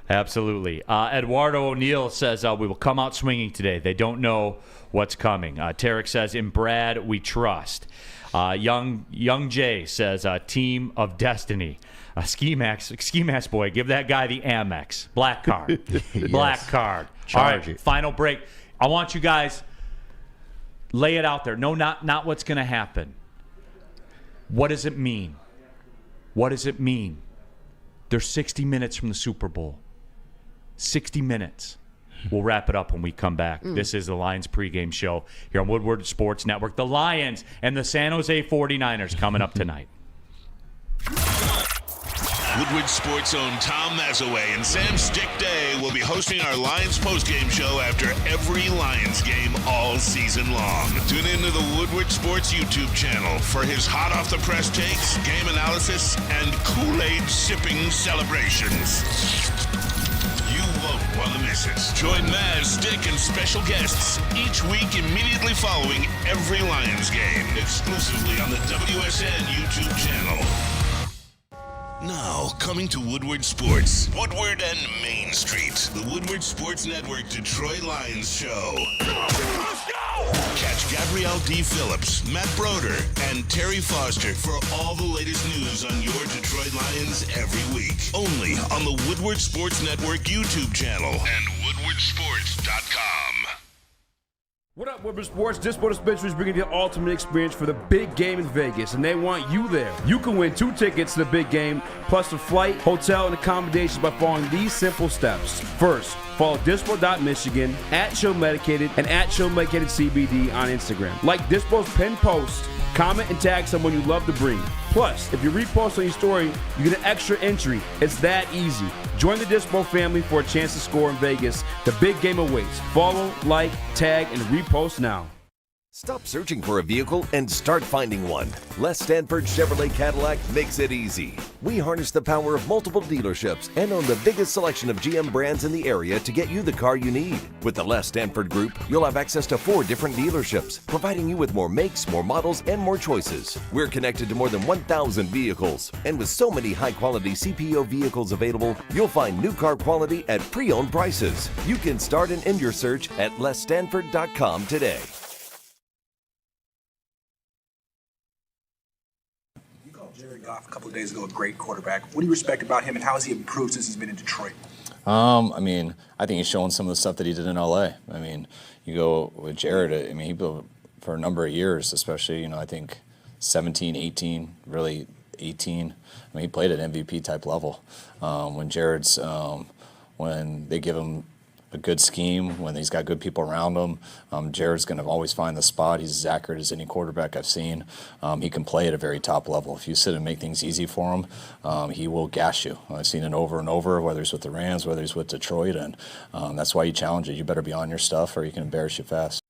Absolutely. Eduardo O'Neill says, we will come out swinging today. They don't know what's coming. Tarek says, in Brad, we trust. Young Jay says, team of destiny. Ski Max boy, give that guy the Amex. Black card. Yes. Black card. Charge All right, it. final break. I want you guys, lay it out there. No, not what's going to happen. What does it mean? What does it mean? They're 60 minutes from the Super Bowl. 60 minutes. We'll wrap it up when we come back. This is the Lions pregame show here on Woodward Sports Network. The Lions and the San Jose 49ers coming up tonight. Woodward Sports' own Tom Mazaway and Sam Stick Day will be hosting our Lions postgame show after every Lions game all season long. Tune into the Woodward Sports YouTube channel for his hot-off-the-press takes, game analysis, and Kool-Aid sipping celebrations. You won't want to miss it. Join Maz, Stick, and special guests each week immediately following every Lions game, exclusively on the WSN YouTube channel. Now, coming to Woodward Sports, Woodward and Main Street, the Woodward Sports Network Detroit Lions show. Let's go! Catch Gabrielle D. Phillips, Matt Broder, and Terry Foster for all the latest news on your Detroit Lions every week. Only on the Woodward Sports Network YouTube channel and woodwardsports.com. What up, Woodward Sports? Dispo Dispensary is bringing you the ultimate experience for the big game in Vegas, and they want you there. You can win 2 tickets to the big game, plus a flight, hotel, and accommodations by following these simple steps. First, follow dispo.michigan, @ShowMedicated, and @ShowMedicatedCBD on Instagram. Like Dispo's pinned post, comment and tag someone you love to bring. Plus, if you repost on your story, you get an extra entry. It's that easy. Join the Dispo family for a chance to score in Vegas. The big game awaits. Follow, like, tag, and repost now. Stop searching for a vehicle and start finding one. Les Stanford Chevrolet Cadillac makes it easy. We harness the power of multiple dealerships and own the biggest selection of GM brands in the area to get you the car you need. With the Les Stanford Group, you'll have access to 4 different dealerships, providing you with more makes, more models, and more choices. We're connected to more than 1,000 vehicles. And with so many high-quality CPO vehicles available, you'll find new car quality at pre-owned prices. You can start and end your search at lesstanford.com today. Goff a couple of days ago, a great quarterback. What do you respect about him, and how has he improved since he's been in Detroit? I mean, I think he's showing some of the stuff that he did in LA. I mean, you go with Jared, I mean, he built for a number of years, especially, I think 17, 18, really 18. I mean, he played at MVP type level. When Jared's, when they give him a good scheme, when he's got good people around him, Jared's going to always find the spot. He's as accurate as any quarterback I've seen. He can play at a very top level. If you sit and make things easy for him, he will gas you. I've seen it over and over, whether it's with the Rams, whether it's with Detroit, and that's why you challenge it. You better be on your stuff or he can embarrass you fast.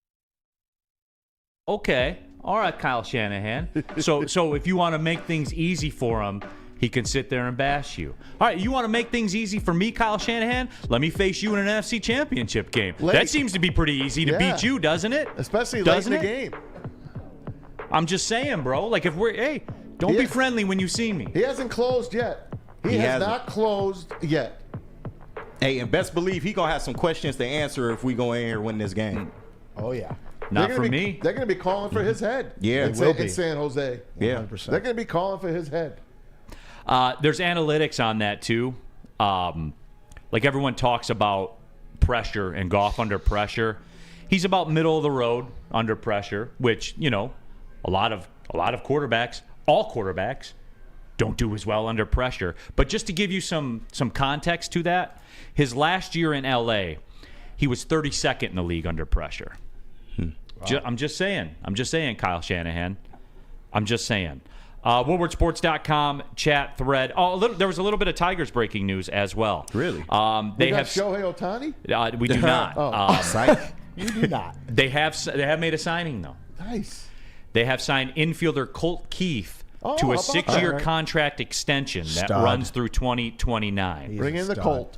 Okay. All right, Kyle Shanahan. So if you want to make things easy for him, he can sit there and bash you. All right, you want to make things easy for me, Kyle Shanahan? Let me face you in an NFC Championship game. That seems to be pretty easy to beat you, doesn't it? Especially late in the game. I'm just saying, bro. Like, if don't be friendly when you see me. He hasn't closed yet. He has not closed yet. Hey, and best believe he going to have some questions to answer if we go in here and win this game. Oh, yeah. Not for me. They're going to be calling for his head. Yeah, in San Jose. Yeah, 100%. They're going to be calling for his head. There's analytics on that too. Like everyone talks about pressure and Goff under pressure. He's about middle of the road under pressure, which, you know, a lot of quarterbacks, all quarterbacks, don't do as well under pressure. But just to give you some context to that, his last year in LA, he was 32nd in the league under pressure. Wow. I'm just saying, Kyle Shanahan. I'm just saying. WoodwardSports.com chat thread. There was a little bit of Tigers breaking news as well. Really? They have Shohei Ohtani? We do not. You do not. They have made a signing though. Nice. They have signed infielder Colt Keith to a 6-year contract extension that runs through 2029. Bring in the Colt.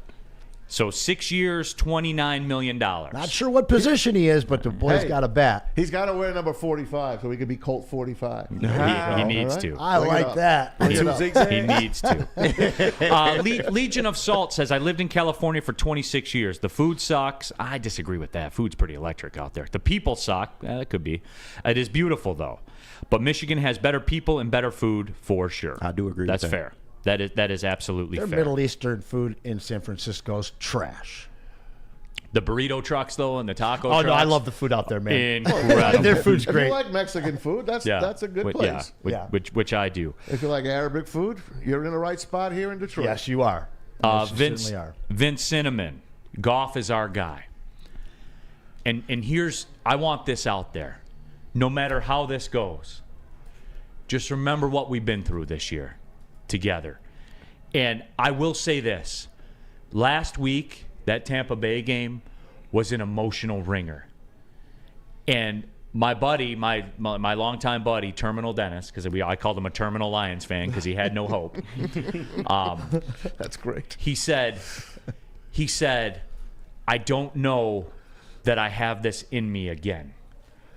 So 6 years, $29 million. Not sure what position he is, but the boy's got a bat. He's got to wear number 45, so he could be Colt 45. He needs to. I like that. He needs to. Legion of Salt says, I lived in California for 26 years. The food sucks. I disagree with that. Food's pretty electric out there. The people suck. It could be. It is beautiful, though. But Michigan has better people and better food for sure. I do agree with that. That's fair. That is absolutely Their fair. Middle Eastern food in San Francisco's trash. The burrito trucks, though, and the taco trucks. trucks. No, I love the food out there, man. Incredible. Their food's If great. you like Mexican food, that's a good place. Which I do. If you like Arabic food, you're in the right spot here in Detroit. Yes, you are. Vince Cinnamon, Goff is our guy. And I want this out there. No matter how this goes, just remember what we've been through this year together. And I will say this. Last week, that Tampa Bay game was an emotional ringer. And my buddy, my longtime buddy, Terminal Dennis, because I called him a Terminal Lions fan because he had no hope. That's great. He said, I don't know that I have this in me again.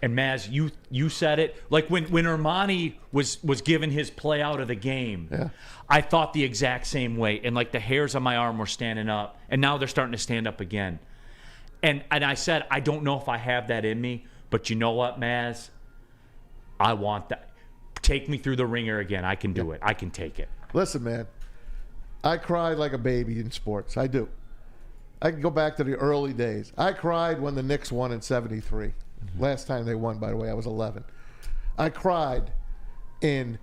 And Maz, you said it. Like when Ermanni was given his play out of the game, I thought the exact same way. And like the hairs on my arm were standing up, and now they're starting to stand up again. And I said, I don't know if I have that in me, but you know what, Maz? I want that. Take me through the ringer again. I can do it. I can take it. Listen, man, I cried like a baby in sports. I do. I can go back to the early days. I cried when the Knicks won in '73. Last time they won, by the way, I was 11. I cried in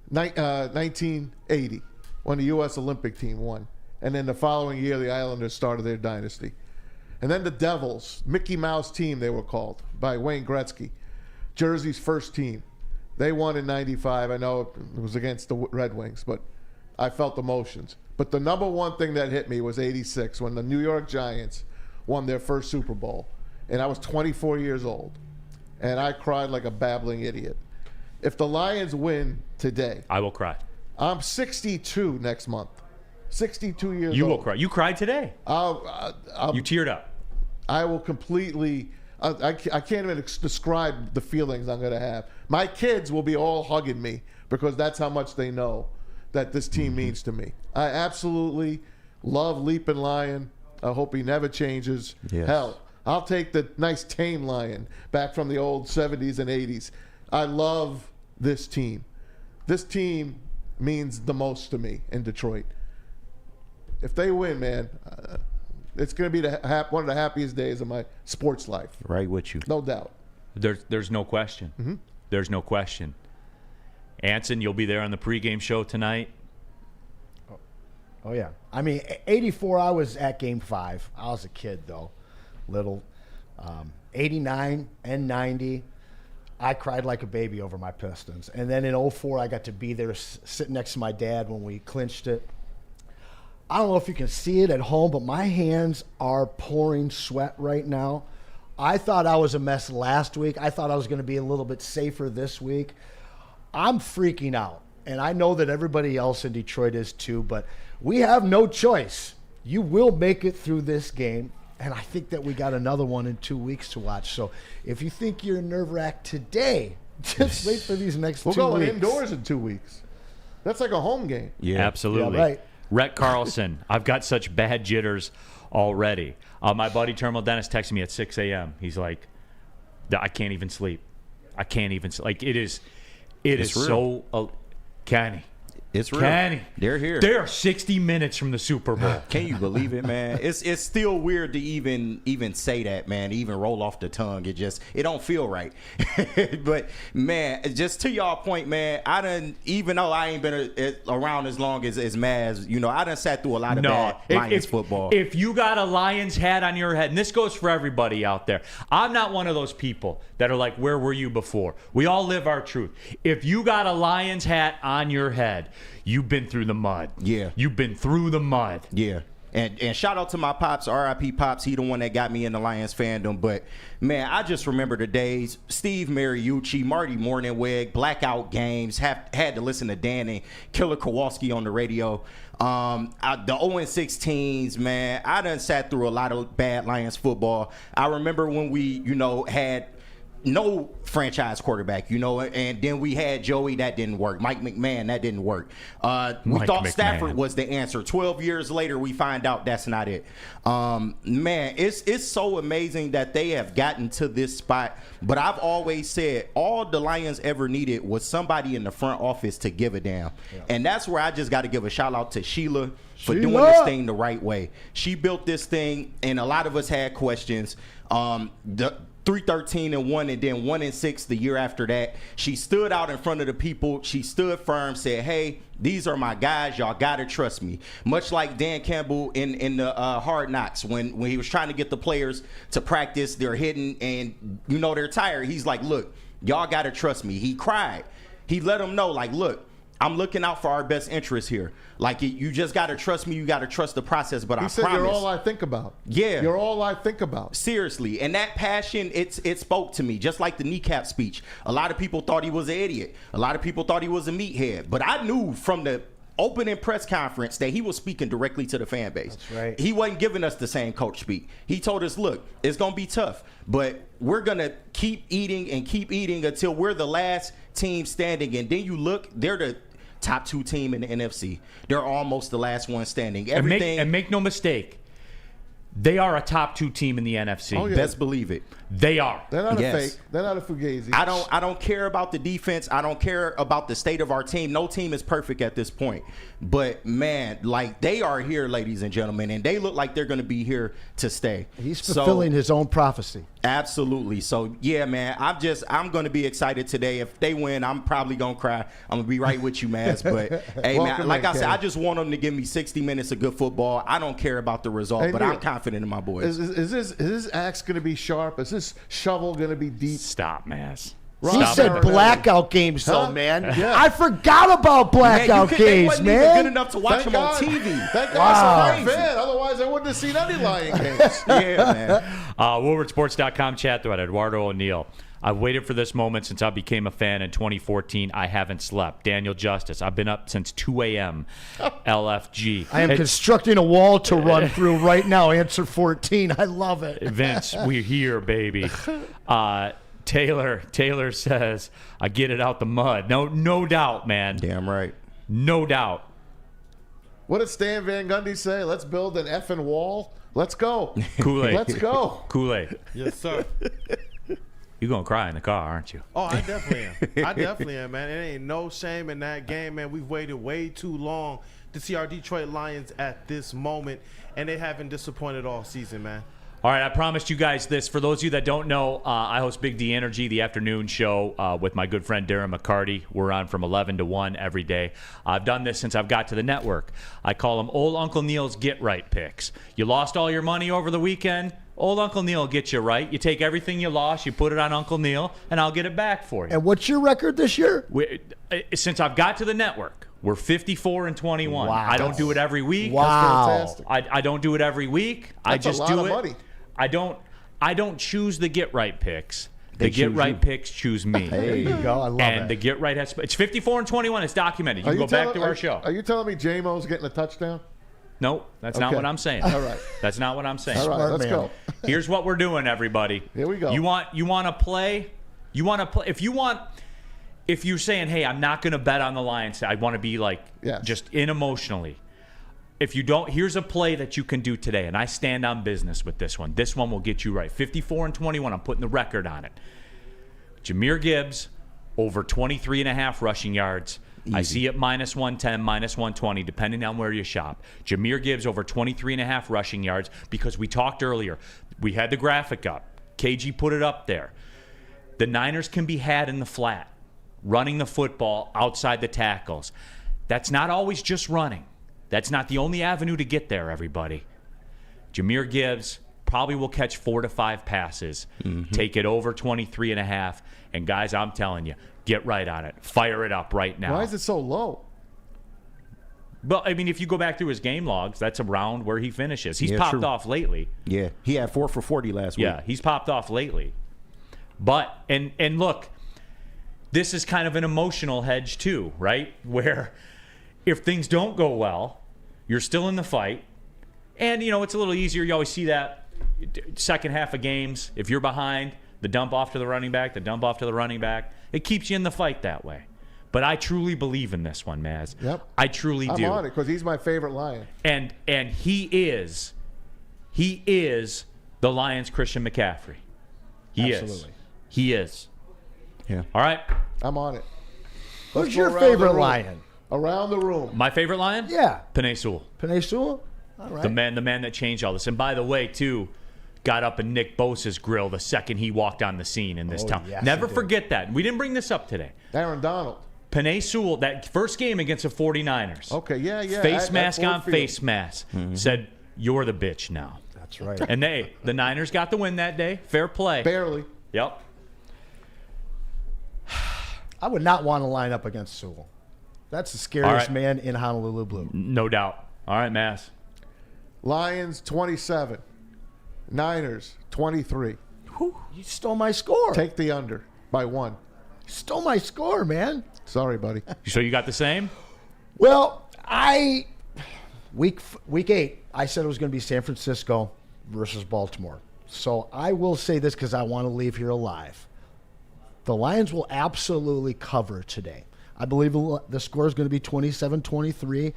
1980 when the U.S. Olympic team won. And then the following year, the Islanders started their dynasty. And then the Devils, Mickey Mouse team they were called, by Wayne Gretzky, Jersey's first team. They won in 95. I know it was against the Red Wings, but I felt emotions. But the number one thing that hit me was 86 when the New York Giants won their first Super Bowl. And I was 24 years old. And I cried like a babbling idiot. If the Lions win today, I will cry. I'm 62 next month. 62 years old. You will cry. You cried today. You teared up. I will completely. I can't even describe the feelings I'm going to have. My kids will be all hugging me because that's how much they know that this team means to me. I absolutely love Leaping Lion. I hope he never changes. Yes. Hell, I'll take the nice tame lion back from the old 70s and 80s. I love this team. This team means the most to me in Detroit. If they win, man, it's going to be one of the happiest days of my sports life. Right with you. No doubt. There's no question. Mm-hmm. There's no question. Anson, you'll be there on the pregame show tonight. Oh, yeah. I mean, 84, I was at Game 5. I was a kid, though. Little. 89 and 90, I cried like a baby over my Pistons. And then in 04, I got to be there sitting next to my dad when we clinched it. I don't know if you can see it at home, but my hands are pouring sweat right now. I thought I was a mess last week. I thought I was going to be a little bit safer this week. I'm freaking out. And I know that everybody else in Detroit is too, but we have no choice. You will make it through this game. And I think that we got another one in 2 weeks to watch. So if you think you're nerve-wracked today, just wait for these next 2 weeks. We're going indoors in 2 weeks. That's like a home game. Yeah, absolutely. Yeah, right. Rhett Carlson, I've got such bad jitters already. My buddy Terminal Dennis texted me at 6 a.m. He's like, I can't even sleep. I can't even like it is real. so Kenny. It's real. Kenny. They're here. They are 60 minutes from the Super Bowl. Can you believe it, man? It's still weird to even say that, man. To even roll off the tongue. It don't feel right. But man, just to y'all point, man, I done, even though I ain't been around as long as Maz, you know, I done sat through a lot of bad Lions football. If you got a Lions hat on your head, and this goes for everybody out there, I'm not one of those people that are like, where were you before? We all live our truth. If you got a Lions hat on your head, you've been through the mud. Yeah. You've been through the mud. Yeah. And shout out to my pops, R.I.P. Pops. He the one that got me in the Lions fandom. But, man, I just remember the days. Steve Mariucci, Marty Morningweg, blackout games. Had to listen to Dan and Killer Kowalski on the radio. The 0-16s, man. I done sat through a lot of bad Lions football. I remember when we, you know, had no franchise quarterback, you know, and then we had Joey, that didn't work. Mike McMahon, that didn't work. We thought Stafford was the answer. 12 years later, we find out that's not it. Man, it's so amazing that they have gotten to this spot. But I've always said all the Lions ever needed was somebody in the front office to give a damn. Yeah. And that's where I just got to give a shout out to Sheila for doing this thing the right way. She built this thing, and a lot of us had questions. 3-13-1 and then 1-6 the year after that. She stood out in front of the people. She stood firm, said, hey, these are my guys. Y'all got to trust me. Much like Dan Campbell in the Hard Knocks when he was trying to get the players to practice. They're hitting and, you know, they're tired. He's like, look, y'all got to trust me. He cried. He let them know, like, look, I'm looking out for our best interests here. Like, you just got to trust me. You got to trust the process. But I promise. You're all I think about. Yeah. You're all I think about. Seriously. And that passion, it spoke to me. Just like the kneecap speech. A lot of people thought he was an idiot. A lot of people thought he was a meathead. But I knew from the opening press conference that he was speaking directly to the fan base. That's right. He wasn't giving us the same coach speak. He told us, look, it's going to be tough, but we're going to keep eating until we're the last team standing. And then you look, they're the top 2 team in the NFC. They're almost the last one standing. Everything, and make no mistake, they are a top 2 team in the NFC. Oh, yeah. Best believe it. They are. They're not a fake. They're not a fugazi. I don't care about the defense. I don't care about the state of our team. No team is perfect at this point. But, man, like, they are here, ladies and gentlemen, and they look like they're going to be here to stay. He's fulfilling his own prophecy. Absolutely. So, yeah, man, I'm going to be excited today. If they win, I'm probably going to cry. I'm going to be right with you, Maz. But, hey, man, like I said, I just want them to give me 60 minutes of good football. I don't care about the result, but I'm confident in my boys. Is this axe going to be sharp? Is this shovel going to be deep? Stop, Maz. He said blackout games, though, man. Yeah. I forgot about blackout games, they wasn't man. even good enough to watch them on TV. Thank God I'm a fan. Otherwise, I wouldn't have seen any Lion games. Yeah, man. WoodwardSports.com chat thread, Eduardo O'Neill. I've waited for this moment since I became a fan in 2014. I haven't slept. Daniel Justice. I've been up since 2 a.m. LFG. I am constructing a wall to run through right now. Answer 14. I love it. Vince, we're here, baby. Taylor says, I get it out the mud. No doubt, man. Damn right. No doubt. What did Stan Van Gundy say? Let's build an effing wall. Let's go. Kool-Aid. Let's go. Kool-Aid. Yes, sir. You're going to cry in the car, aren't you? Oh, I definitely am, man. It ain't no shame in that game, man. We've waited way too long to see our Detroit Lions at this moment, and they haven't disappointed all season, man. All right, I promised you guys this. For those of you that don't know, I host Big D Energy, the afternoon show with my good friend Darren McCarty. We're on from 11 to 1 every day. I've done this since I've got to the network. I call them Old Uncle Neil's Get Right Picks. You lost all your money over the weekend? Old Uncle Neil will get you right. You take everything you lost, you put it on Uncle Neil, and I'll get it back for you. And what's your record this year? Since I've got to the network, we're 54-21. Wow. I don't do it every week. Wow. That's fantastic. I don't do it every week. I just a lot do of it. money. I don't choose the Get Right picks. They The Get choose Right you. picks choose me. There you go. I love And it. the Get Right has it's 54-21. It's documented. You can go back to our show. Are you telling me J-Mo's getting a touchdown? Nope, that's not Okay. what I'm saying. All right. That's not what I'm saying. All right, Smart let's man. go. Here's what we're doing, everybody. Here we go. You want to play? You want to play? If you're saying, hey, I'm not going to bet on the Lions, I want to be like Yes. just in emotionally. if you don't, here's a play that you can do today, and I stand on business with this one. This one will get you right. 54-21, I'm putting the record on it. Jahmyr Gibbs, over 23.5 rushing yards. Easy. I see it -110, -120, depending on where you shop. Jahmyr Gibbs over 23.5 rushing yards, because we talked earlier. We had the graphic up. KG put it up there. The Niners can be had in the flat, running the football outside the tackles. That's not always just running. That's not the only avenue to get there, everybody. Jahmyr Gibbs probably will catch 4 to 5 passes, take it over 23.5, and guys, I'm telling you, get right on it. Fire it up right now. Why is it so low? Well, I mean, if you go back through his game logs, that's around where he finishes. He's popped off lately. Yeah, he had 4 for 40 last week. Yeah, he's popped off lately. But, and look, this is kind of an emotional hedge too, right? Where if things don't go well, you're still in the fight. And, you know, it's a little easier. You always see that second half of games. If you're behind, the dump off to the running back, the dump off to the running back. It keeps you in the fight that way. But I truly believe in this one, Maz. Yep. I truly do. I'm on it because he's my favorite Lion. And he is the Lions' Christian McCaffrey. Absolutely. He is. Yeah. All right. I'm on it. Who's your favorite Lion? Around the room. My favorite Lion? Yeah. Penei Sewell. Penei Sewell? All right. The man that changed all this. And by the way, too, got up in Nick Bosa's grill the second he walked on the scene in this town. Yes, Never forget that. We didn't bring this up today. Aaron Donald. Penei Sewell, that first game against the 49ers. Okay, yeah. Face mask on face mask. Said, you're the bitch now. That's right. And the Niners got the win that day. Fair play. Barely. Yep. I would not want to line up against Sewell. That's the scariest man in Honolulu Blue. No doubt. All right, Mass. Lions 27. Niners 23. You stole my score. Take the under by 1. You stole my score, man. Sorry, buddy. So you got the same? Well, week 8, I said it was going to be San Francisco versus Baltimore. So I will say this because I want to leave here alive. The Lions will absolutely cover today. I believe the score is going to be 27-23.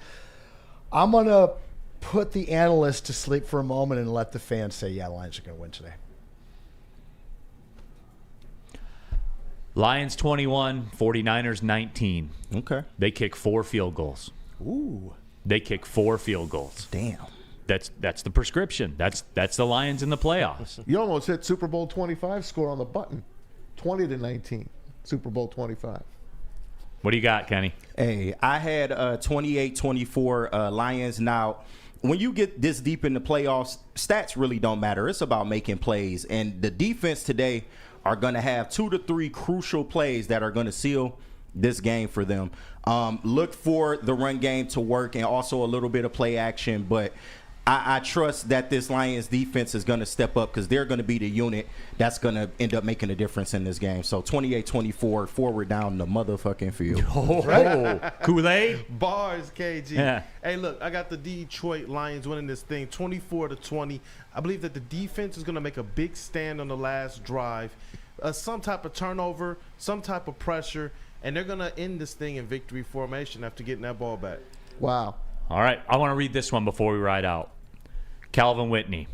I'm going to put the analysts to sleep for a moment and let the fans say, yeah, the Lions are going to win today. Lions 21, 49ers 19. Okay. They kick 4 field goals. Ooh. They kick 4 field goals. Damn. That's the prescription. That's the Lions in the playoffs. You almost hit Super Bowl 25 score on the button. 20-19. Super Bowl 25. What do you got, Kenny? Hey, I had 28-24 Lions. Now, when you get this deep in the playoffs, stats really don't matter. It's about making plays. And the defense today are going to have 2 to 3 crucial plays that are going to seal this game for them. Look for the run game to work and also a little bit of play action. But I trust that this Lions defense is going to step up because they're going to be the unit that's going to end up making a difference in this game. So 28-24, forward down the motherfucking field. Kool-Aid? Bars, KG. Yeah. Hey, look, I got the Detroit Lions winning this thing 24-20. I believe that the defense is going to make a big stand on the last drive. Some type of turnover, some type of pressure, and they're going to end this thing in victory formation after getting that ball back. Wow. All right. I want to read this one before we ride out. Calvin Whitney.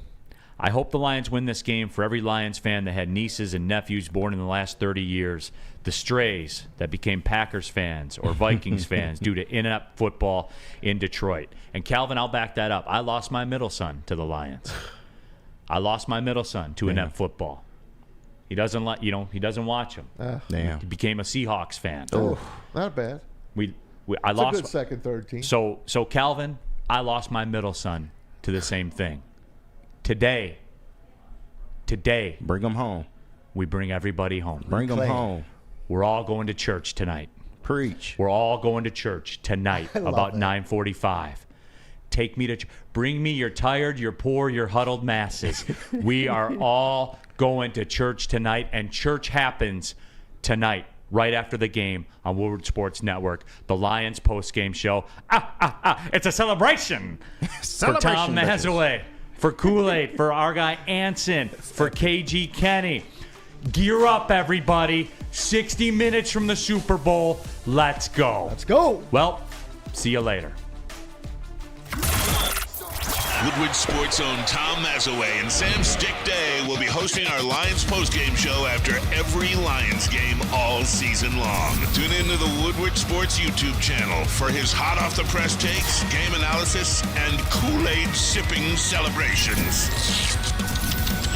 I hope the Lions win this game for every Lions fan that had nieces and nephews born in the last 30 years. The strays that became Packers fans or Vikings fans due to inept football in Detroit. And Calvin, I'll back that up. I lost my middle son to the Lions. I lost my middle son to inept football. He doesn't he doesn't watch him. Damn. He became a Seahawks fan. Oh, not bad. I It's lost a good second, third team. So Calvin, I lost my middle son to the same thing. Today, bring them home. We bring everybody home. Bring them home. We're all going to church tonight. Preach. We're all going to church tonight about 9:45. Take me to bring me your tired, your poor, your huddled masses. We are all going to church tonight, and church happens tonight, right after the game on Woodward Sports Network, the Lions post-game show. It's a celebration. For Tom Mazaway, for Kool-Aid, for our guy Anson, for KG Kenny. Gear up, everybody. 60 minutes from the Super Bowl. Let's go. Let's go. Well, see you later. Woodward Sports' own Tom Mazaway and Sam Stick Day will be hosting our Lions postgame show after every Lions game all season long. Tune into the Woodward Sports YouTube channel for his hot-off-the-press takes, game analysis, and Kool-Aid sipping celebrations.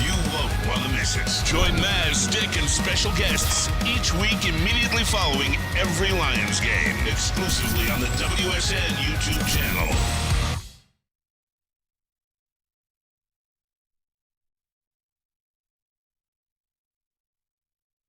You won't want to miss it. Join Maz, Stick, and special guests each week immediately following every Lions game, exclusively on the WSN YouTube channel.